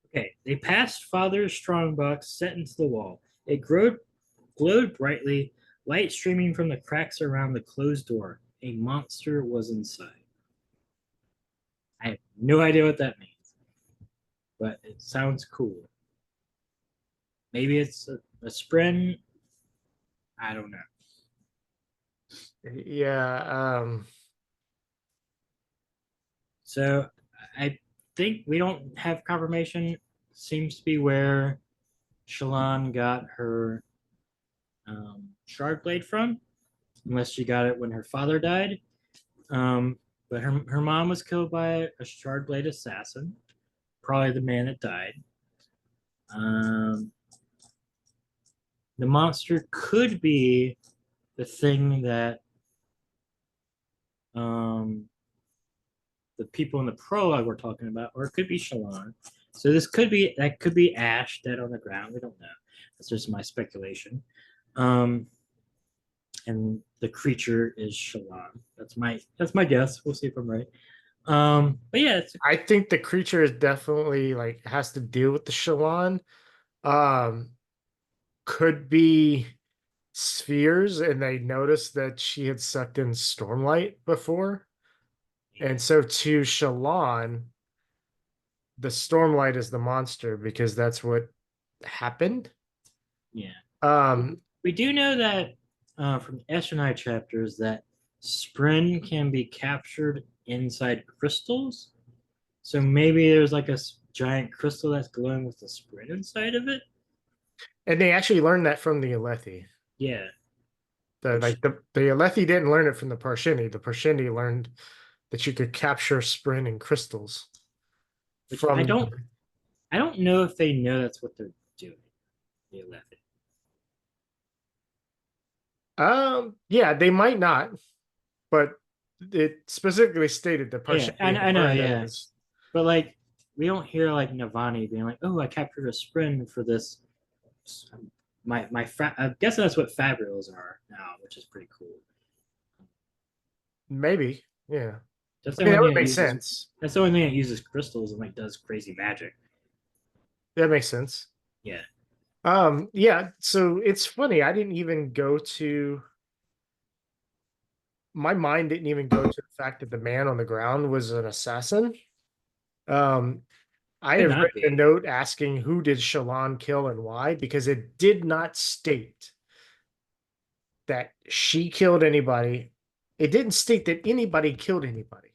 Okay, they passed father's strongbox set into the wall. It glowed brightly, light streaming from the cracks around the closed door. A monster was inside. I have no idea what that means, but it sounds cool. Maybe it's a spren. I don't know. Yeah. So I think we don't have confirmation. Seems to be where Shallan got her shard blade from, unless she got it when her father died. But her mom was killed by a shard blade assassin, probably the man that died. The monster could be the thing that the people in the prologue were talking about, or it could be Shallan. So could be Ash dead on the ground. We don't know. That's just my speculation. And the creature is Shallan. That's my guess. We'll see if I'm right. But yeah, I think the creature is definitely like has to deal with the Shallan. Could be spheres, and they noticed that she had sucked in Stormlight before. And so to Shallan, the Stormlight is the monster because that's what happened. Yeah. We do know that from the Astronite chapters that Spren can be captured inside crystals. So maybe there's like a giant crystal that's glowing with the Spren inside of it. And they actually learned that from the Alethi. Yeah. The Alethi didn't learn it from the Parshendi. The Parshendi learned that you could capture Spren and crystals Which from. I don't know if they know that's what they're doing. They left it. Yeah, they might not, but it specifically stated the Yeah, Parshendi I know, learned that it yeah. was. But like we don't hear like Navani being like, "Oh, I captured a Spren for this." I guess that's what Fabrials are now, which is pretty cool. Maybe, yeah. That's I the mean, only that thing would that make uses. sense. That's the only thing that uses crystals and like does crazy magic. That makes sense. Yeah. Yeah, so it's funny. I didn't even go to my mind didn't even go to the fact that the man on the ground was an assassin. Um, I Could have not written a be. note asking who did Shallan kill and why, because it did not state that she killed anybody. It didn't state that anybody killed anybody.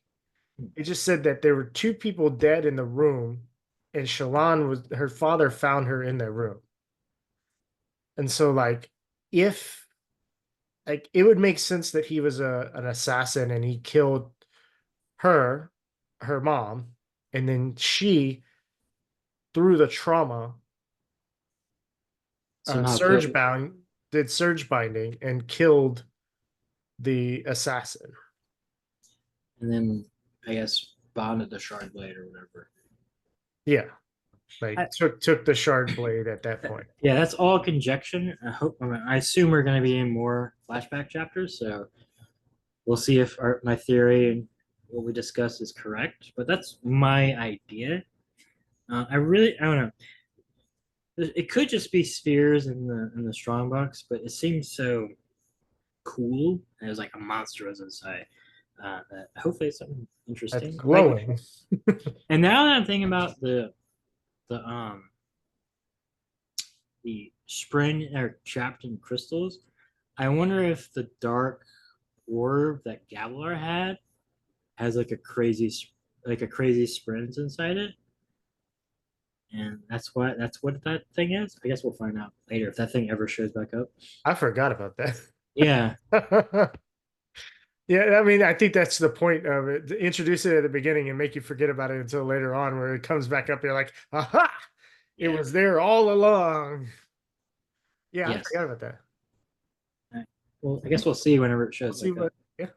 It just said that there were two people dead in the room, and Shallan was her father found her in that room. And so, if it would make sense that he was an assassin and he killed her, her mom, and then she, through the trauma, Somehow surge killed. bound did surge binding and killed the assassin. And then I guess bonded the shard blade or whatever. Yeah, took the shard blade at that point. Yeah, that's all conjecture. I assume we're going to be in more flashback chapters, so we'll see if my theory and what we discussed is correct. But that's my idea. I don't know. It could just be spheres in the strong box, but it seems so cool. There's like a monster was inside. That hopefully it's something That's interesting. glowing. And now that I'm thinking about the spring are trapped in crystals, I wonder if the dark orb that Gavilar had has like a crazy sprint inside it. And that's what that thing is. I guess we'll find out later if that thing ever shows back up. I forgot about that. Yeah. Yeah, I mean, I think that's the point of it. To introduce it at the beginning and make you forget about it until later on, where it comes back up. You're like, aha! It Yeah. was there all along. Yeah, I Yes. forgot about that. Right. Well, I guess we'll see whenever it shows. See what? Yeah.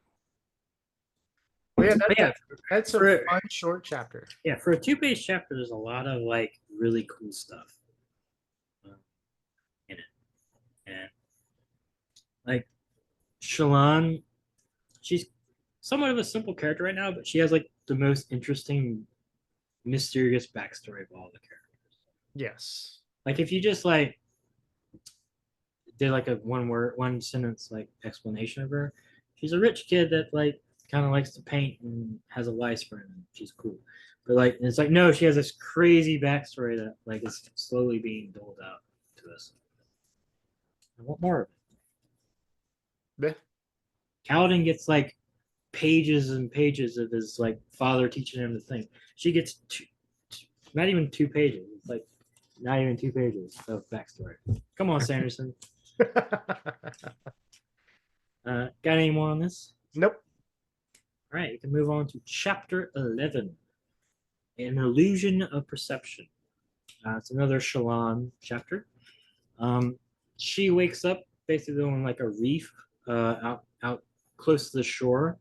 Well, yeah, that's a fun short chapter. Yeah, for a 2-page chapter, there's a lot of like really cool stuff in it, and like Shallan, she's somewhat of a simple character right now, but she has like the most interesting, mysterious backstory of all the characters. Yes. Like if you just like did like a one sentence like explanation of her, she's a rich kid that like kind of likes to paint and has a lice friend, and she's cool. But like it's like no, she has this crazy backstory that like is slowly being doled out to us. I want more of it. Yeah. Kaladin gets like pages and pages of his like father teaching him the thing. She gets not even 2 pages. It's like not even 2 pages of backstory. Come on, Sanderson. Got any more on this? Nope. All right, you can move on to chapter 11, An Illusion of Perception. It's another Shallan chapter. She wakes up basically on like a reef out close to the shore.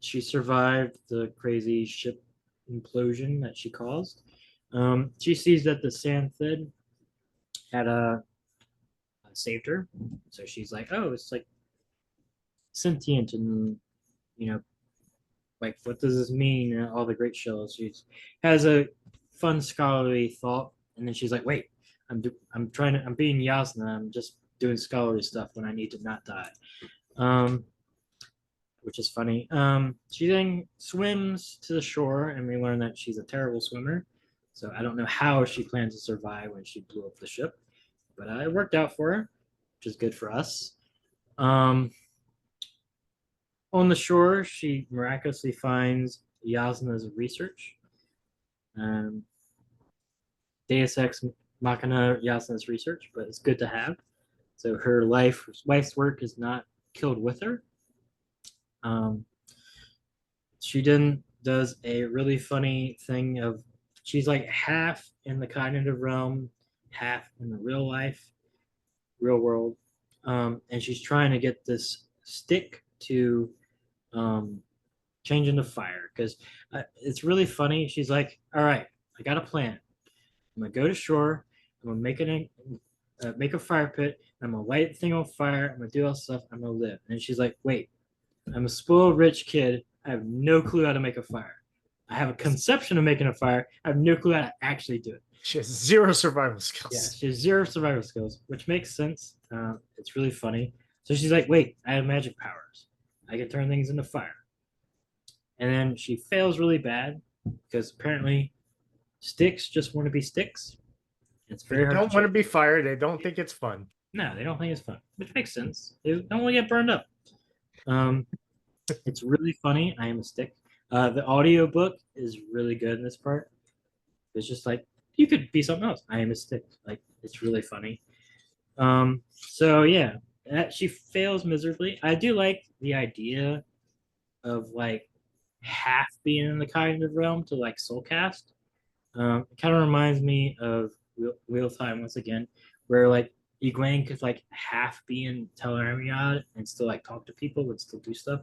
She survived the crazy ship implosion that she caused. She sees that the Santhed had saved her, so she's like, "Oh, it's like sentient and like what does this mean?" And all the great shells. She has a fun scholarly thought, and then she's like, "Wait, I'm being Yasna. I'm just doing scholarly stuff when I need to not die." Which is funny. She then swims to the shore, and we learn that she's a terrible swimmer. So I don't know how she plans to survive when she blew up the ship, but it worked out for her, which is good for us. On the shore, she miraculously finds Yasna's research. Deus Ex Machina Yasna's research, but it's good to have. so her wife's work is not killed with her. Um, she then does a really funny thing of she's like half in the cognitive realm, half in the real world, and she's trying to get this stick to um, change into fire because it's really funny. She's like, "All right, I got a plan. I'm gonna go to shore. I'm gonna make a fire pit. I'm gonna light the thing on fire. I'm gonna do all this stuff. I'm gonna live." And she's like, "Wait, I'm a spoiled rich kid. I have no clue how to make a fire. I have a conception of making a fire. I have no clue how to actually do it." She has 0 survival Yeah, skills. she has 0 survival skills, which makes sense. It's really funny. So she's like, "Wait, I have magic powers. I can turn things into fire." And then she fails really bad because apparently sticks just want to be sticks. It's They very hard to don't want to change. be fired. They don't think it's fun. No, they don't think it's fun, which makes sense. They don't want to get burned up. Um, it's really funny. I am a stick. The audio book is really good in this part. It's just like you could be something else. I am a stick. Like it's really funny. So yeah, she fails miserably. I do like the idea of like half being in the cognitive realm to like soulcast. It kind of reminds me of Wheel Time once again, where like Egwene could like half be in Tel'aran'rhiod and still like talk to people and still do stuff.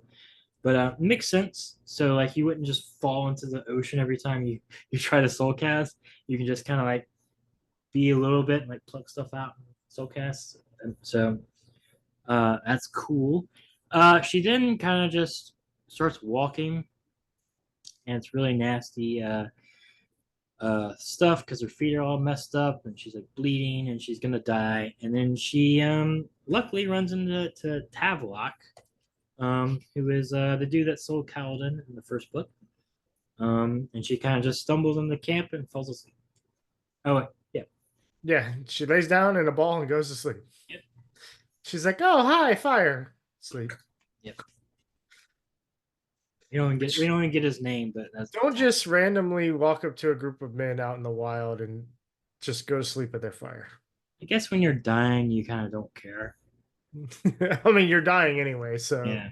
But makes sense. So like you wouldn't just fall into the ocean every time you try to soul cast. You can just kind of like be a little bit and like pluck stuff out and soul cast. And so that's cool. She then kind of just starts walking, and it's really nasty. Stuff because her feet are all messed up and she's like bleeding and she's gonna die. And then she luckily runs into Tavlok, who is the dude that sold Kaladin in the first book. And she kind of just stumbles in the camp and falls asleep. Oh wait, yeah. Yeah, she lays down in a ball and goes to sleep. Yep. She's like, "Oh, hi, fire." Sleep. Yep. We don't even get his name, but that's Don't just randomly walk up to a group of men out in the wild and just go to sleep at their fire. I guess when you're dying, you kind of don't care. I mean, you're dying anyway, so. Yeah.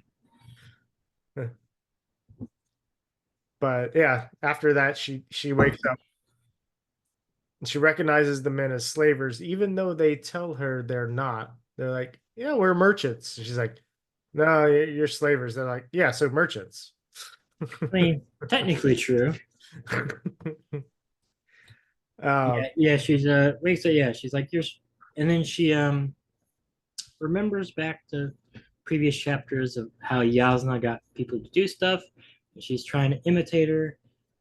But yeah, after that, she wakes up and she recognizes the men as slavers, even though they tell her they're not. They're like, "Yeah, we're merchants." She's like, "No, you're slavers." They're like, "Yeah, so merchants." I mean, technically true. Yeah, she's wait, so yeah, she's like you're, and then she remembers back to previous chapters of how Yasna got people to do stuff, and she's trying to imitate her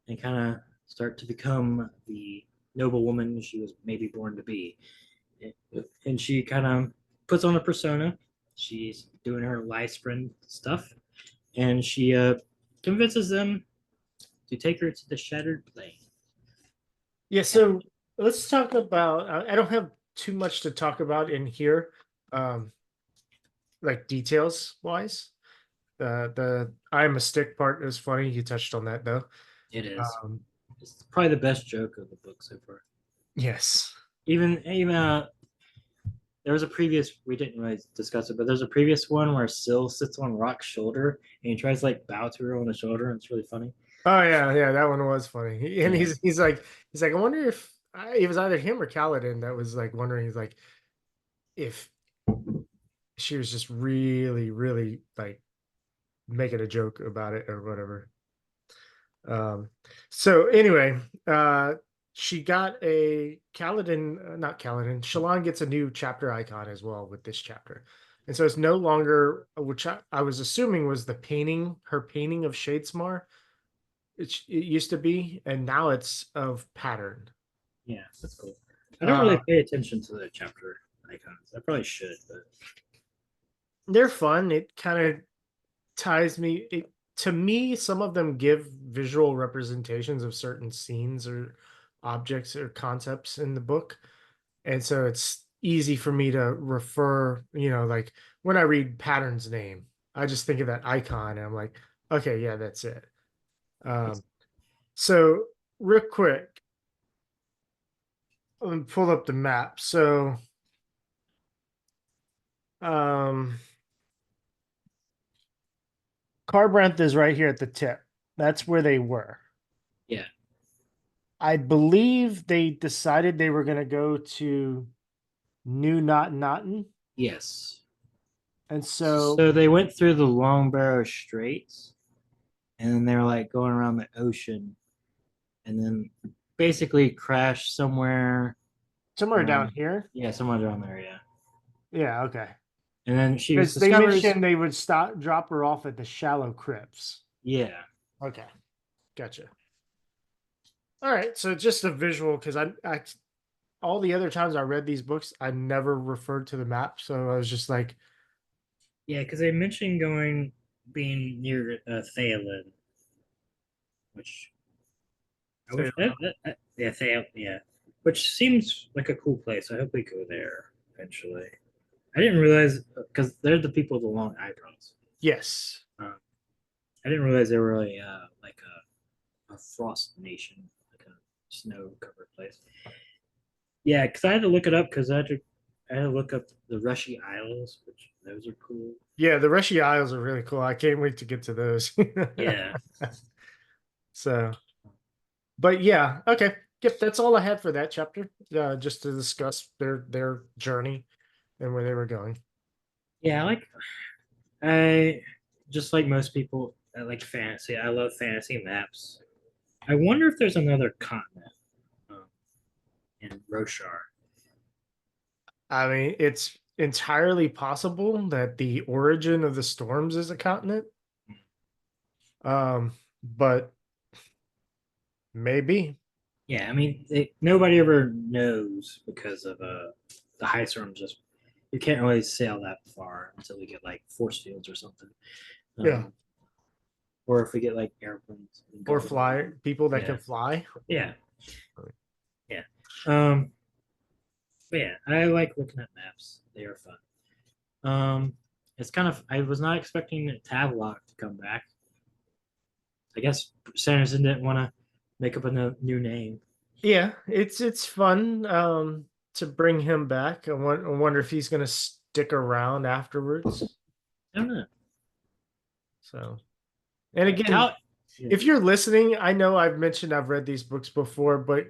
and kind of start to become the noble woman she was maybe born to be. And she kind of puts on a persona. She's doing her Lysprint stuff, and she convinces them to take her to the Shattered Plane. Yeah, so let's talk about. I don't have too much to talk about in here, like details wise. The I'm a stick part is funny. You touched on that though. It is. Um, It's probably the best joke of the book so far. yes. Even there was a previous we didn't really discuss it, but there's a previous one where Syl sits on Rock's shoulder and he tries to like bow to her on the shoulder, and it's really funny. Oh yeah, that one was funny. And Yeah. he's like I wonder if it was either him or Kaladin that was like wondering. He's like if she was just really, really like making a joke about it or whatever. So anyway, she got a Kaladin, not Kaladin, Shallan gets a new chapter icon as well with this chapter. And so it's no longer, which I was assuming was the painting, her painting of Shadesmar. It used to be, and now it's of pattern. Yeah, that's cool. I don't really pay attention to the chapter icons. I probably should, but they're fun. It kind of ties me. To me, some of them give visual representations of certain scenes or objects or concepts in the book. And so it's easy for me to refer, like when I read Pattern's name, I just think of that icon and I'm like, okay, yeah, that's it. So real quick, let me pull up the map. So Carbranth is right here at the tip. That's where they were. Yeah. I believe they decided they were going to go to New Knotten. Yes. And So they went through the Long Barrow Straits, and then they were like going around the ocean, and then basically crashed somewhere somewhere down around. here. Yeah, somewhere down there. Yeah. Yeah, okay. And then she Because they discovers. mentioned they would drop her off at the shallow crypts. Yeah. Okay, gotcha. All right, so just a visual because I all the other times I read these books, I never referred to the map, so I was just like, Yeah, because they mentioned being near Thalen, which I wish yeah, yeah, which seems like a cool place. I hope we go there eventually. I didn't realize because they're the people with the long eyebrows. yes. I didn't realize they were really like a frost nation, like a snow covered place. Yeah, because I had to look it up because I had to look up the Rushy Isles, which those are cool. Yeah, the Rushy Isles are really cool. I can't wait to get to those. Yeah. So, but yeah, okay. Yep, that's all I had for that chapter. Just to discuss their journey and where they were going. Yeah, I just like most people, I like fantasy. I love fantasy maps. I wonder if there's another continent um, in Roshar. I mean, it's entirely possible that the origin of the storms is a continent. But maybe. Yeah, I mean, nobody ever knows because of the high storm. Just you can't really sail that far until we get like force fields or something. Yeah. Or if we get like airplanes Or fly people that can Yeah. fly. Yeah. Yeah. But yeah, I like looking at maps. They are fun. It's kind of I was not expecting Tavlock to come back. I guess Sanderson didn't want to make up a new name. Yeah, it's fun to bring him back. I wonder if he's gonna stick around afterwards. I don't know. So, and again, if you're listening, I know I've mentioned I've read these books before, but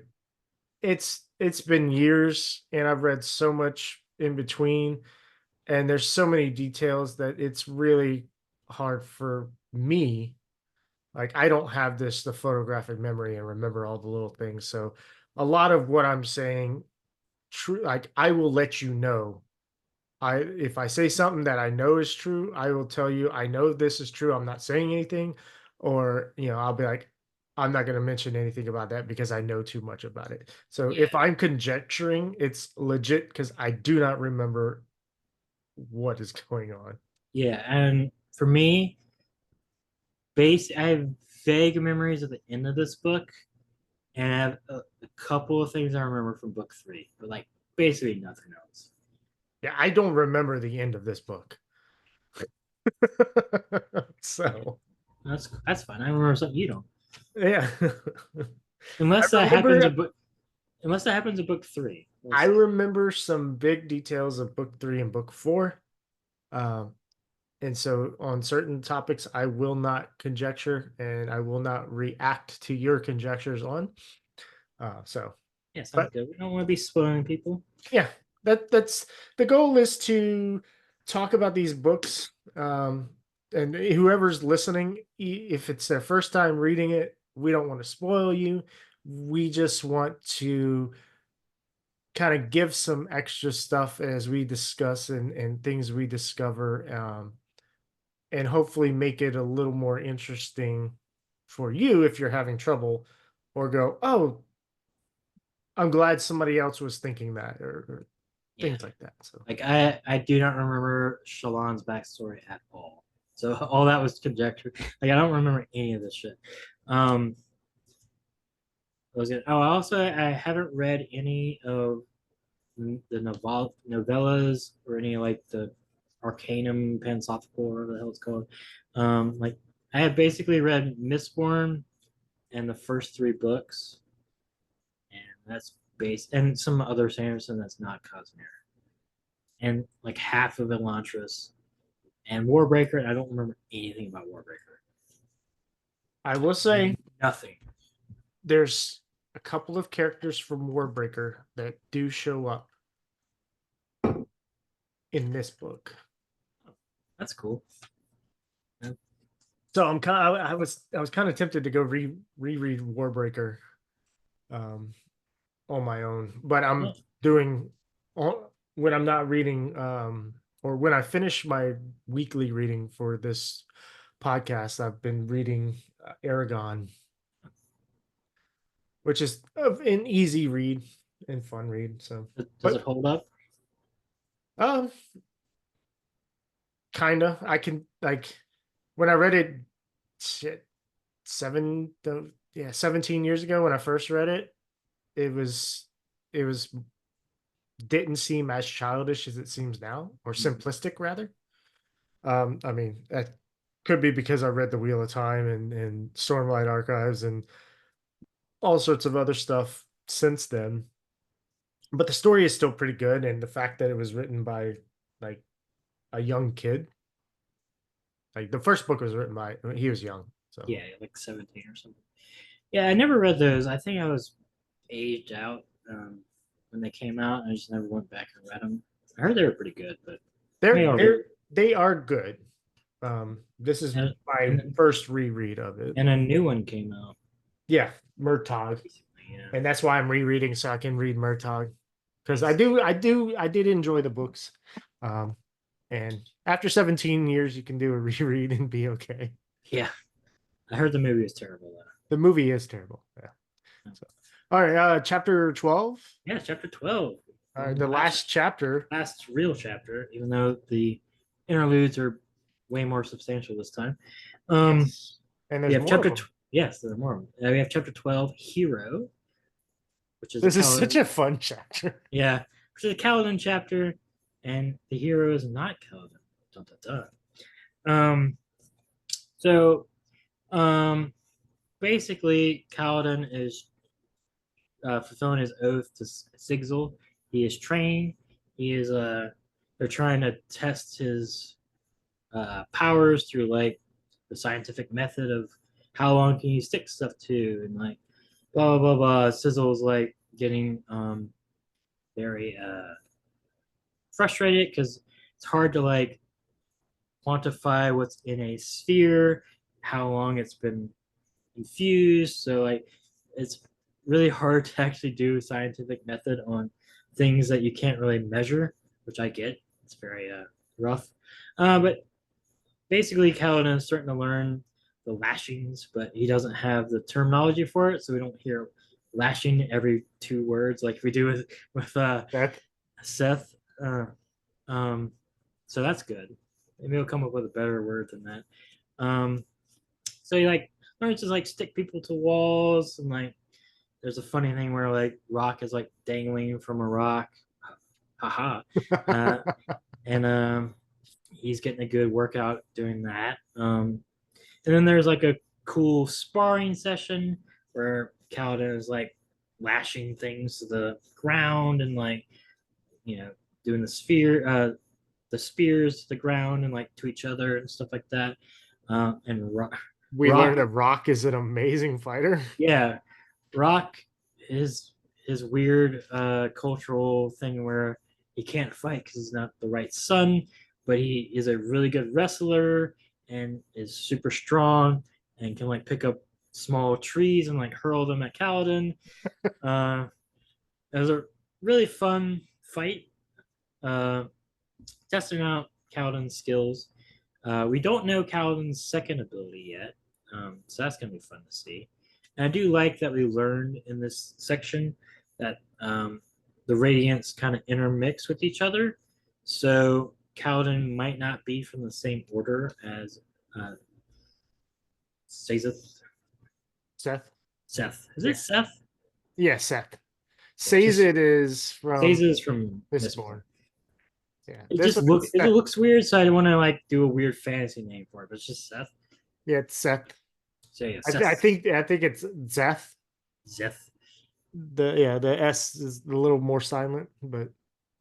it's been years and I've read so much in between and there's so many details that it's really hard for me. Like I don't have the photographic memory and remember all the little things. So a lot of what I'm saying, true, like I will let you know. If I say something that I know is true, I will tell you I know this is true. I'm not saying anything, or I'll be like, I'm not going to mention anything about that because I know too much about it. So if I'm conjecturing, it's legit because I do not remember what is going on. Yeah, and for me, I have vague memories of the end of this book, and I have a couple of things I remember from book 3, but like basically nothing else. Yeah, I don't remember the end of this book. So that's fine. I remember something you don't. yeah. Unless that happens in book 3. I remember some big details of book 3 and book 4. And so on certain topics, I will not conjecture and I will not react to your conjectures on. So yeah, sounds good. We don't want to be spoiling people. Yeah, that's the goal is to talk about these books. And whoever's listening, if it's their first time reading it, we don't want to spoil you. We just want to kind of give some extra stuff as we discuss and things we discover, and hopefully make it a little more interesting for you if you're having trouble, or go, oh, I'm glad somebody else was thinking that, or things like that. So like I do not remember Shallan's backstory at all. So all that was conjecture. Like I don't remember any of this shit. I haven't read any of the novellas or any like the Arcanum Pansophical or whatever the hell it's called. Like I have basically read Mistborn and the first 3 books, and that's based and some other Sanderson that's not Cosmere. and like half of Elantris. And Warbreaker, I don't remember anything about Warbreaker. I will say Nothing. there's a couple of characters from Warbreaker that do show up in this book. That's cool. So I'm kind of, I was kind of tempted to go reread Warbreaker on my own, but I'm Oh. doing when I'm not reading or when I finish my weekly reading for this podcast, I've been reading Aragon, which is an easy read and fun read. So Does it hold up? um kind of. I can like when I read it shit 17 years ago when I first read it, it was didn't seem as childish as it seems now, or simplistic rather. I mean, that could be because I read The Wheel of Time and Stormlight Archives and all sorts of other stuff since then. But the story is still pretty good, and the fact that it was written by like a young kid, like the first book was written by, I mean, he was young, so Yeah, like 17 or something. Yeah, I never read those. I think I was aged out when they came out. I just never went back and read them. I heard they were pretty good, but they are good. This is And- my and- first reread of it. and a new one came out. Yeah, Murtagh, Yeah. and that's why I'm rereading so I can read Murtagh, because I did enjoy the books, and after 17 years, you can do a reread and be okay. Yeah. I heard the movie was terrible though. The movie is terrible. Yeah. So, all right, chapter 12. Yeah, chapter 12. The last chapter. Last real chapter, even though the interludes are way more substantial this time. Yes. And We there's have more of chapter them. yes, there are more. We have chapter 12, Hero, which is This is Kaladin- such a fun chapter. yeah, which is a Kaladin chapter, and the hero is not Kaladin. Dun, dun, dun. So basically Kaladin is fulfilling his oath to Sigil. He is trained. He is they're trying to test his powers through like the scientific method of how long can you stick stuff to, and like blah blah blah. Sizzle's like getting very frustrated because it's hard to like quantify what's in a sphere, how long it's been infused. So like it's really hard to actually do a scientific method on things that you can't really measure, which I get. It's very rough. But basically Kaladin is starting to learn the lashings, but he doesn't have the terminology for it, so we don't hear lashing every 2 words like we do with Seth. So that's good. Maybe he'll come up with a better word than that. So he like learns to like stick people to walls, and like there's a funny thing where like rock is like dangling from a rock, haha, and he's getting a good workout doing that. And then there's like a cool sparring session where Kaladin is like lashing things to the ground and like doing the spears to the ground and like to each other and stuff like that. And We Rock- learned that Rock is an amazing fighter. yeah, Rock is his weird cultural thing where he can't fight because he's not the right son, but he is a really good wrestler and is super strong and can like pick up small trees and like hurl them at Kaladin. It was a really fun fight, testing out Kaladin's skills. We don't know Kaladin's second ability yet, so that's going to be fun to see. And I do like that we learned in this section that the Radiants kind of intermix with each other. So Kaladin might not be from the same order as Sazeth. Seth. Seth. Is it Seth? Yeah, Seth. just- Sazed is from Sazeth is from Mistborn. Yeah. It this just one- it looks weird, so I didn't want to like do a weird fantasy name for it, but it's just Seth. Yeah, it's Seth. So yeah, I Seth. think it's Zeth. Zeth. The S is a little more silent, but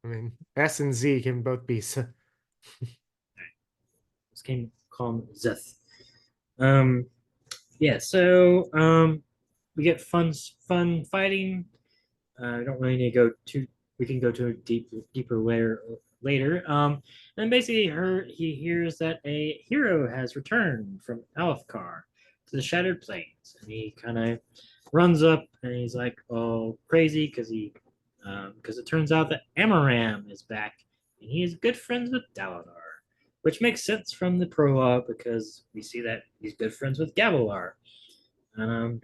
I mean, S and Z can both be. This game called Zeth. Yeah, so we get fun fighting. I don't really need to go too. We can go to a deeper later. And basically, he hears that a hero has returned from Alfcar to the Shattered Plains, and he kind of runs up and he's like, "Oh, crazy!" Because it turns out that Amaram is back, and he is good friends with Dalinar, which makes sense from the prologue because we see that he's good friends with Gavilar. Um,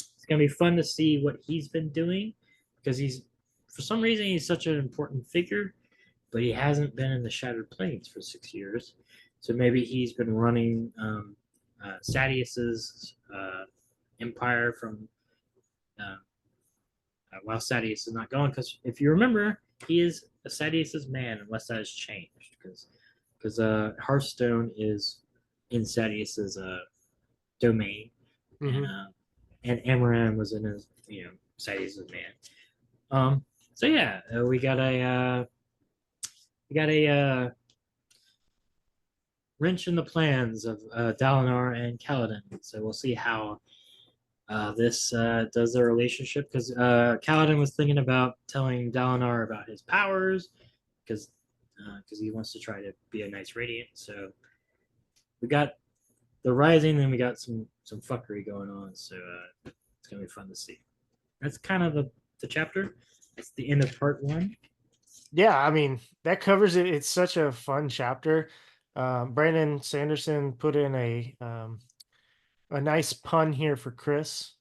it's gonna be fun to see what he's been doing because for some reason he's such an important figure, but he hasn't been in the Shattered Plains for 6 years. So maybe he's been running Sadius's empire from uh, while Sadius is not gone. Because if you remember, he is a Sadius's man unless that has changed. Because Hearthstone is in Sadius's domain, Mhm. and Amaran was in his Sadius's man. So yeah, we got a wrench in the plans of Dalinar and Kaladin. So we'll see how this does their relationship because Kaladin was thinking about telling Dalinar about his powers because he wants to try to be a nice Radiant. So we got the Rising, and we got some fuckery going on. So it's gonna be fun to see. That's kind of the chapter. It's the end of part 1. Yeah, I mean that covers it. It's such a fun chapter. Brandon Sanderson put in a nice pun here for Chris.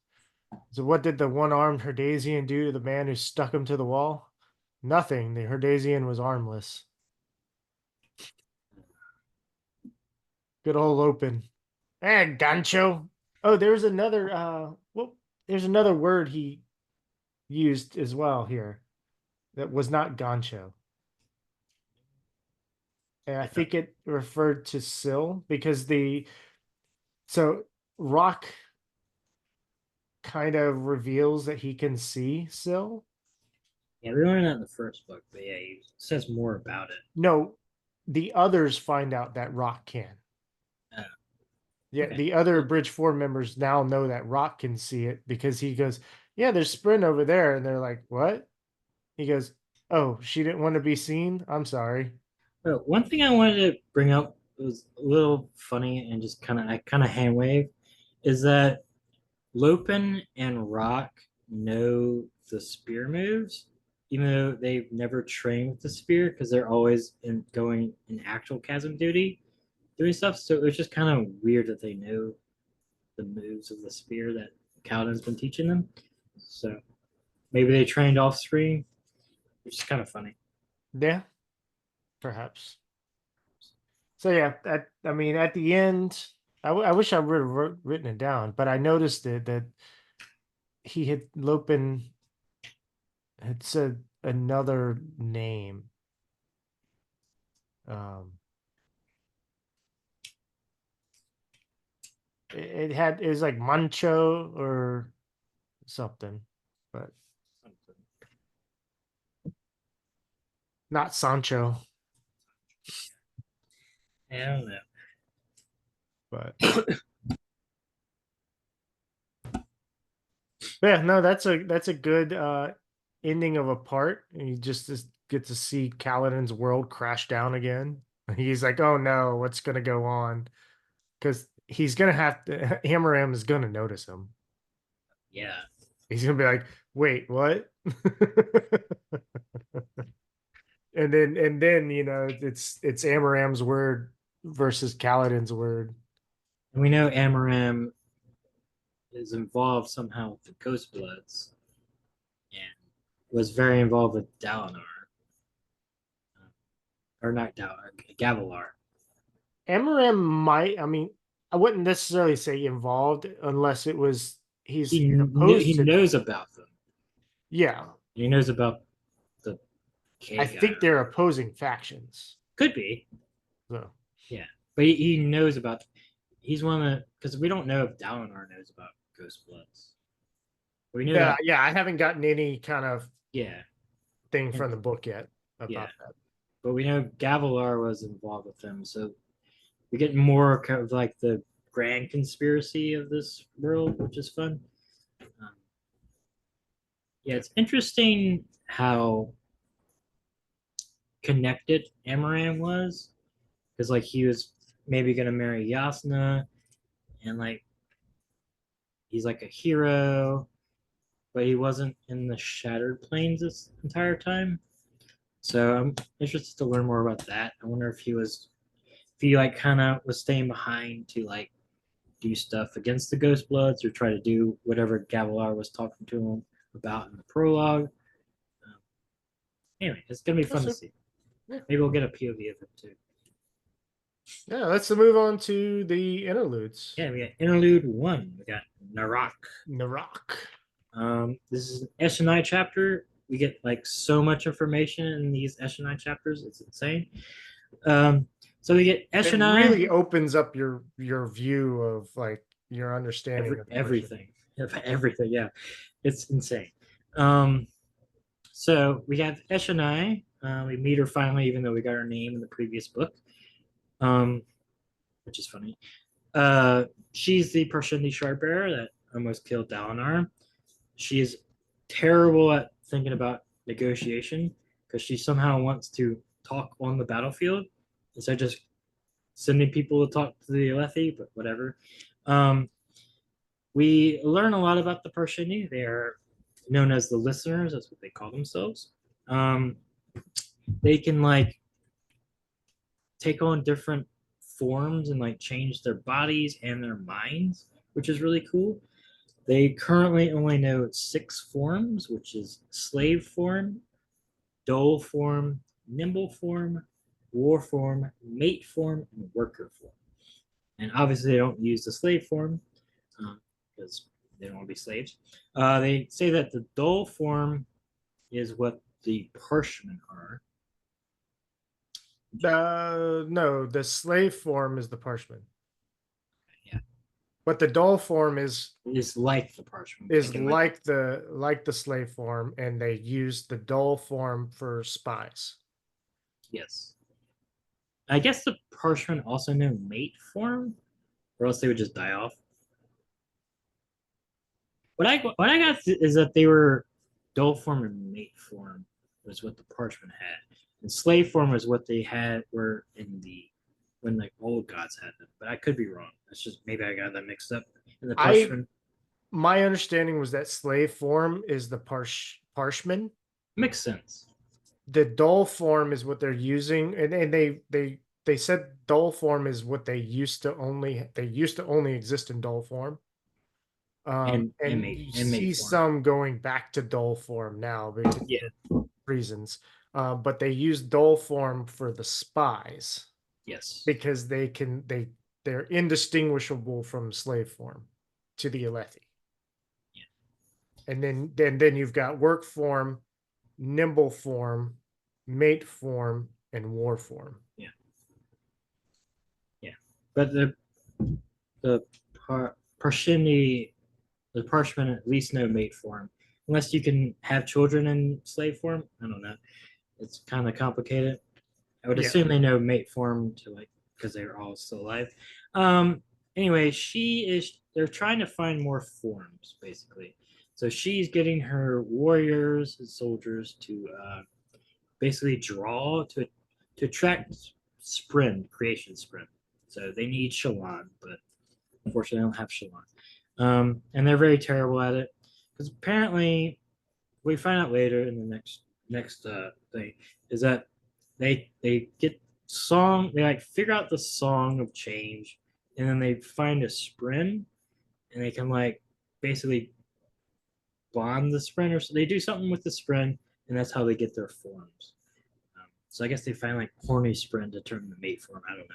So, what did the one-armed Herdasian do to the man who stuck him to the wall? Nothing. The Herdasian was armless. Good old open. Gancho. Oh, there's another. Well, there's another word he used as well here that was not gancho. And I think it referred to sill because so Rock kind of reveals that he can see sill. Yeah, we learned that in the first book, but yeah, he says more about it. No, the others find out that Rock can. Oh, Yeah, okay. the other Bridge 4 members now know that Rock can see it because he goes, "Yeah, there's Sprint over there." And they're like, "What?" He goes, "Oh, she didn't want to be seen. I'm sorry." But one thing I wanted to bring up was a little funny and just I kind of hand wave is that Lopin and Rock know the spear moves, even though they've never trained with the spear because they're always going in actual chasm duty doing stuff. So it was just kind of weird that they know the moves of the spear that Kaladin's been teaching them. So maybe they trained off screen, which is kind of funny. Yeah, perhaps. So yeah, I mean, at the end, I wish I would have written it down, but I noticed it that he had Lopin had said another name. It was like Mancho or something, but not Sancho. I don't know. But yeah, no, that's a good ending of a part. And you just get to see Kaladin's world crash down again. He's like, "Oh no, what's gonna go on?" Because he's gonna have to. Amaram is gonna notice him. Yeah. He's gonna be like, "Wait, what?" and then it's Amaram's word versus Kaladin's word. And we know Amaram is involved somehow with the Ghost Bloods and was very involved with Dalinar. Or not Dalinar, Gavilar. Amaram might, I mean, I wouldn't necessarily say involved unless it was he's opposed He to them. knows about them. Yeah, He knows about the K I guy. think they're opposing factions. Could be. So Yeah. But he knows about. He's one of the. Because we don't know if Dalinar knows about Ghost Bloods. We know yeah, that. yeah, I haven't gotten any kind of Yeah. thing from the book yet. about Yeah. that. But we know Gavilar was involved with them, so we're getting more kind of like the grand conspiracy of this world, which is fun. Um, yeah, it's interesting how connected Amaran was, because like he was maybe gonna marry Yasna, and like he's like a hero, but he wasn't in the Shattered Plains this entire time. So I'm interested to learn more about that. I wonder if he like kind of was staying behind to like do stuff against the Ghost Bloods or try to do whatever Gavilar was talking to him about in the prologue. Um, anyway, it's gonna be fun to Awesome. see. Yeah. Maybe we'll get a POV of it too. Yeah, let's move on to the interludes. Yeah, we got Interlude 1. We got Narak. Narak. This is an Eshonai chapter. We get like so much information in these Eshonai chapters. It's insane. So we get It Eshonai. really opens up your view of like your understanding of Everything. Everything, yeah. It's insane. So we have Eshonai. We meet her finally, even though we got her name in the previous book, which is funny. She's the Parshendi Shardbearer that almost killed Dalinar. She is terrible at thinking about negotiation because she somehow wants to talk on the battlefield instead of just sending people to talk to the Alethi, but whatever. We learn a lot about the Parshendi. They are known as the listeners, that's what they call themselves. They can like take on different forms and like change their bodies and their minds, which is really cool. They currently only know 6 forms, which is slave form, dole form, nimble form, war form, mate form, and worker form. And obviously, they don't use the slave form because they don't want to be slaves. They say that the dole form is what the Parshmen are. No, the slave form is the Parshman. Yeah. But the doll form is like the Parshmen. like the slave form, and they use the doll form for spies. Yes. I guess the Parshmen also know mate form, or else they would just die off. What I got is that they were dole form and mate form was what the Parshmen had, and slave form was what they had were in the when the old gods had them. But I could be wrong. That's just maybe I got that mixed up. And the Parshmen My understanding was that slave form is the Parshman. makes sense. The doll form is what they're using, and they said doll form is what they used to only exist in doll form. And you see some going back to doll form now because of reasons. But they use doll form for the spies. Yes. Because they're indistinguishable from slave form to the Alethi. Yeah. And then you've got work form, nimble form, mate form, and war form. Yeah. Yeah. But the Parshendi, the Parshmen at least know mate form. Unless you can have children in slave form. I don't know. It's kind of complicated. I would assume they know mate form to like because they're all still alive. Anyway, they're trying to find more forms, basically. So she's getting her warriors and soldiers to basically draw to attract creation sprint. So they need Shallan, but unfortunately, they don't have Shallan. And they're very terrible at it because apparently, we find out later in the next thing is that they get they like figure out the song of change, and then they find a spren, and they can like basically bond the spren, or so they do something with the spren, and that's how they get their forms. So I guess they find like horny spren to turn the mate form. I don't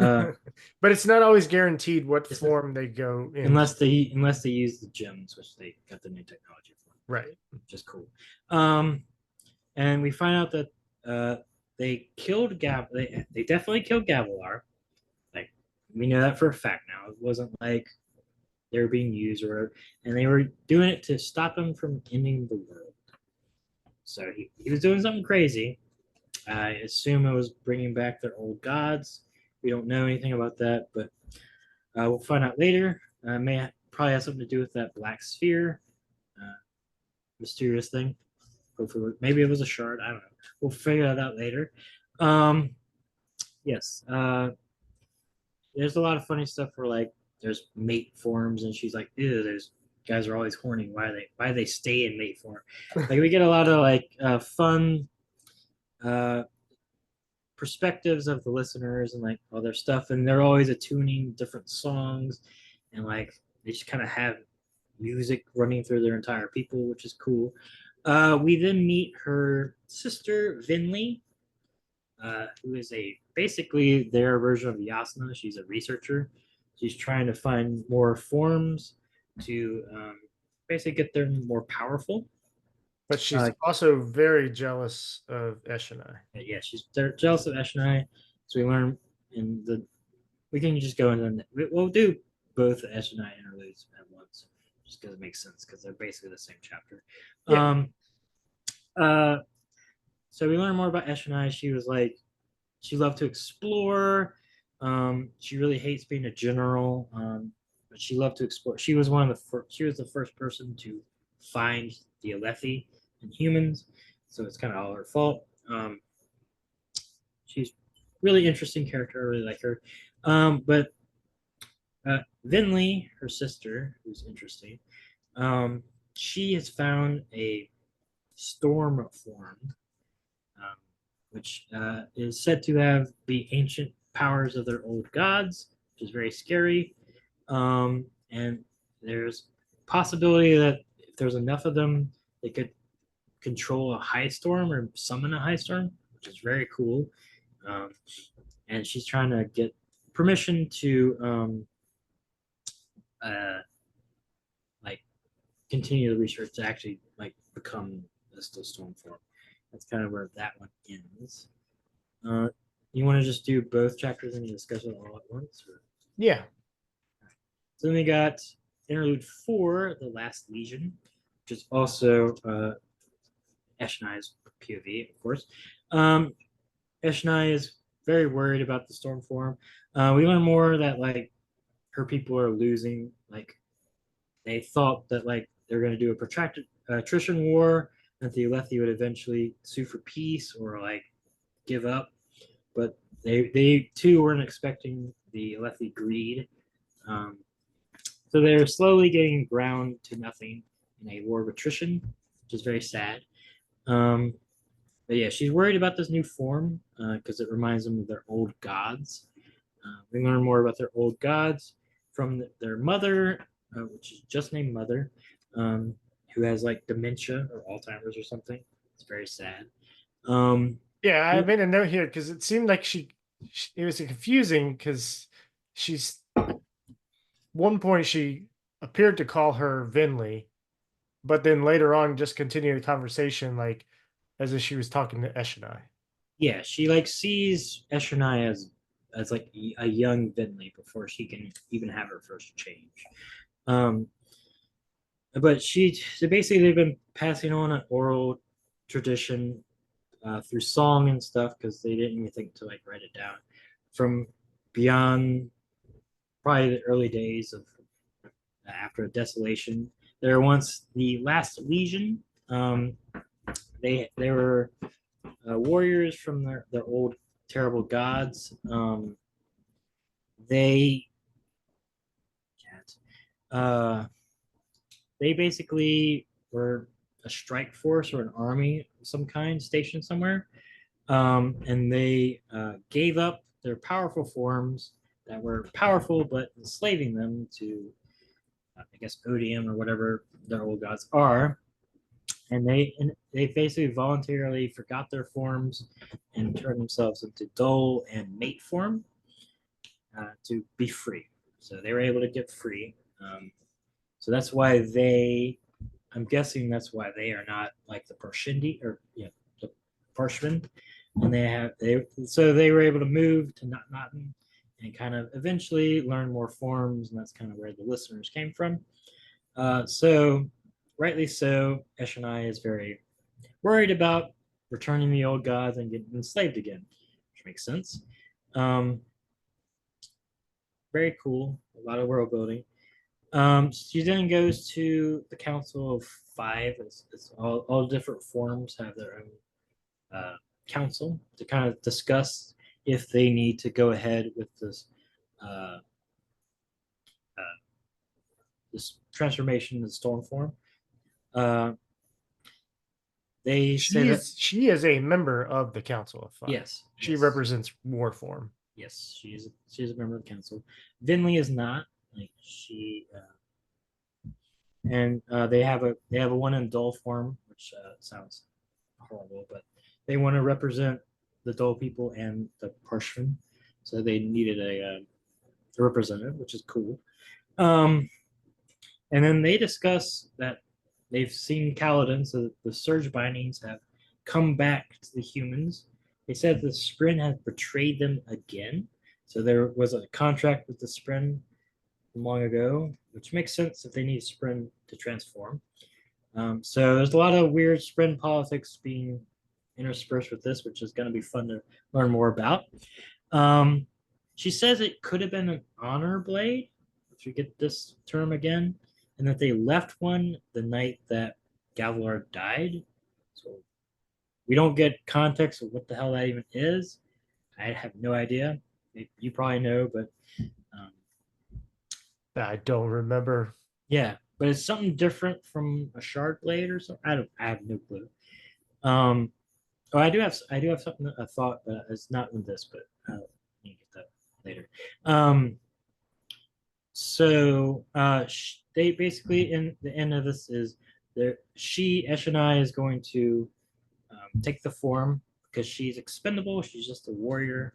know. But it's not always guaranteed what form they go in, unless they use the gems, which they got the new technology for. Right, which is cool. And we find out that they killed They definitely killed Gavilar. Like we know that for a fact now. It wasn't like they were being used or whatever. And they were doing it to stop him from ending the world. So he was doing something crazy. I assume it was bringing back their old gods. We don't know anything about that, but we'll find out later. Probably have something to do with that black sphere, mysterious thing. Hopefully, maybe it was a shard. I don't know. We'll figure that out later. Yes. There's a lot of funny stuff where like there's mate forms, and she's like, "Ew, those guys are always horny. Why do they stay in mate form?" Like we get a lot of like fun perspectives of the listeners and like all their stuff, and they're always attuning different songs, and like they just kind of have music running through their entire people, which is cool. We then meet her sister Vinley, who is basically their version of Yasna. She's a researcher. She's trying to find more forms to basically get them more powerful. But she's also very jealous of Eshonai. Yeah, they're jealous of Eshonai. So we learn we can just go into we'll do both the Eshonai interludes at once, just because it makes sense because they're basically the same chapter. Yeah. So we learn more about Eshonai. She loved to explore. She really hates being a general, but she loved to explore. She was she was the first person to find the Alethi and humans, so it's kind of all her fault. She's really interesting character. I really like her. But Vinley, her sister, who's interesting, she has found a storm form, which is said to have the ancient powers of their old gods, which is very scary. And there's possibility that if there's enough of them, they could control a high storm or summon a high storm, which is very cool. And she's trying to get permission to like continue the research to actually like become a storm form. That's kind of where that one ends. You want to just do both chapters and discuss it all at once? Or? Yeah. So then we got interlude 4, The Last Legion, which is also Eshonai's POV, of course. Eshonai is very worried about the storm form. We learn more that like her people are losing. Like they thought that like they're going to do a protracted attrition war, that the Alethi would eventually sue for peace or like give up, but they too weren't expecting the Alethi greed. So they're slowly getting ground to nothing in a war of attrition, which is very sad. But yeah, she's worried about this new form because it reminds them of their old gods. We learn more about their old gods from their mother, which is just named Mother, who has like dementia or Alzheimer's or something. It's very sad. Yeah, I made a note here because it seemed like it was confusing because one point she appeared to call her Vinley, but then later on just continued the conversation like as if she was talking to Eshonai. Yeah, she like sees Eshonai as like a young Vinley before she can even have her first change. But so basically they've been passing on an oral tradition through song and stuff because they didn't even think to like write it down from beyond probably the early days of after a desolation. There were once the last legion. They were warriors from their old terrible gods. They basically were a strike force or an army of some kind stationed somewhere, and they gave up their powerful forms that were powerful but enslaving them to I guess odium or whatever their old gods are, and they basically voluntarily forgot their forms and turned themselves into dull and mate form to be free. So they were able to get free. So that's why I'm guessing that's why they are not like the Parshindi or the Parshmen, and so they were able to move to Notnotten and kind of eventually learn more forms, and that's kind of where the listeners came from. So rightly so, Eshonai is very worried about returning the old gods and getting enslaved again, which makes sense. Very cool. A lot of world building. She then goes to the Council of Five. It's all different forms have their own council to kind of discuss if they need to go ahead with uh, this transformation in the storm form. They say that She is a member of the Council of Five. yes, She yes, represents war form. yes, she's a member of the council. Vinley is not. Like she and they have a one in dull form, which sounds horrible, but they want to represent the dull people and the Parshmen, so they needed a representative, which is cool. And then they discuss that they've seen Kaladin, so the surge bindings have come back to the humans. They said the Spren has betrayed them again. So there was a contract with the Spren long ago, which makes sense if they need Spren to transform. So there's a lot of weird Spren politics being interspersed with this, which is going to be fun to learn more about. She says it could have been an honor blade, if you get this term again, and that they left one the night that Gavilar died. So we don't get context of what the hell that even is. I have no idea. You probably know, but I don't remember. yeah, but it's something different from a shard blade or something. I have no clue. Oh, I do have something I thought, but it's not in this, but I'll get that later. So they basically in the end of this is there. Eshonai is going to take the form because she's expendable. She's just a warrior,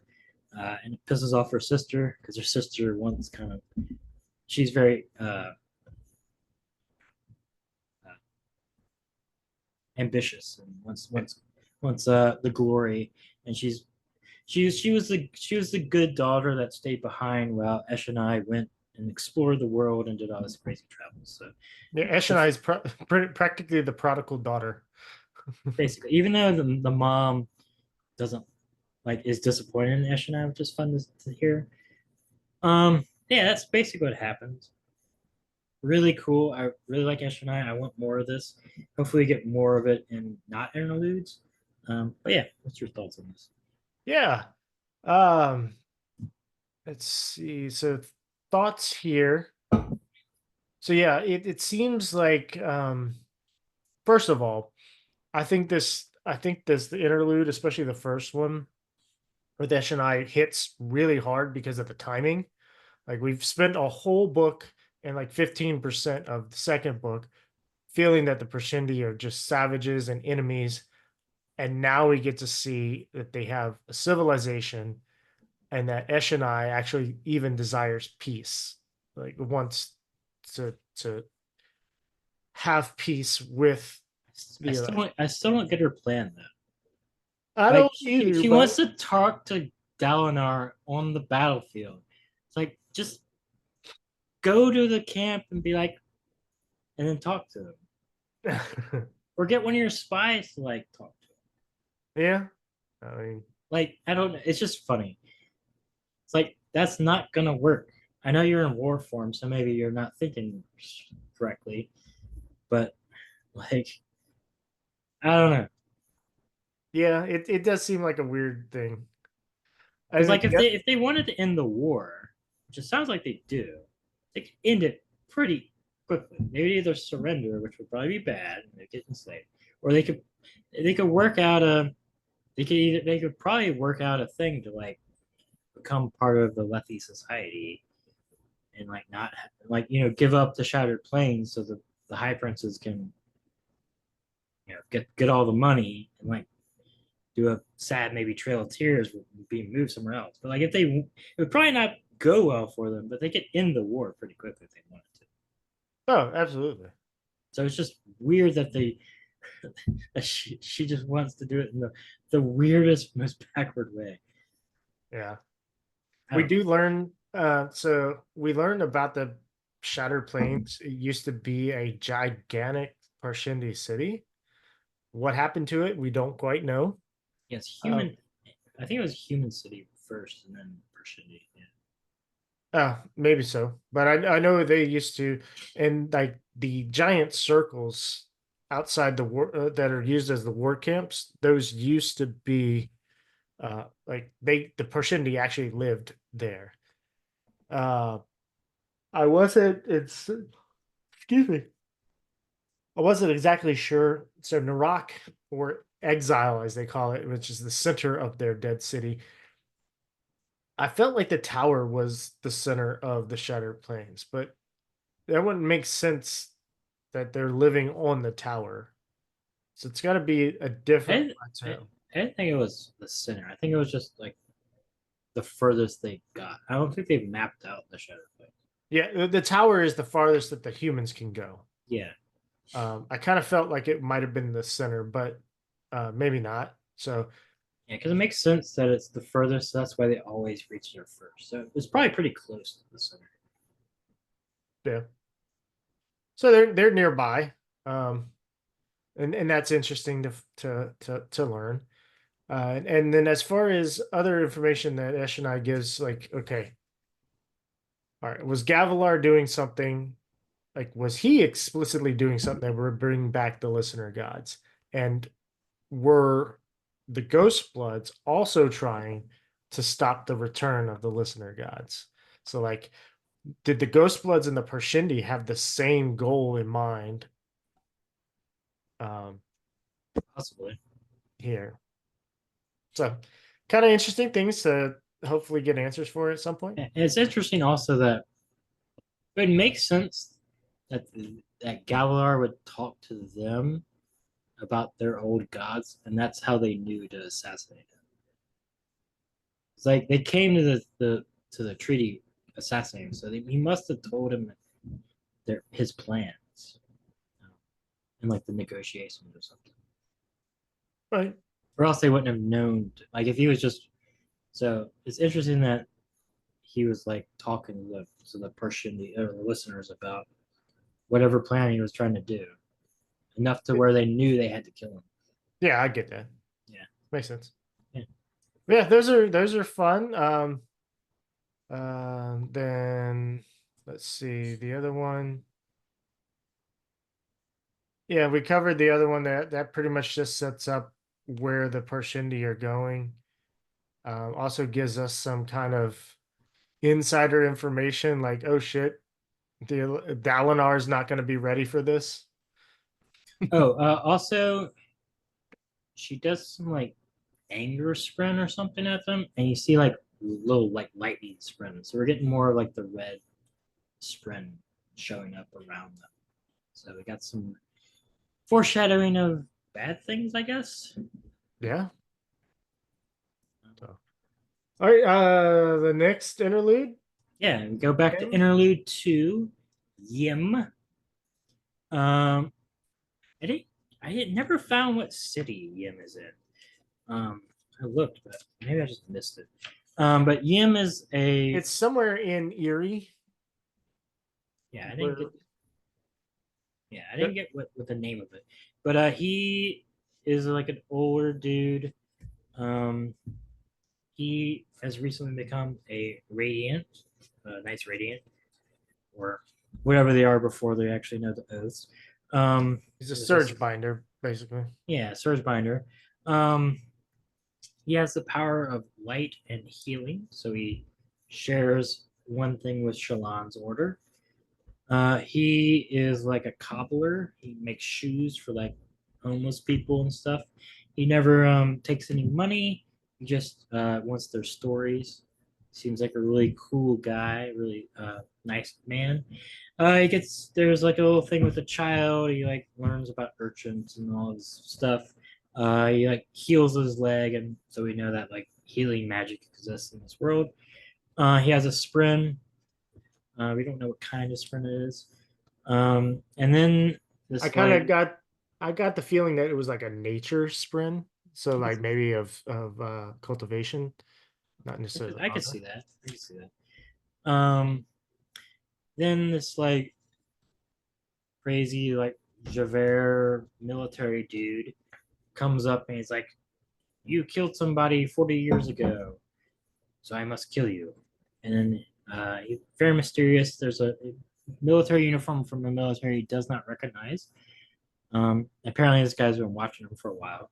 and it pisses off her sister because her sister wants kind of. She's very ambitious and wants the glory, and she was the good daughter that stayed behind while Eshonai went and explored the world and did all this crazy travel. So yeah, Eshonai is practically the prodigal daughter. basically, even though the mom doesn't is disappointed in Eshonai, which is fun to hear. Yeah, that's basically what happens. Really cool. I really like Eshonai. I want more of this. Hopefully, get more of it in not interludes. But yeah, what's your thoughts on this? Yeah. Let's see. So thoughts here. So yeah, it seems like first of all, I think the interlude, especially the first one with Eshonai, hits really hard because of the timing. Like we've spent a whole book and like 15% of the second book feeling that the Parshendi are just savages and enemies. And now we get to see that they have a civilization and that Eshonai actually even desires peace, like wants to have peace with the. I still don't get her plan though. I don't either. She wants to talk to Dalinar on the battlefield. It's like just go to the camp and be like, and then talk to them, or get one of your spies to like talk to them. Yeah, I mean, like I don't know. It's just funny. It's like that's not gonna work. I know you're in war form, so maybe you're not thinking correctly, but like I don't know. yeah, it does seem like a weird thing. It's like if they wanted to end the war, which it sounds like they do, they could end it pretty quickly. They would either surrender, which would probably be bad, and they get enslaved, or they could work out they could probably work out a thing to like become part of the Lethe society and like not like give up the Shattered Plains so the High Princes can get all the money and like do a sad maybe Trail of Tears being moved somewhere else. But like it would probably not go well for them, but they could end the war pretty quickly if they wanted to. Oh, absolutely. So it's just weird that she just wants to do it in the weirdest, most backward way. Yeah. We do learn so we learned about the Shattered Plains. It used to be a gigantic Parshendi city. What happened to it, we don't quite know. Yes, human. I think it was Human City first, and then Pershindi. Yeah. Maybe so. But I know they used to, and like the giant circles outside the war that are used as the war camps, those used to be like the Pershindi actually lived there. Uh I wasn't it's excuse me. I wasn't exactly sure. So Narak, or Exile as they call it, which is the center of their dead city, I felt like the tower was the center of the Shattered Plains, but that wouldn't make sense that they're living on the tower. So it's got to be a I different didn't, I, plateau. I didn't think it was the center. I think it was just like the furthest they got. I don't think they've mapped out the Shadow Place. Yeah, the tower is the farthest that the humans can go. Yeah. I kind of felt like it might have been the center, but maybe not. So Yeah, because it makes sense that it's the furthest. So that's why they always reach there first. So it was probably pretty close to the center. yeah, so they're nearby, um, and that's interesting to learn. And then as far as other information that Eshonai gives, like, okay, all right, was Gavilar doing something? Like, was he explicitly doing something that would bring back the listener gods? And were the Ghost Bloods also trying to stop the return of the listener gods? So, like, did the Ghost Bloods and the Pershindi have the same goal in mind? Um, Possibly. here. So, kind of interesting things to hopefully get answers for at some point. And it's interesting also that it makes sense that that Gavilar would talk to them about their old gods, and that's how they knew to assassinate him. It's like they came to the treaty assassinating him, so he must have told him his plans in like the negotiations or something, Right. or else they wouldn't have known. Like if he was just so, it's interesting that he was like talking to the person, the listeners about whatever plan he was trying to do, enough to where they knew they had to kill him. Yeah, I get that. Yeah. Makes sense. Yeah. Yeah, those are fun. Then let's see the other one. Yeah, we covered the other one that pretty much just sets up where the Pershindi are going. Also gives us some kind of insider information, like, oh shit, the Dalinar is not going to be ready for this. Oh, also, she does some like anger sprint or something at them, and you see like little like lightning sprint. So we're getting more of like the red sprint showing up around them. So we got some foreshadowing of bad things, I guess. Yeah. So, all right. The next interlude. Yeah, we go back to interlude 2, Yim. I didn't I had never found what city Yim is in. I looked, but maybe I just missed it. But Yim is a It's somewhere in Erie. yeah, where- I didn't get what the name of it. But he is like an older dude. Um he has recently become a Radiant, Knights Radiant, or whatever they are before they actually know the oaths. He's a this surge is- binder, basically. Yeah, Surge Binder. He has the power of light and healing, so he shares one thing with Shallan's order. He is like a cobbler. He makes shoes for like homeless people and stuff. He never takes any money. He just wants their stories. Seems like a really cool guy, really nice man. He gets there's like a little thing with a child. He like learns about urchins and all this stuff. He like heals his leg, and so we know that like healing magic exists in this world. He has a spren. We don't know what kind of sprint it is. And then this I got the feeling that it was like a nature sprint. So like maybe of cultivation, not necessarily. I could see that. I could see that. Then this like crazy like Javert military dude comes up and he's like, "You killed somebody 40 years ago, so I must kill you." And then he's very mysterious. There's a military uniform from the military he does not recognize. Apparently, this guy's been watching him for a while.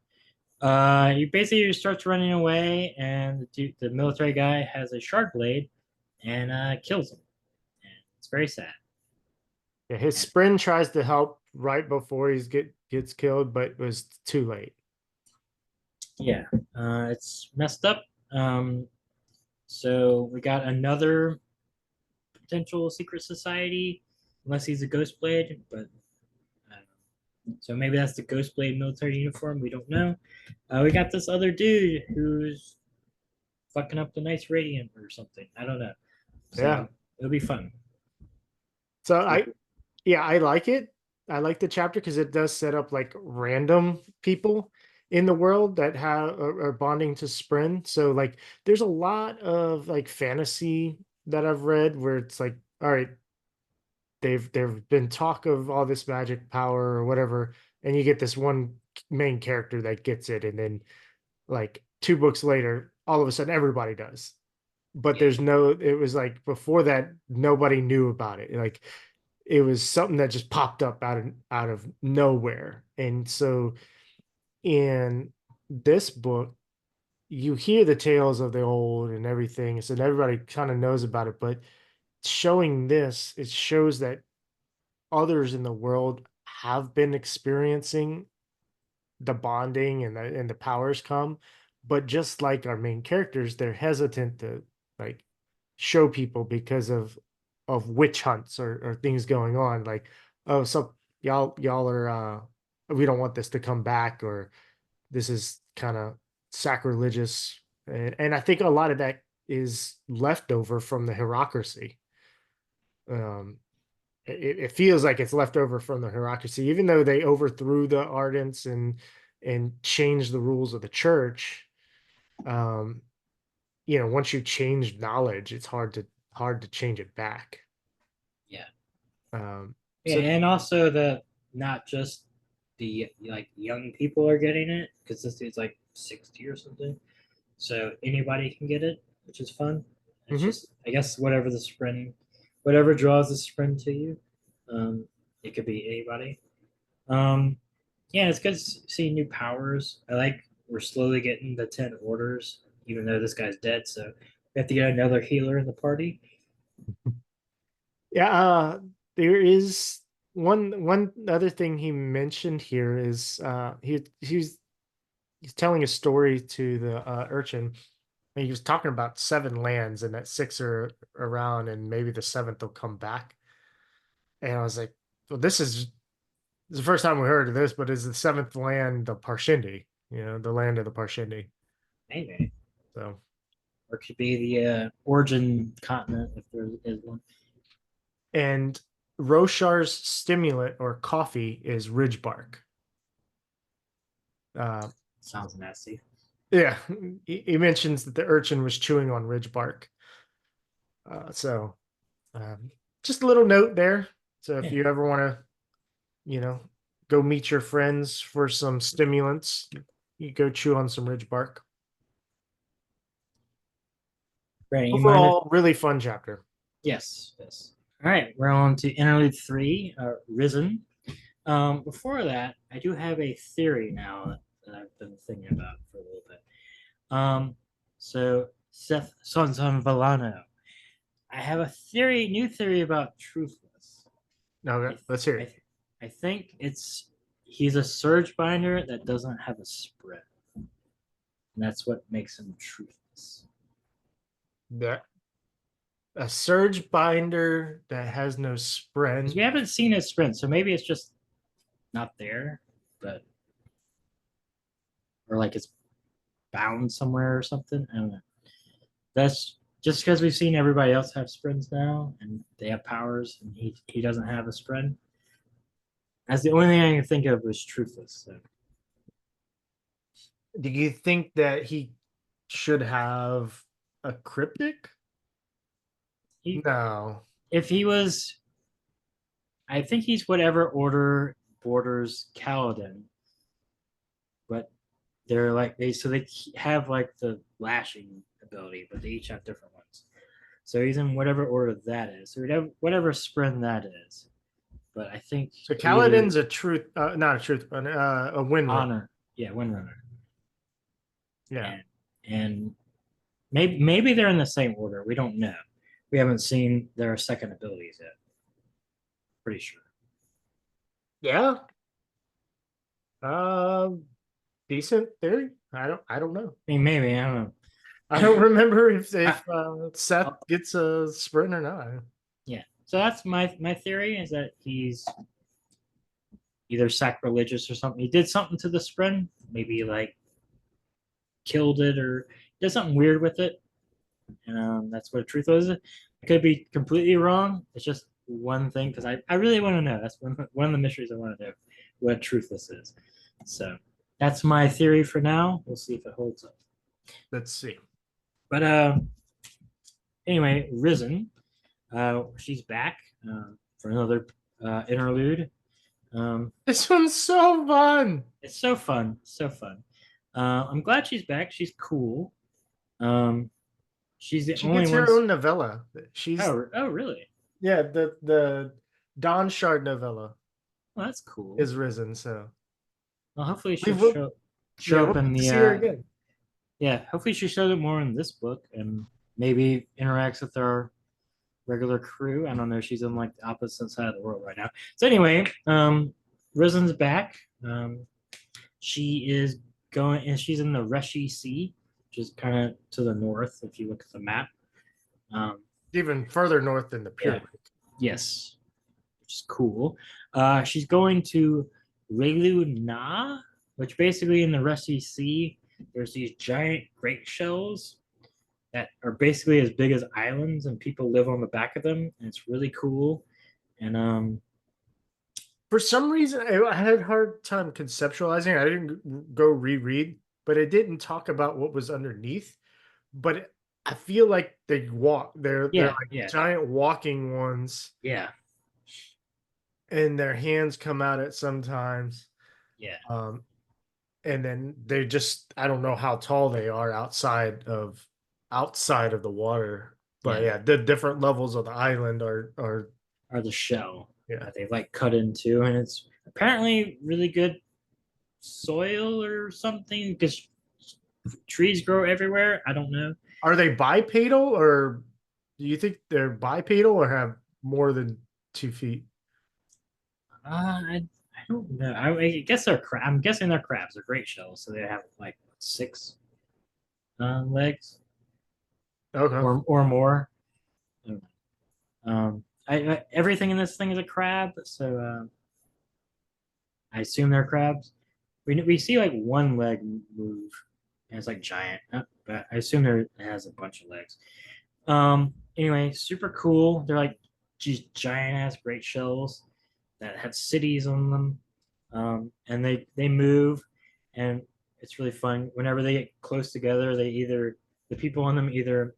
He basically starts running away, and the military guy has a shark blade and kills him. And it's very sad. Yeah, his Sprin tries to help right before he gets killed, but it was too late. Yeah, it's messed up. So we got another potential secret society, unless he's a ghost blade, but so maybe that's the ghost blade military uniform. We don't know. We got this other dude who's fucking up the nice Radiant or something. I don't know. So Yeah. it'll be fun. So I like it. I like the chapter because it does set up like random people in the world that are bonding to Sprin. So like there's a lot of like fantasy that I've read where it's like, all right, there've been talk of all this magic power or whatever, and you get this one main character that gets it, and then like 2 books later, all of a sudden everybody does. But Yeah. there's no, it was like before that, nobody knew about it. Like it was something that just popped up out of nowhere. And so in this book, you hear the tales of the old and everything, so everybody kind of knows about it. But showing this, it shows that others in the world have been experiencing the bonding and the powers come, but just like our main characters, they're hesitant to like show people because of witch hunts or things going on. Like, oh, so y'all are we don't want this to come back, or this is kind of sacrilegious. And I think a lot of that is leftover from the hierarchy. Um, it feels like it's left over from the hierarchy, even though they overthrew the Ardents and changed the rules of the church. Um, once you change knowledge, it's hard to change it back. Yeah. Um, Yeah, so and also the not just the like young people are getting it because this dude's like 60 or something. So anybody can get it, which is fun. It's Mhm. just I guess whatever draws the sprint to you. It could be anybody. Yeah, it's good to see new powers. I like we're slowly getting the 10 orders, even though this guy's dead, so we have to get another healer in the party. yeah, there is one other thing he mentioned here is he's telling a story to the urchin. And he was talking about 7 lands, and that 6 are around, and maybe the 7th will come back. And I was like, well, this is the first time we heard of this, but is the 7th land the Parshindi? The land of the Parshindi. Maybe. So, Or it could be the origin continent if there is one. and Roshar's stimulant or coffee is ridge bark. Sounds nasty. Yeah, he mentions that the urchin was chewing on ridge bark. So, just a little note there. So if Yeah. you ever want to, go meet your friends for some stimulants, you go chew on some ridge bark. Right. You mind if Overall, really fun chapter. Yes, yes. All right, we're on to interlude 3, Risen. Before that, I do have a theory now that I've been thinking about for a little bit. So Seth Sonson Villano. I have a new theory about Truthless. No, let's hear it. I think he's a surge binder that doesn't have a spread. And that's what makes him Truthless. That a surge binder that has no spread. Because we haven't seen his sprint, so maybe it's just not there, but or like it's bound somewhere or something. I don't know. That's just because we've seen everybody else have sprints now and they have powers and he doesn't have a sprint. That's the only thing I can think of was Truthless. So. Do you think that he should have a cryptic? No. If he was, I think he's whatever order borders Kaladin. But they're like they have like the lashing ability, but they each have different ones. So he's in whatever order that is. So whatever sprint that is. But I think So Kaladin's a truth, not a truth, but a wind runner. honor. Yeah, Windrunner. Yeah. And maybe they're in the same order. We don't know. We haven't seen their second abilities yet. Pretty sure. Yeah. Decent theory. I don't know. I mean, maybe I don't know. I don't remember if Seth gets a sprint or not. Yeah. So that's my theory is that he's either sacrilegious or something. He did something to the sprint, maybe like killed it or did something weird with it. And that's what the truth was. I could be completely wrong. It's just one thing because I really want to know. That's one of the mysteries I want to know what truth this is. So that's my theory for now. We'll see if it holds up. Let's see. But anyway, Risen, she's back for another interlude. This one's so fun. It's so fun, so fun. I'm glad she's back. She's cool. She's the She only gets one. her own novella. She's Oh, really? yeah. The Dawn Shard novella Well, that's cool. is Risen. So Well, hopefully she'll will- show yeah, up in we'll the. see her again. Yeah, hopefully she shows up more in this book and maybe interacts with our regular crew. I don't know. She's on like the opposite side of the world right now. So anyway, Risen's back. She is going, and she's in the Reshi Sea, which is kind of to the north if you look at the map. Even further north than the pyramid. Yes, which is cool. She's going to Relu Na, which basically in the Reshi Sea, there's these giant great shells that are basically as big as islands, and people live on the back of them, and it's really cool. And For some reason, I had a hard time conceptualizing. I didn't go reread, but it didn't talk about what was underneath. But I feel like they walk. They're like giant walking ones, yeah, and their hands come out at sometimes. yeah. And then they just I don't know how tall they are outside of the water. But yeah, the different levels of the island are the shell Yeah. that they've like cut into, and it's apparently really good soil or something because trees grow everywhere. I don't know. Are they bipedal, or do you think they're bipedal or have more than 2 feet? I don't know. I guess they're I'm guessing they're crabs. They're great shells, so they have like 6 legs Okay. or more. Everything in this thing is a crab, so I assume they're crabs. We see like one leg move, and it's like giant, but I assume it has a bunch of legs. Anyway, super cool. They're like these giant ass great shells that have cities on them, and they move, and it's really fun. Whenever they get close together, the people on them either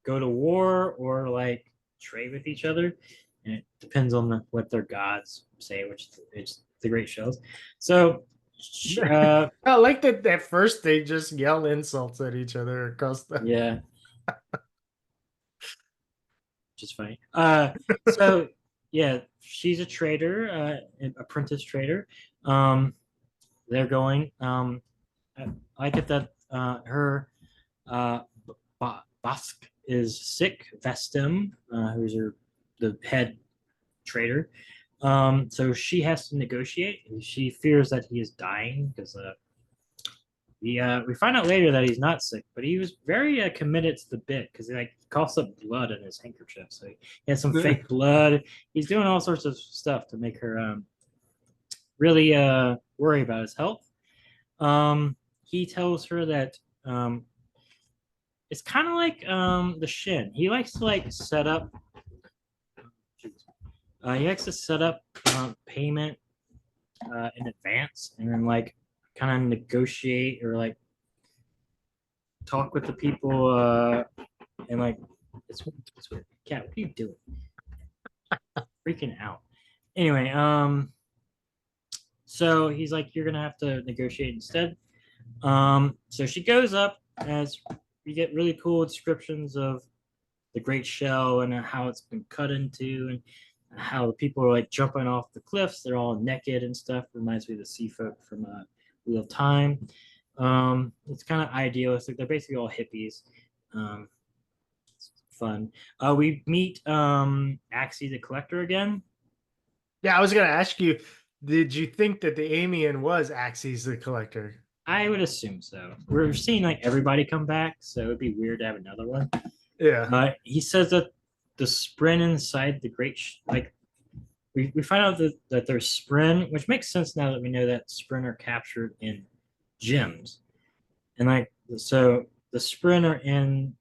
go to war or like trade with each other, and it depends on what their gods say, which it's the great shells. So I like that at first they just yell insults at each other across the yeah. Which is funny. So yeah, she's a trader, an apprentice trader. They're going. I like it that her Bosk is sick. Vestim, who's the head trader. So she has to negotiate, and she fears that he is dying because we find out later that he's not sick, but he was very committed to the bit because he coughs up blood in his handkerchief. So he has some fake blood. He's doing all sorts of stuff to make her really worry about his health. He tells her that it's kind of like the Shin. He likes to set up. He likes to set up payment in advance, and then kind of negotiate or talk with the people and it's weird. Cat, what are you doing? Freaking out. Anyway, so he's like, you're gonna have to negotiate instead. So she goes up as we get really cool descriptions of the great shell and how it's been cut into and how the people are like jumping off the cliffs. They're all naked and stuff. Reminds me of the sea folk from Wheel of Time. It's kind of idealistic. They're basically all hippies. It's fun. We meet Axie the Collector again. Yeah, I was gonna ask you, did you think that the Amian was Axes the Collector? I would assume so. We're seeing like everybody come back, so it'd be weird to have another one. Yeah. He says that the Spren inside the Great, like we find out that there's Spren, which makes sense now that we know that Spren are captured in gems, and like so the Spren are in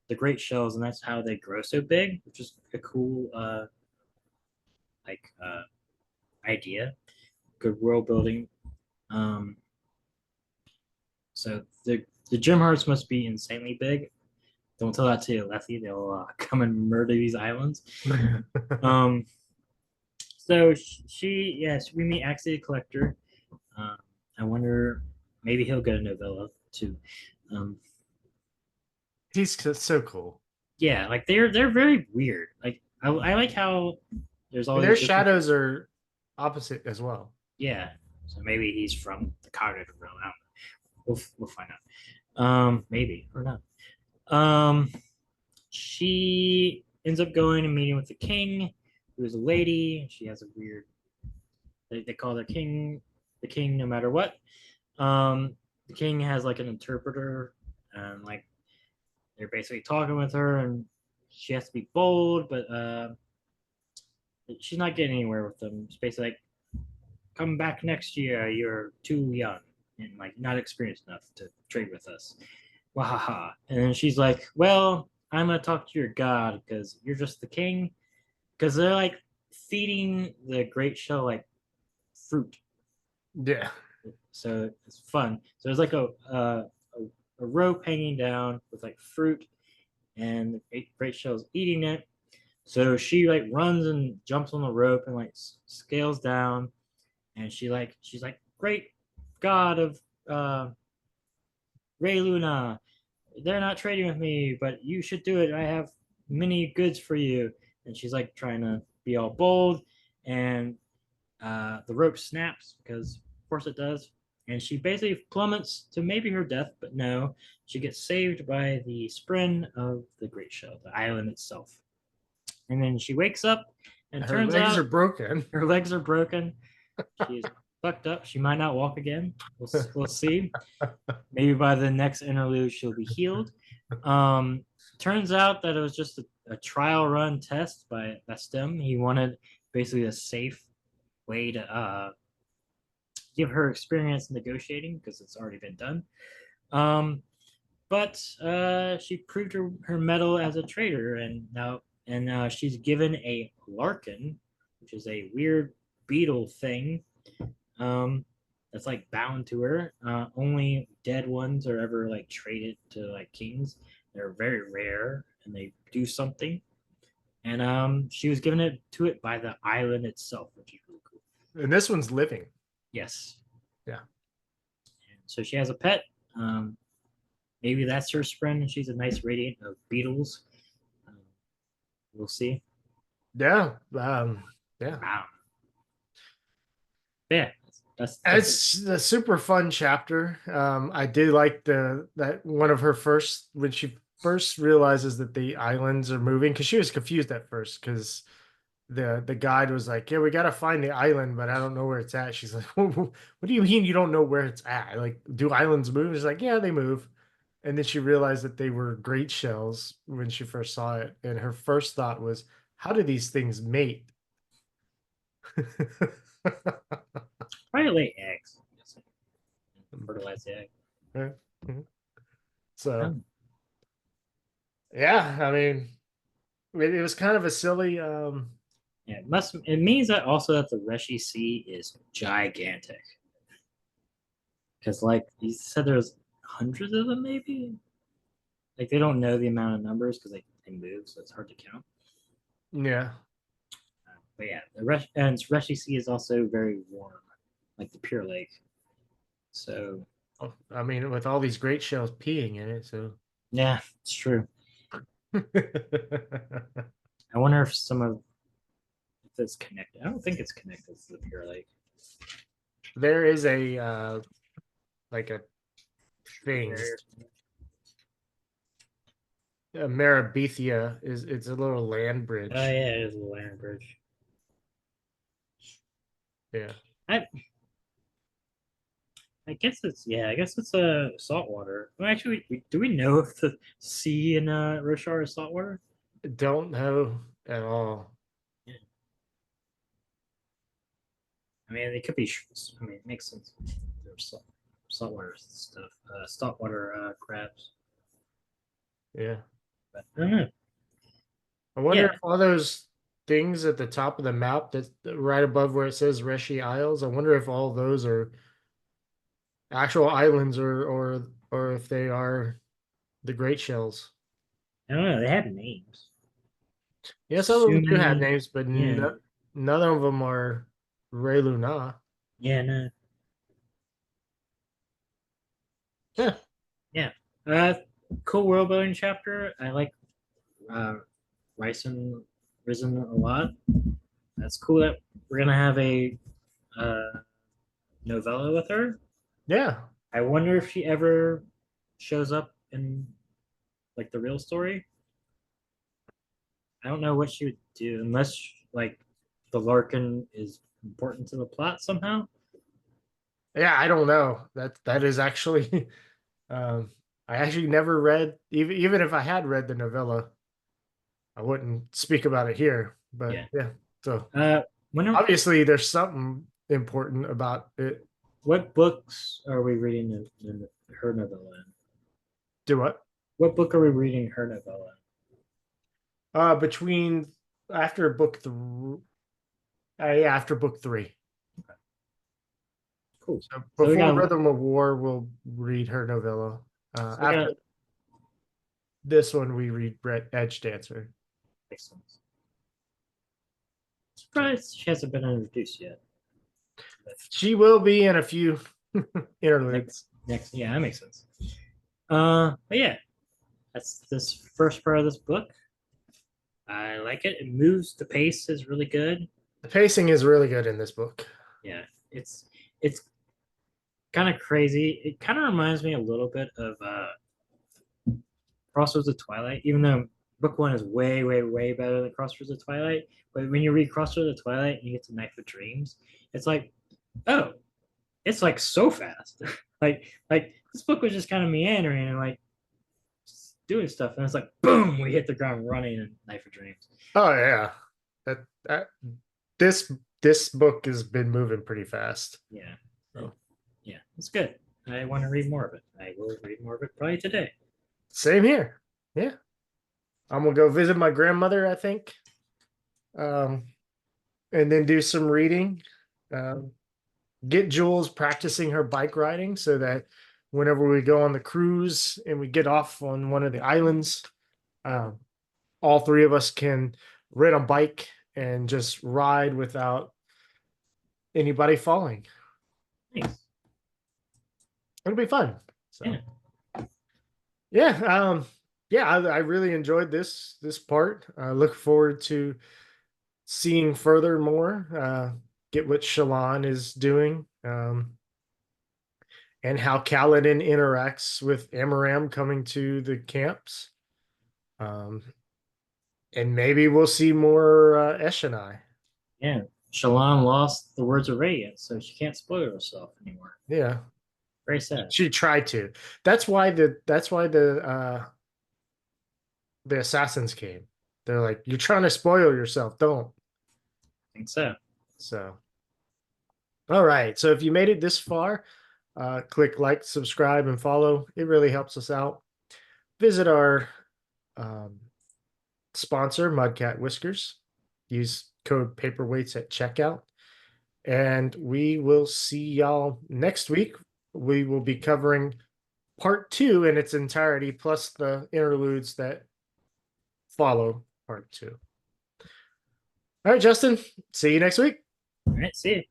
the Great Shells, and that's how they grow so big, which is a cool like idea. Good world building. Um, so the gem hearts must be insanely big. Don't tell that to Lethe. They'll come and murder these islands. Um, so yes, we meet Axie the Collector. I wonder, maybe he'll get a novella too. He's so cool. Yeah, like they're very weird. Like I like how there's all Their these different- shadows are opposite as well. Yeah, so maybe he's from the cognitive realm. I don't know. We'll find out. Maybe or not. She ends up going and meeting with the king, who is a lady. She has a weird. They call the king no matter what. The king has like an interpreter, and like they're basically talking with her, and she has to be bold, but she's not getting anywhere with them. It's basically like, come back next year. You're too young and like not experienced enough to trade with us. Wahaha. And then she's like, well, I'm gonna talk to your god because you're just the king. Because they're like feeding the great shell like fruit. Yeah. So it's fun. So there's like a rope hanging down with like fruit, and the great shell's eating it. So she like runs and jumps on the rope and like scales down, and she's like, great god of Ray Luna, they're not trading with me, but you should do it. I have many goods for you. And she's like trying to be all bold, and the rope snaps because, of course, it does. And she basically plummets to maybe her death, but no, she gets saved by the Spren of the Great Shell, the island itself. And then she wakes up, and Her turns legs out are broken. her legs are broken. She's fucked up. She might not walk again. We'll see. Maybe by the next interlude, she'll be healed. Turns out that it was just a trial run test by Bastem. He wanted basically a safe way to give her experience negotiating because it's already been done. But she proved her mettle as a trader, and now she's given a Larkin, which is a weird beetle thing. That's like bound to her. Only dead ones are ever like traded to like kings. They're very rare, and they do something. And she was given it by the island itself, which is really cool. And this one's living. Yes. Yeah. And so she has a pet. Maybe that's her Spren, and she's a nice radiant of beetles. We'll see. Yeah. Yeah. Wow. Yeah. That's It's a super fun chapter. I did like that one of her first when she first realizes that the islands are moving, because she was confused at first because the guide was like, yeah, we got to find the island, but I don't know where it's at. She's like, what do you mean you don't know where it's at? Like, do islands move? She's like, yeah, they move. And then she realized that they were great shells when she first saw it, and her first thought was, how do these things mate? probably lay eggs. Fertilize the egg. So yeah, I mean, it was kind of a silly Yeah, it means that also that the Reshi Sea is gigantic. Because like you said there's hundreds of them maybe? Like they don't know the amount of numbers because they move, so it's hard to count. yeah. But yeah, Reshi Sea is also very warm, like the Pure Lake. So I mean, with all these great shells peeing in it, so. Yeah, it's true. I wonder if if it's connected. I don't think it's connected to the Pure Lake. There is a like a thing. Marabethia it's a little land bridge. Oh yeah, it is a land bridge. Yeah. I guess it's a saltwater. Well, actually, do we know if the sea in Roshar is saltwater? Don't know at all. I mean, it could be. I mean, it makes sense. There's saltwater stuff, saltwater crabs. Yeah. But I don't know. I wonder Yeah. if all those things at the top of the map that's right above where it says Reshi Isles, I wonder if all those are actual islands or if they are the great shells. I don't know. They have names. Yeah, some of them do have Sumi- names, but yeah. none of them are Ray Luna. Yeah, no. Yeah. Yeah. Cool world building chapter. I like Risen a lot. That's cool that we're gonna have a novella with her. Yeah. I wonder if she ever shows up in like the real story. I don't know what she would do unless like the Larkin is important to the plot somehow. Yeah, I don't know. That is actually I actually never read even if I had read the novella, I wouldn't speak about it here. But yeah. So obviously there's something important about it. What books are we reading in her novella in? Do what? What book are we reading her novella in? Between after book after book 3. Okay. Cool. So before Rhythm of War, we'll read her novella. After this one, we read Edge Dancer. Makes sense. Surprised she hasn't been introduced yet. She will be in a few interludes. Yeah, that makes sense. But yeah, that's this first part of this book. I like it. It moves. The pace is really good. The pacing is really good in this book. Yeah, it's kind of crazy. It kind of reminds me a little bit of Crossroads of Twilight, even though book 1 is way, way, way better than Crossroads of Twilight. But when you read Crossroads of Twilight and you get to Knife of Dreams, it's like, oh, it's like so fast. like this book was just kind of meandering and like doing stuff, and it's like boom, we hit the ground running in Knife of Dreams. Oh yeah, this book has been moving pretty fast. Yeah, yeah, it's good. I want to read more of it. I will read more of it probably today. Same here. Yeah, I'm gonna go visit my grandmother, I think, and then do some reading. Get Jules practicing her bike riding so that whenever we go on the cruise and we get off on one of the islands, all 3 of us can rent a bike and just ride without anybody falling. Nice. It'll be fun. So yeah, I really enjoyed this part. I look forward to seeing further more. Get what Shallan is doing, and how Kaladin interacts with Amaram coming to the camps. And maybe we'll see more Eshonai. Yeah, Shallan lost the words of Radiance, so she can't spoil herself anymore. Yeah, very sad. She tried to. That's why the assassins came. They're like, you're trying to spoil yourself. Don't. I think so. So, all right. So if you made it this far, click like, subscribe, and follow. It really helps us out. Visit our sponsor, Mudcat Whiskers. Use code Paperweights at checkout. And we will see y'all next week. We will be covering part 2 in its entirety, plus the interludes that follow part 2. All right, Justin. See you next week. All right, see you.